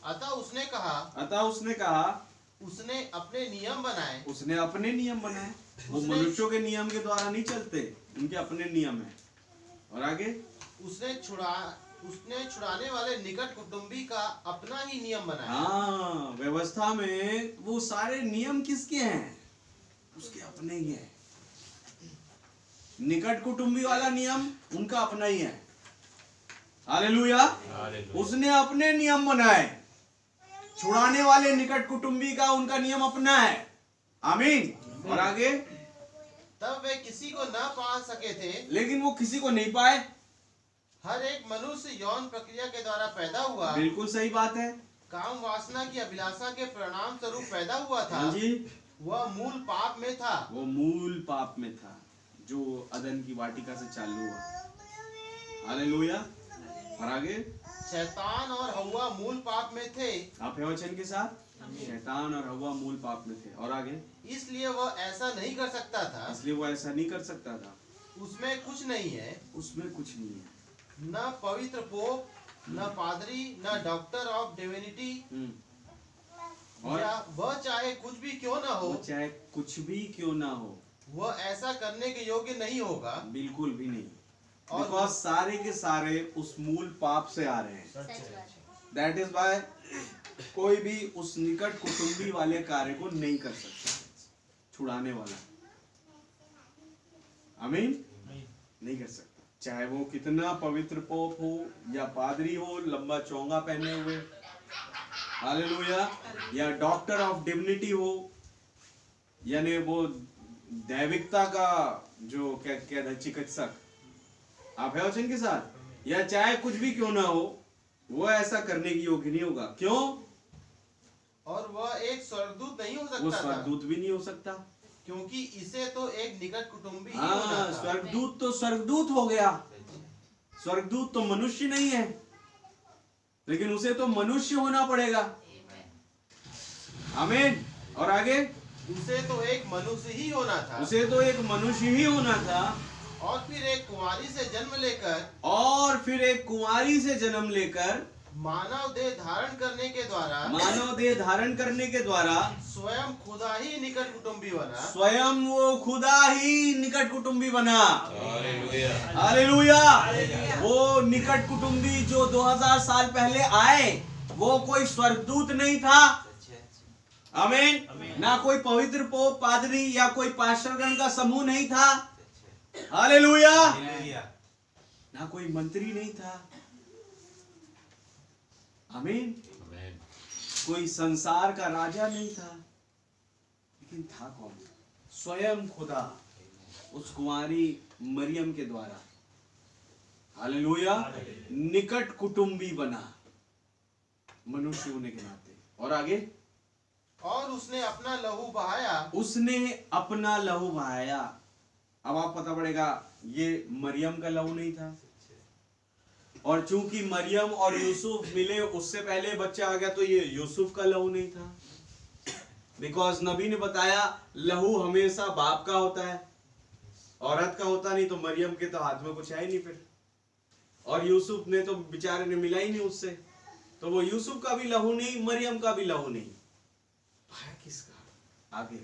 अतः उसने कहा, अतः उसने कहा, उसने अपने नियम बनाए। उसने अपने नियम बनाए। वो उसने- मनुष्यों के नियम के द्वारा नहीं चलते, उनके अपने नियम है। और आगे, उसने छुड़ाने वाले निकट कुटुंबी का अपना ही नियम बनाया। हाँ, व्यवस्था में वो सारे नियम किसके हैं? उसके अपने ही है। निकट कुटुंबी वाला नियम उनका अपना ही है। हालेलुया। हालेलुया। उसने अपने नियम बनाए। छुड़ाने वाले निकट कुटुंबी का उनका नियम अपना है। आमीन। और आगे, तब वे किसी को न पा सके थे। लेकिन वो किसी को नहीं पाए। हर एक मनुष्य यौन प्रक्रिया के द्वारा पैदा हुआ, बिल्कुल सही बात है। काम वासना की अभिलाषा के परिणाम स्वरूप पैदा हुआ था। हाँ जी, वह मूल पाप में था। वो मूल पाप में था जो अदन की वाटिका से चालू हुआ। हालेलुया। और आगे, शैतान और हव्वा मूल पाप में थे, आप है वचन के साथ। शैतान और हव्वा मूल पाप में थे। और आगे, इसलिए वह ऐसा नहीं कर सकता था। इसलिए वो ऐसा नहीं कर सकता था। उसमें कुछ नहीं है, उसमें कुछ नहीं है। न पवित्र पोप, न पादरी, न डॉक्टर ऑफ डिविनिटी, और या वह चाहे कुछ भी क्यों न हो, वो चाहे कुछ भी क्यों ना हो, वह ऐसा करने के योग्य नहीं होगा। बिल्कुल भी नहीं। और बिकॉज सारे के सारे उस मूल पाप से आ रहे हैं। सच बात। दैट इज वाई कोई भी उस निकट कुटुंबी वाले कार्य को नहीं कर सकता। छुड़ाने वाला, आमीन, नहीं कर सकता। चाहे वो कितना पवित्र पोप हो या पादरी हो, लंबा चोंगा पहने हुए, हालेलुया, या डॉक्टर ऑफ डिविनिटी हो, यानी वो दैविकता का जो क्या चिकित्सक, आप है वचन के साथ, या चाहे कुछ भी क्यों ना हो, वो ऐसा करने की योग्य नहीं होगा। क्यों? और वह एक स्वर्गदूत नहीं हो वो सकता था, स्वर्गदूत भी नहीं हो सकता। क्योंकि इसे तो एक निकट कुटुंबी ही हाँ, होना था। स्वर्गदूत तो स्वर्गदूत हो गया। स्वर्गदूत तो मनुष्य नहीं है, लेकिन उसे तो मनुष्य होना पड़ेगा। आमीन। और आगे, उसे तो एक मनुष्य ही होना था, उसे तो एक मनुष्य ही होना था, और फिर एक कुंवारी से जन्म लेकर, और फिर एक कुंवारी से जन्म लेकर, मानव देह धारण करने के द्वारा, मानव देह धारण करने के द्वारा स्वयं खुदा ही निकट कुटुंबी बना। स्वयं वो खुदा ही निकट कुटुंबी बना। हालेलुया। हालेलुया। वो निकट कुटुंबी जो 2000 साल पहले आए, वो कोई स्वर्गदूत नहीं था। आमीन। ना कोई पवित्र पोप, पादरी या कोई पास्टरगण का समूह नहीं था। हालेलुया। हालेलुया। ना कोई मंत्री नहीं था। आमीन। आमीन। कोई संसार का राजा नहीं था, लेकिन था कौन? स्वयं खुदा उस कुंवारी मरियम के द्वारा, हालेलुया, निकट कुटुंबी बना, मनुष्य होने के नाते। और आगे, और उसने अपना लहू बहाया। उसने अपना लहू बहाया। अब आप पता पड़ेगा ये मरियम का लहू नहीं था, और चूंकि मरियम और यूसुफ मिले उससे पहले बच्चा आ गया, तो ये यूसुफ का लहू नहीं था। बिकॉज नबी ने बताया लहू हमेशा बाप का होता है, औरत का होता नहीं। तो मरियम के तो हाथ में कुछ है ही नहीं फिर, और यूसुफ ने तो बेचारे ने मिला ही नहीं उससे, तो वो यूसुफ का भी लहू नहीं, मरियम का भी लहू नहीं। है किसका? आगे,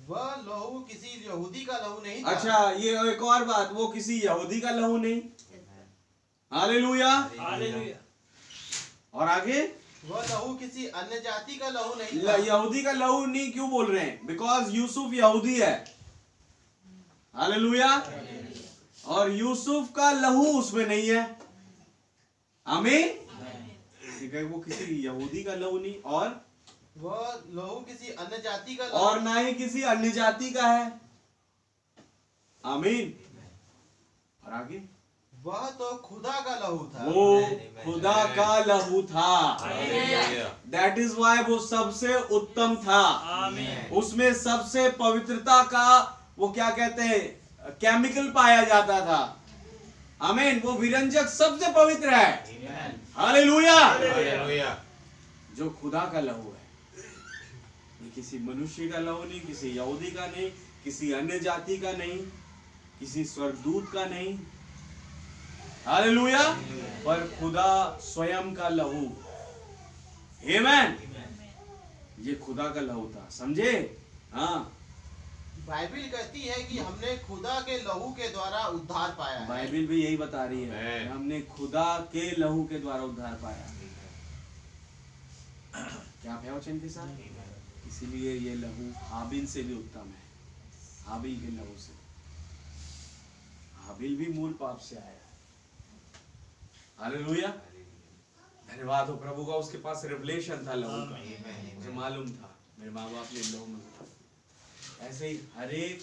वह लहू किसी यहूदी का लहू नहीं था। अच्छा, ये एक और बात, वो किसी यहूदी का लहू नहीं। हालेलुया। हालेलुया। और आगे, वह लहू किसी अन्य जाति का लहू नहीं था। यहूदी का लहू नहीं क्यों बोल रहे हैं? बिकॉज यूसुफ यहूदी है। हालेलुया। और यूसुफ का लहू उसमें नहीं है। आमीन। ठीक है, वो किसी यहूदी का लहू नहीं, और वह लहू किसी अन्य जाति का लहू, और ना ही किसी अन्य जाति का है। आमीन। और आगे, वह तो खुदा का लहू था। वो खुदा का लहू था। हालेलुया। दैट इज वाई वो सबसे उत्तम था। आमीन। उसमें सबसे पवित्रता का वो क्या कहते हैं केमिकल पाया जाता था। आमीन। वो विरंजक सबसे पवित्र है। आमीन। हालेलुया। हालेलुया। जो खुदा का लहू है, ये किसी मनुष्य का लहू नहीं, किसी यहूदी का नहीं, किसी अन्य जाति का नहीं, किसी स्वर्गदूत का नहीं। हालेलुया। पर खुदा स्वयं का लहू। आमीन। ये खुदा का लहू था, समझे? हाँ, बाइबिल कहती है कि हमने खुदा के लहू के द्वारा उद्धार पाया है। बाइबिल भी यही बता रही है, आमीन। हमने खुदा के लहू के द्वारा उद्धार पाया। क्या आप है वचन के साथ? इसीलिए ये लहू हाबिल से भी उत्तम है। हाबिल के लहू से। हाबिल भी मूल पाप से आया। हालेलुया। धन्यवाद हो प्रभु का, उसके पास रिवलेशन था लहू का, मुझे मालूम था मेरे माँ बाप ने लहू में बताया। ऐसे ही हर एक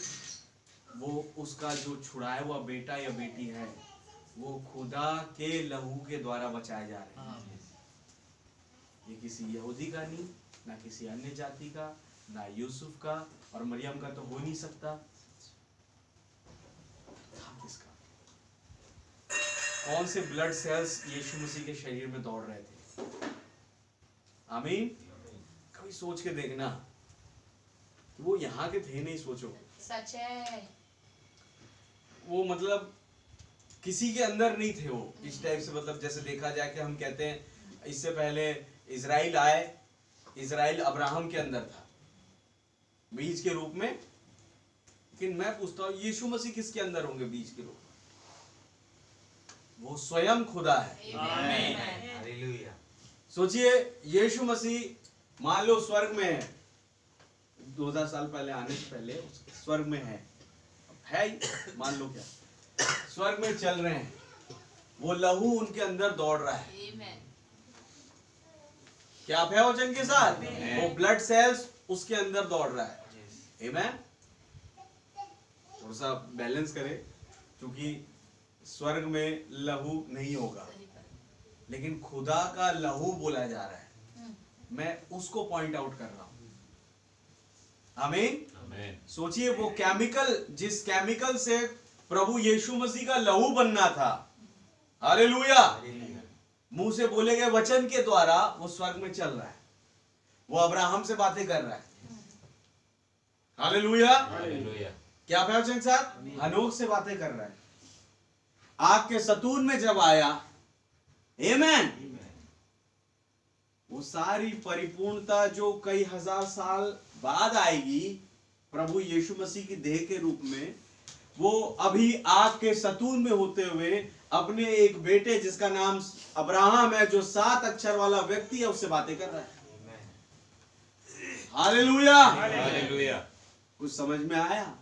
वो उसका जो छुड़ाया हुआ बेटा या बेटी है, वो खुदा के लहू के द्वारा बचाए जा रहे हैं। ये किसी यहूदी का नहीं, ना किसी अन्य जाति का, ना यूसुफ का और मरियम का तो हो नहीं सकता। था किसका? कौन से ब्लड सेल्स यीशु मसीह के शरीर में दौड़ रहे थे? आमीन। कभी सोच के देखना कि वो यहाँ के थे, नहीं सोचो। सच है। वो मतलब किसी के अंदर नहीं थे वो, इस टाइप से। मतलब जैसे देखा जाए कि हम कहते हैं इससे पहले इजराइल आए, इजराइल अब्राहम के अंदर था बीज के रूप में। लेकिन मैं पूछता हूँ यीशु मसीह किसके अंदर होंगे बीज के रूप में? वो स्वयं खुदा है। आमीन। हालेलुया। सोचिए, यीशु मसीह मान लो स्वर्ग में है, 2000 साल पहले आने से पहले स्वर्ग में है ही, मान लो क्या स्वर्ग में चल रहे हैं, वो लहू उनके अंदर दौड़ रहा है। आमीन। क्या आप है वचन के साथ? वो ब्लड सेल्स उसके अंदर दौड़ रहा है। आमीन। थोड़ा सा बैलेंस करें, क्योंकि स्वर्ग में लहू नहीं होगा, लेकिन खुदा का लहू बोला जा रहा है। मैं उसको पॉइंट आउट कर रहा हूं। आमीन। आमीन। सोचिए, वो केमिकल, जिस केमिकल से प्रभु यीशु मसीह का लहू बनना था, हालेलुया, मुंह से बोले गए वचन के द्वारा वो स्वर्ग में चल रहा है। वो अब्राहम से बातें कर रहा है। हालेलुया। हालेलुया। क्या आप वचन के साथ? हनोक से बातें कर रहा है। आग के सतून में जब आया, आमीन, वो सारी परिपूर्णता जो कई हजार साल बाद आएगी प्रभु यीशु मसीह की देह के रूप में, वो अभी आग के सतून में होते हुए अपने एक बेटे जिसका नाम अब्राहम है, जो 7 अक्षर वाला व्यक्ति है, उससे बातें कर रहा है। हालेलुया। हालेलुया। कुछ समझ में आया?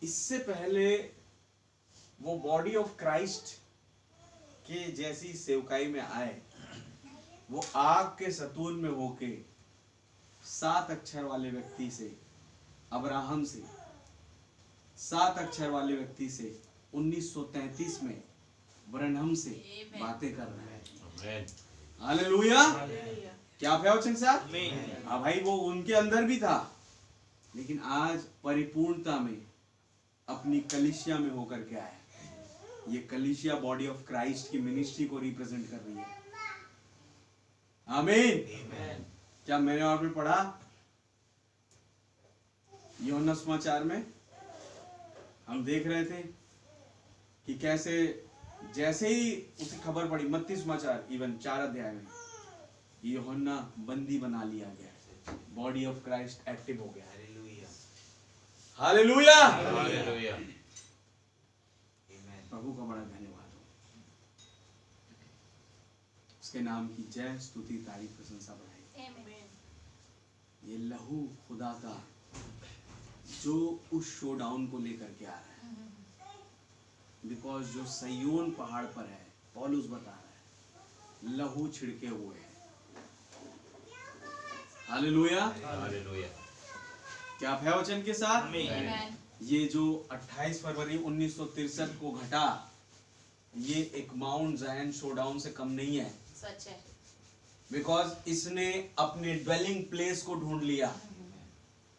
इससे पहले वो बॉडी ऑफ क्राइस्ट के जैसी सेवकाई में आए, वो आग के सतून में होके 7 अक्षर वाले व्यक्ति से, अब्राहम से, 7 अक्षर वाले व्यक्ति से 1933 में ब्रनहम से बातें कर रहे हैं। आमीन। हालेलुया। क्या आप है वचन साहब? आमीन। हाँ भाई, वो उनके अंदर भी था, लेकिन आज परिपूर्णता में अपनी कलीसिया में होकर के आया। ये कलीसिया बॉडी ऑफ क्राइस्ट की मिनिस्ट्री को रिप्रेजेंट कर रही है। आमीन। क्या मैंने और भी पढ़ा यूहन्ना समाचार में? हम देख रहे थे कि कैसे जैसे ही उसे खबर पड़ी, मत्ती समाचार इवन 4 अध्याय में, यूहन्ना बंदी बना लिया गया, बॉडी ऑफ क्राइस्ट एक्टिव हो गया। हालेलुया। हालेलुया। प्रभु का बड़ा धन्यवाद हो, उसके नाम की जय, स्तुति, तारीफ, प्रशंसा बढ़ाई। आमीन। ये लहू खुदा का जो उस शोडाउन को लेकर के आ रहा है, बिकॉज जो सयोन पहाड़ पर है, पौलुस बता रहा है, लहू छिड़के हुए है। हालेलुया। हालेलुया। क्या आप है वचन के साथ? आमीन। ये जो 28 फरवरी 1963 को घटा, ये एक माउंट जायन शोडाउन से कम नहीं है, सच है। बिकॉज इसने अपने ड्वेलिंग प्लेस को ढूंढ लिया,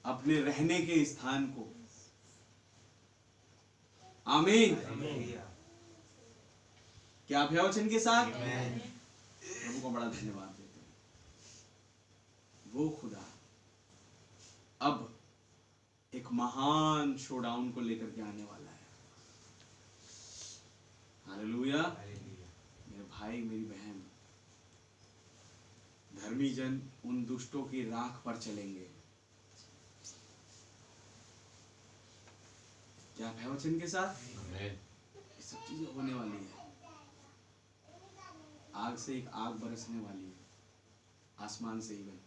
अपने रहने के स्थान को। आमीन। क्या आप हैं वचन के साथ? प्रभु को बड़ा धन्यवाद देते हैं। वो खुदा अब एक महान शोडाउन को लेकर के आने वाला है। हालेलुया। मेरे भाई मेरी बहन, धर्मी जन उन दुष्टों की राख पर चलेंगे। क्या है वचन के साथ? ये सब चीजें होने वाली है। आग से एक आग बरसने वाली है, आसमान से ही बनी।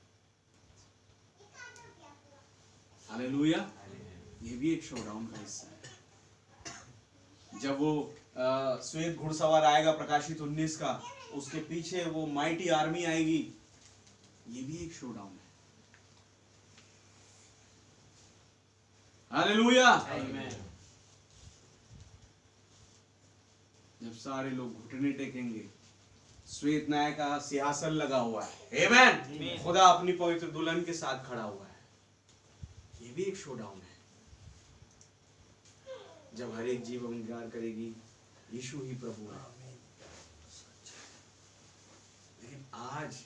हालेलुया। ये भी एक शोडाउन का हिस्सा है। जब वो श्वेत घुड़सवार आएगा प्रकाशित 19 का, उसके पीछे वो माइटी आर्मी आएगी, ये भी एक शोडाउन है। हालेलुया। जब सारे लोग घुटने टेकेंगे, श्वेत न्याय का सिंहासन लगा हुआ है, आमेन, खुदा अपनी पवित्र दुल्हन के साथ खड़ा हुआ है, ये भी एक शोडाउन है। जब हर एक जीव अंगीकार करेगी यीशु ही प्रभु है। लेकिन आज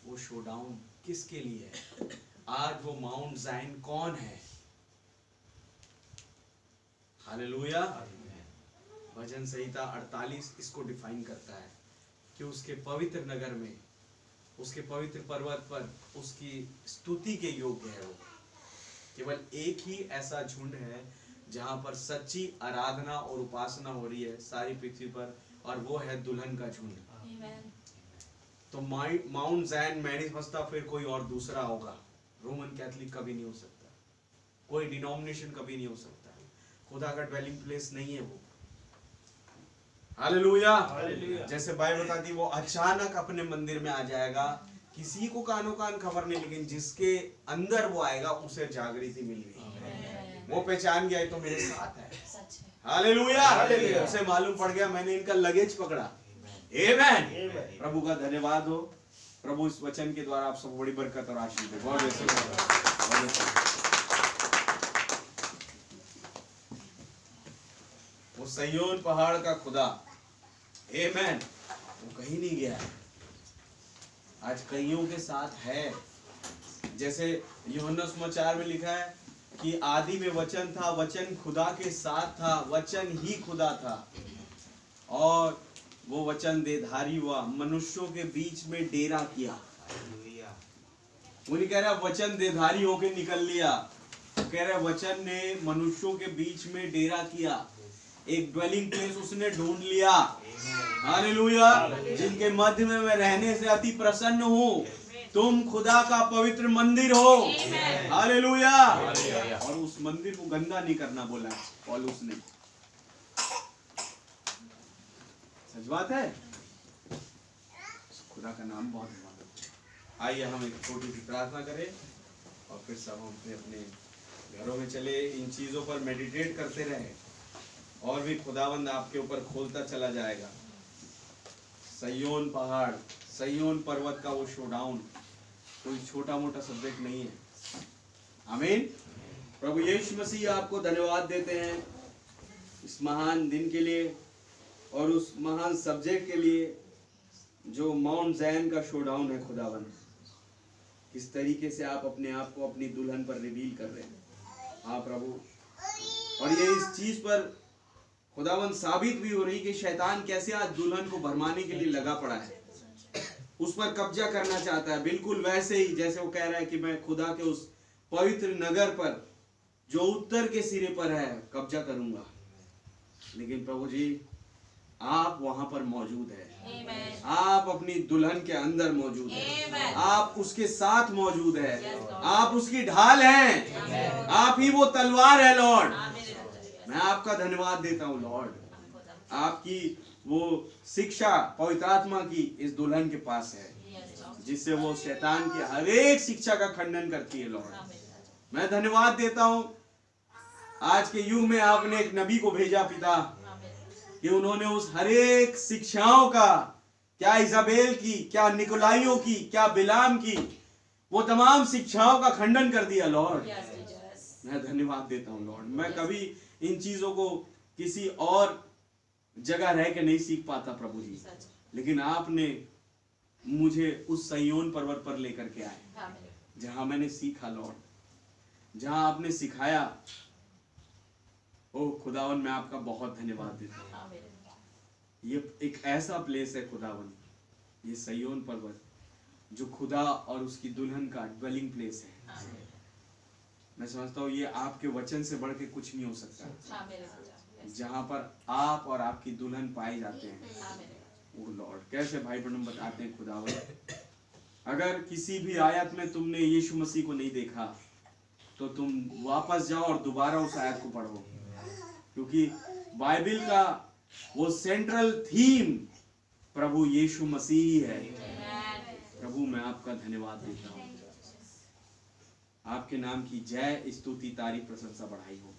वो शोडाउन किसके लिए है? आज वो माउंट जायन कौन है? हालेलुया। भजन संहिता 48 इसको डिफाइन करता है कि उसके पवित्र नगर में, उसके पवित्र पर्वत पर उसकी स्तुति के योग्य है। वो केवल एक ही ऐसा झुंड है जहां पर सच्ची आराधना और उपासना हो रही है सारी पृथ्वी पर, और वो है दुल्हन का झुंड। तो माउंट जायन मैं नहीं समझता फिर कोई और दूसरा होगा। रोमन कैथोलिक कभी नहीं हो सकता, कोई डिनोमिनेशन कभी नहीं हो सकता। खुदा का ड्वेलिंग प्लेस नहीं है वो। हालेलुया। जैसे बाइबल बताती है वो अचानक अपने मंदिर में आ जाएगा, किसी को कानो कान खबर नहीं, लेकिन जिसके अंदर वो आएगा उसे जागृति मिल गई, वो पहचान गया तो मेरे साथ है। हालेलुया। उसे मालूम पड़ गया मैंने इनका लगेज पकड़ा। आमेन। प्रभु का धन्यवाद हो। प्रभु इस वचन के द्वारा आप सब बड़ी बरकत और आशीष दे। बहुत वो सिय्योन पहाड़ का खुदा, आमेन, वो कहीं नहीं गया है, आज कईयों के साथ है। जैसे यूहन्ना सुसमाचार में लिखा है कि आदि में वचन था, वचन खुदा के साथ था, वचन ही खुदा था, और वो वचन देहधारी हुआ, मनुष्यों के बीच में डेरा किया। वो नहीं कह रहा वचन देहधारी होके निकल लिया, कह रहा वचन ने मनुष्यों के बीच में डेरा किया, एक ड्वेलिंग प्लेस उसने ढूंढ लिया। हालेलुया। जिनके मध्य में मैं रहने से अति प्रसन्न हूँ। तुम खुदा का पवित्र मंदिर हो। हालेलुया। और उस मंदिर को गंदा नहीं करना बोला पौलुस ने। सच बात है। खुदा का नाम बहुत है। आइए हम एक छोटी सी प्रार्थना करें और फिर सब हम अपने अपने घरों में चले, इन चीजों पर मेडिटेट करते रहे और भी खुदावंद आपके ऊपर खोलता चला जाएगा। सिय्योन पहाड़, सिय्योन पर्वत का वो शोडाउन कोई छोटा मोटा सब्जेक्ट नहीं है। आमीन। प्रभु यीशु मसीह आपको धन्यवाद देते हैं इस महान दिन के लिए और उस महान सब्जेक्ट के लिए जो माउंट जायन का शोडाउन है। खुदावंद किस तरीके से आप अपने आप को अपनी दुल्हन पर रिवील कर रहे हैं। हाँ प्रभु, और ये इस चीज पर खुदावंद साबित भी हो रही कि शैतान कैसे आज दुल्हन को भरमाने के लिए लगा पड़ा है, उस पर कब्जा करना चाहता है। बिल्कुल वैसे ही जैसे वो कह रहा है कि मैं खुदा के उस पवित्र नगर पर जो उत्तर के सिरे पर है कब्जा करूंगा। लेकिन प्रभु जी आप वहां पर मौजूद है। आप अपनी दुल्हन के अंदर मौजूद है। आप उसके साथ मौजूद है। आप उसकी ढाल हैं। आप ही वो तलवार है लॉर्ड। मैं आपका धन्यवाद देता हूँ लॉर्ड। आपकी वो शिक्षा पवित्र आत्मा की इस दुल्हन के पास है जिससे वो शैतान की हर एक शिक्षा का खंडन करती है लॉर्ड। मैं धन्यवाद देता हूँ आज के युग में आपने एक नबी को भेजा पिता कि उन्होंने उस हरेक शिक्षाओं का, क्या इजाबेल की, क्या निकोलाइयों की, क्या बिलाम की, वो तमाम शिक्षाओं का खंडन कर दिया लॉर्ड। Yes, Jesus. मैं धन्यवाद देता हूँ लॉर्ड। मैं कभी इन चीजों को किसी और जगह रह के नहीं सीख पाता प्रभु जी, सच। लेकिन आपने मुझे उस सिय्योन पर्वत पर लेकर के आए आमीन। जहां मैंने सीखा लॉर्ड, जहां आपने सिखाया। ओ खुदावन, मैं आपका बहुत धन्यवाद देता हूँ। आमीन। ये एक ऐसा प्लेस है खुदावन, ये सिय्योन पर्वत जो खुदा और उसकी दुल्हन का ड्वेलिंग प्लेस है। आमीन। मैं समझता हूँ ये आपके वचन से बढ़ के कुछ नहीं हो सकता, आमीन राजा। Yes. जहां पर आप और आपकी दुल्हन पाए जाते हैं। आमीन। ओ लॉर्ड, कैसे भाई ब्रनम बताते हैं खुदावन, अगर किसी भी आयत में तुमने यीशु मसीह को नहीं देखा तो तुम वापस जाओ और दोबारा उस आयत को पढ़ो, क्योंकि बाइबल का वो सेंट्रल थीम प्रभु यीशु मसीह है। Amen. प्रभु मैं आपका धन्यवाद देता हूँ, आपके नाम की जय, स्तुति, तारीफ, प्रशंसा बढ़ाई हो।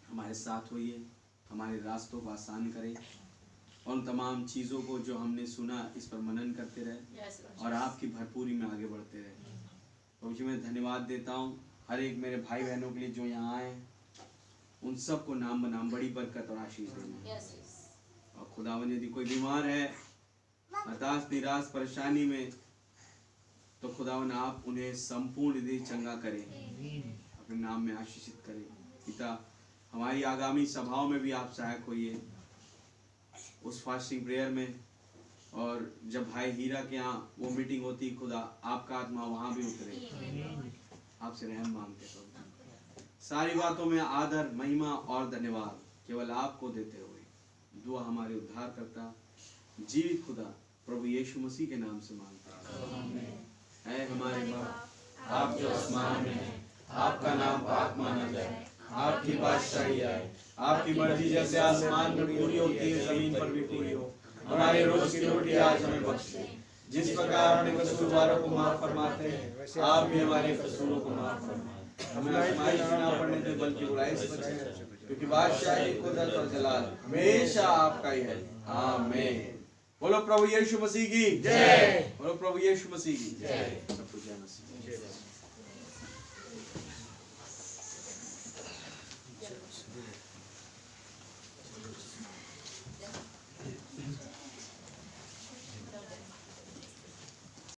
हमारे साथ होइए, हमारे रास्तों को आसान करें, और उन तमाम चीज़ों को जो हमने सुना इस पर मनन करते रहे Yes, Lord. और आपकी भरपूरी में आगे बढ़ते रहे। प्रभु जी मैं धन्यवाद देता हूँ हर एक मेरे भाई बहनों के लिए जो यहाँ आए, उन सबको नाम बनाम बड़ी बरकत और आशीष देना। Yes, yes. और खुदावन यदि कोई बीमार है, हताश, निराश, परेशानी में, तो खुदावन आप उन्हें संपूर्ण यदि चंगा करें, अपने नाम में आशीषित करें। पिता, हमारी आगामी सभाओं में भी आप सहायक होइए, उस फास्टिंग प्रेयर में, और जब भाई हीरा के यहाँ वो मीटिंग होती, खुदा आपका आत्मा वहाँ भी उतरे, आपसे रहम मांगते हैं। सारी बातों में आदर, महिमा और धन्यवाद केवल आपको देते हुए दुआ हमारे उद्धार करता जीवित खुदा प्रभु यीशु मसीह के नाम से मांगता है। ऐ हमारे बाप, आप जो आसमान में हैं, आपका नाम पाक माना जाए, आपकी बादशाही आए, आपकी मर्जी जैसे आसमान में पूरी होती है जमीन पर भी पूरी हो। हमारे रोज की रोटी आज हमें बख्शे, जिस प्रकार अपने कसूरवारों को माफ फरमाते हैं, आप भी हमारे कसूरों को माफ फरमाएं। हमें आजमाइश में ना पड़ने दे, बल्कि बुराई से बचाएं, क्योंकि बादशाही, कुदरत और जलाल हमेशा आपका ही है। आमीन। बोलो प्रभु यीशु मसीह की जय। बोलो प्रभु यीशु मसीह की जय। प्रभु जय मसीह।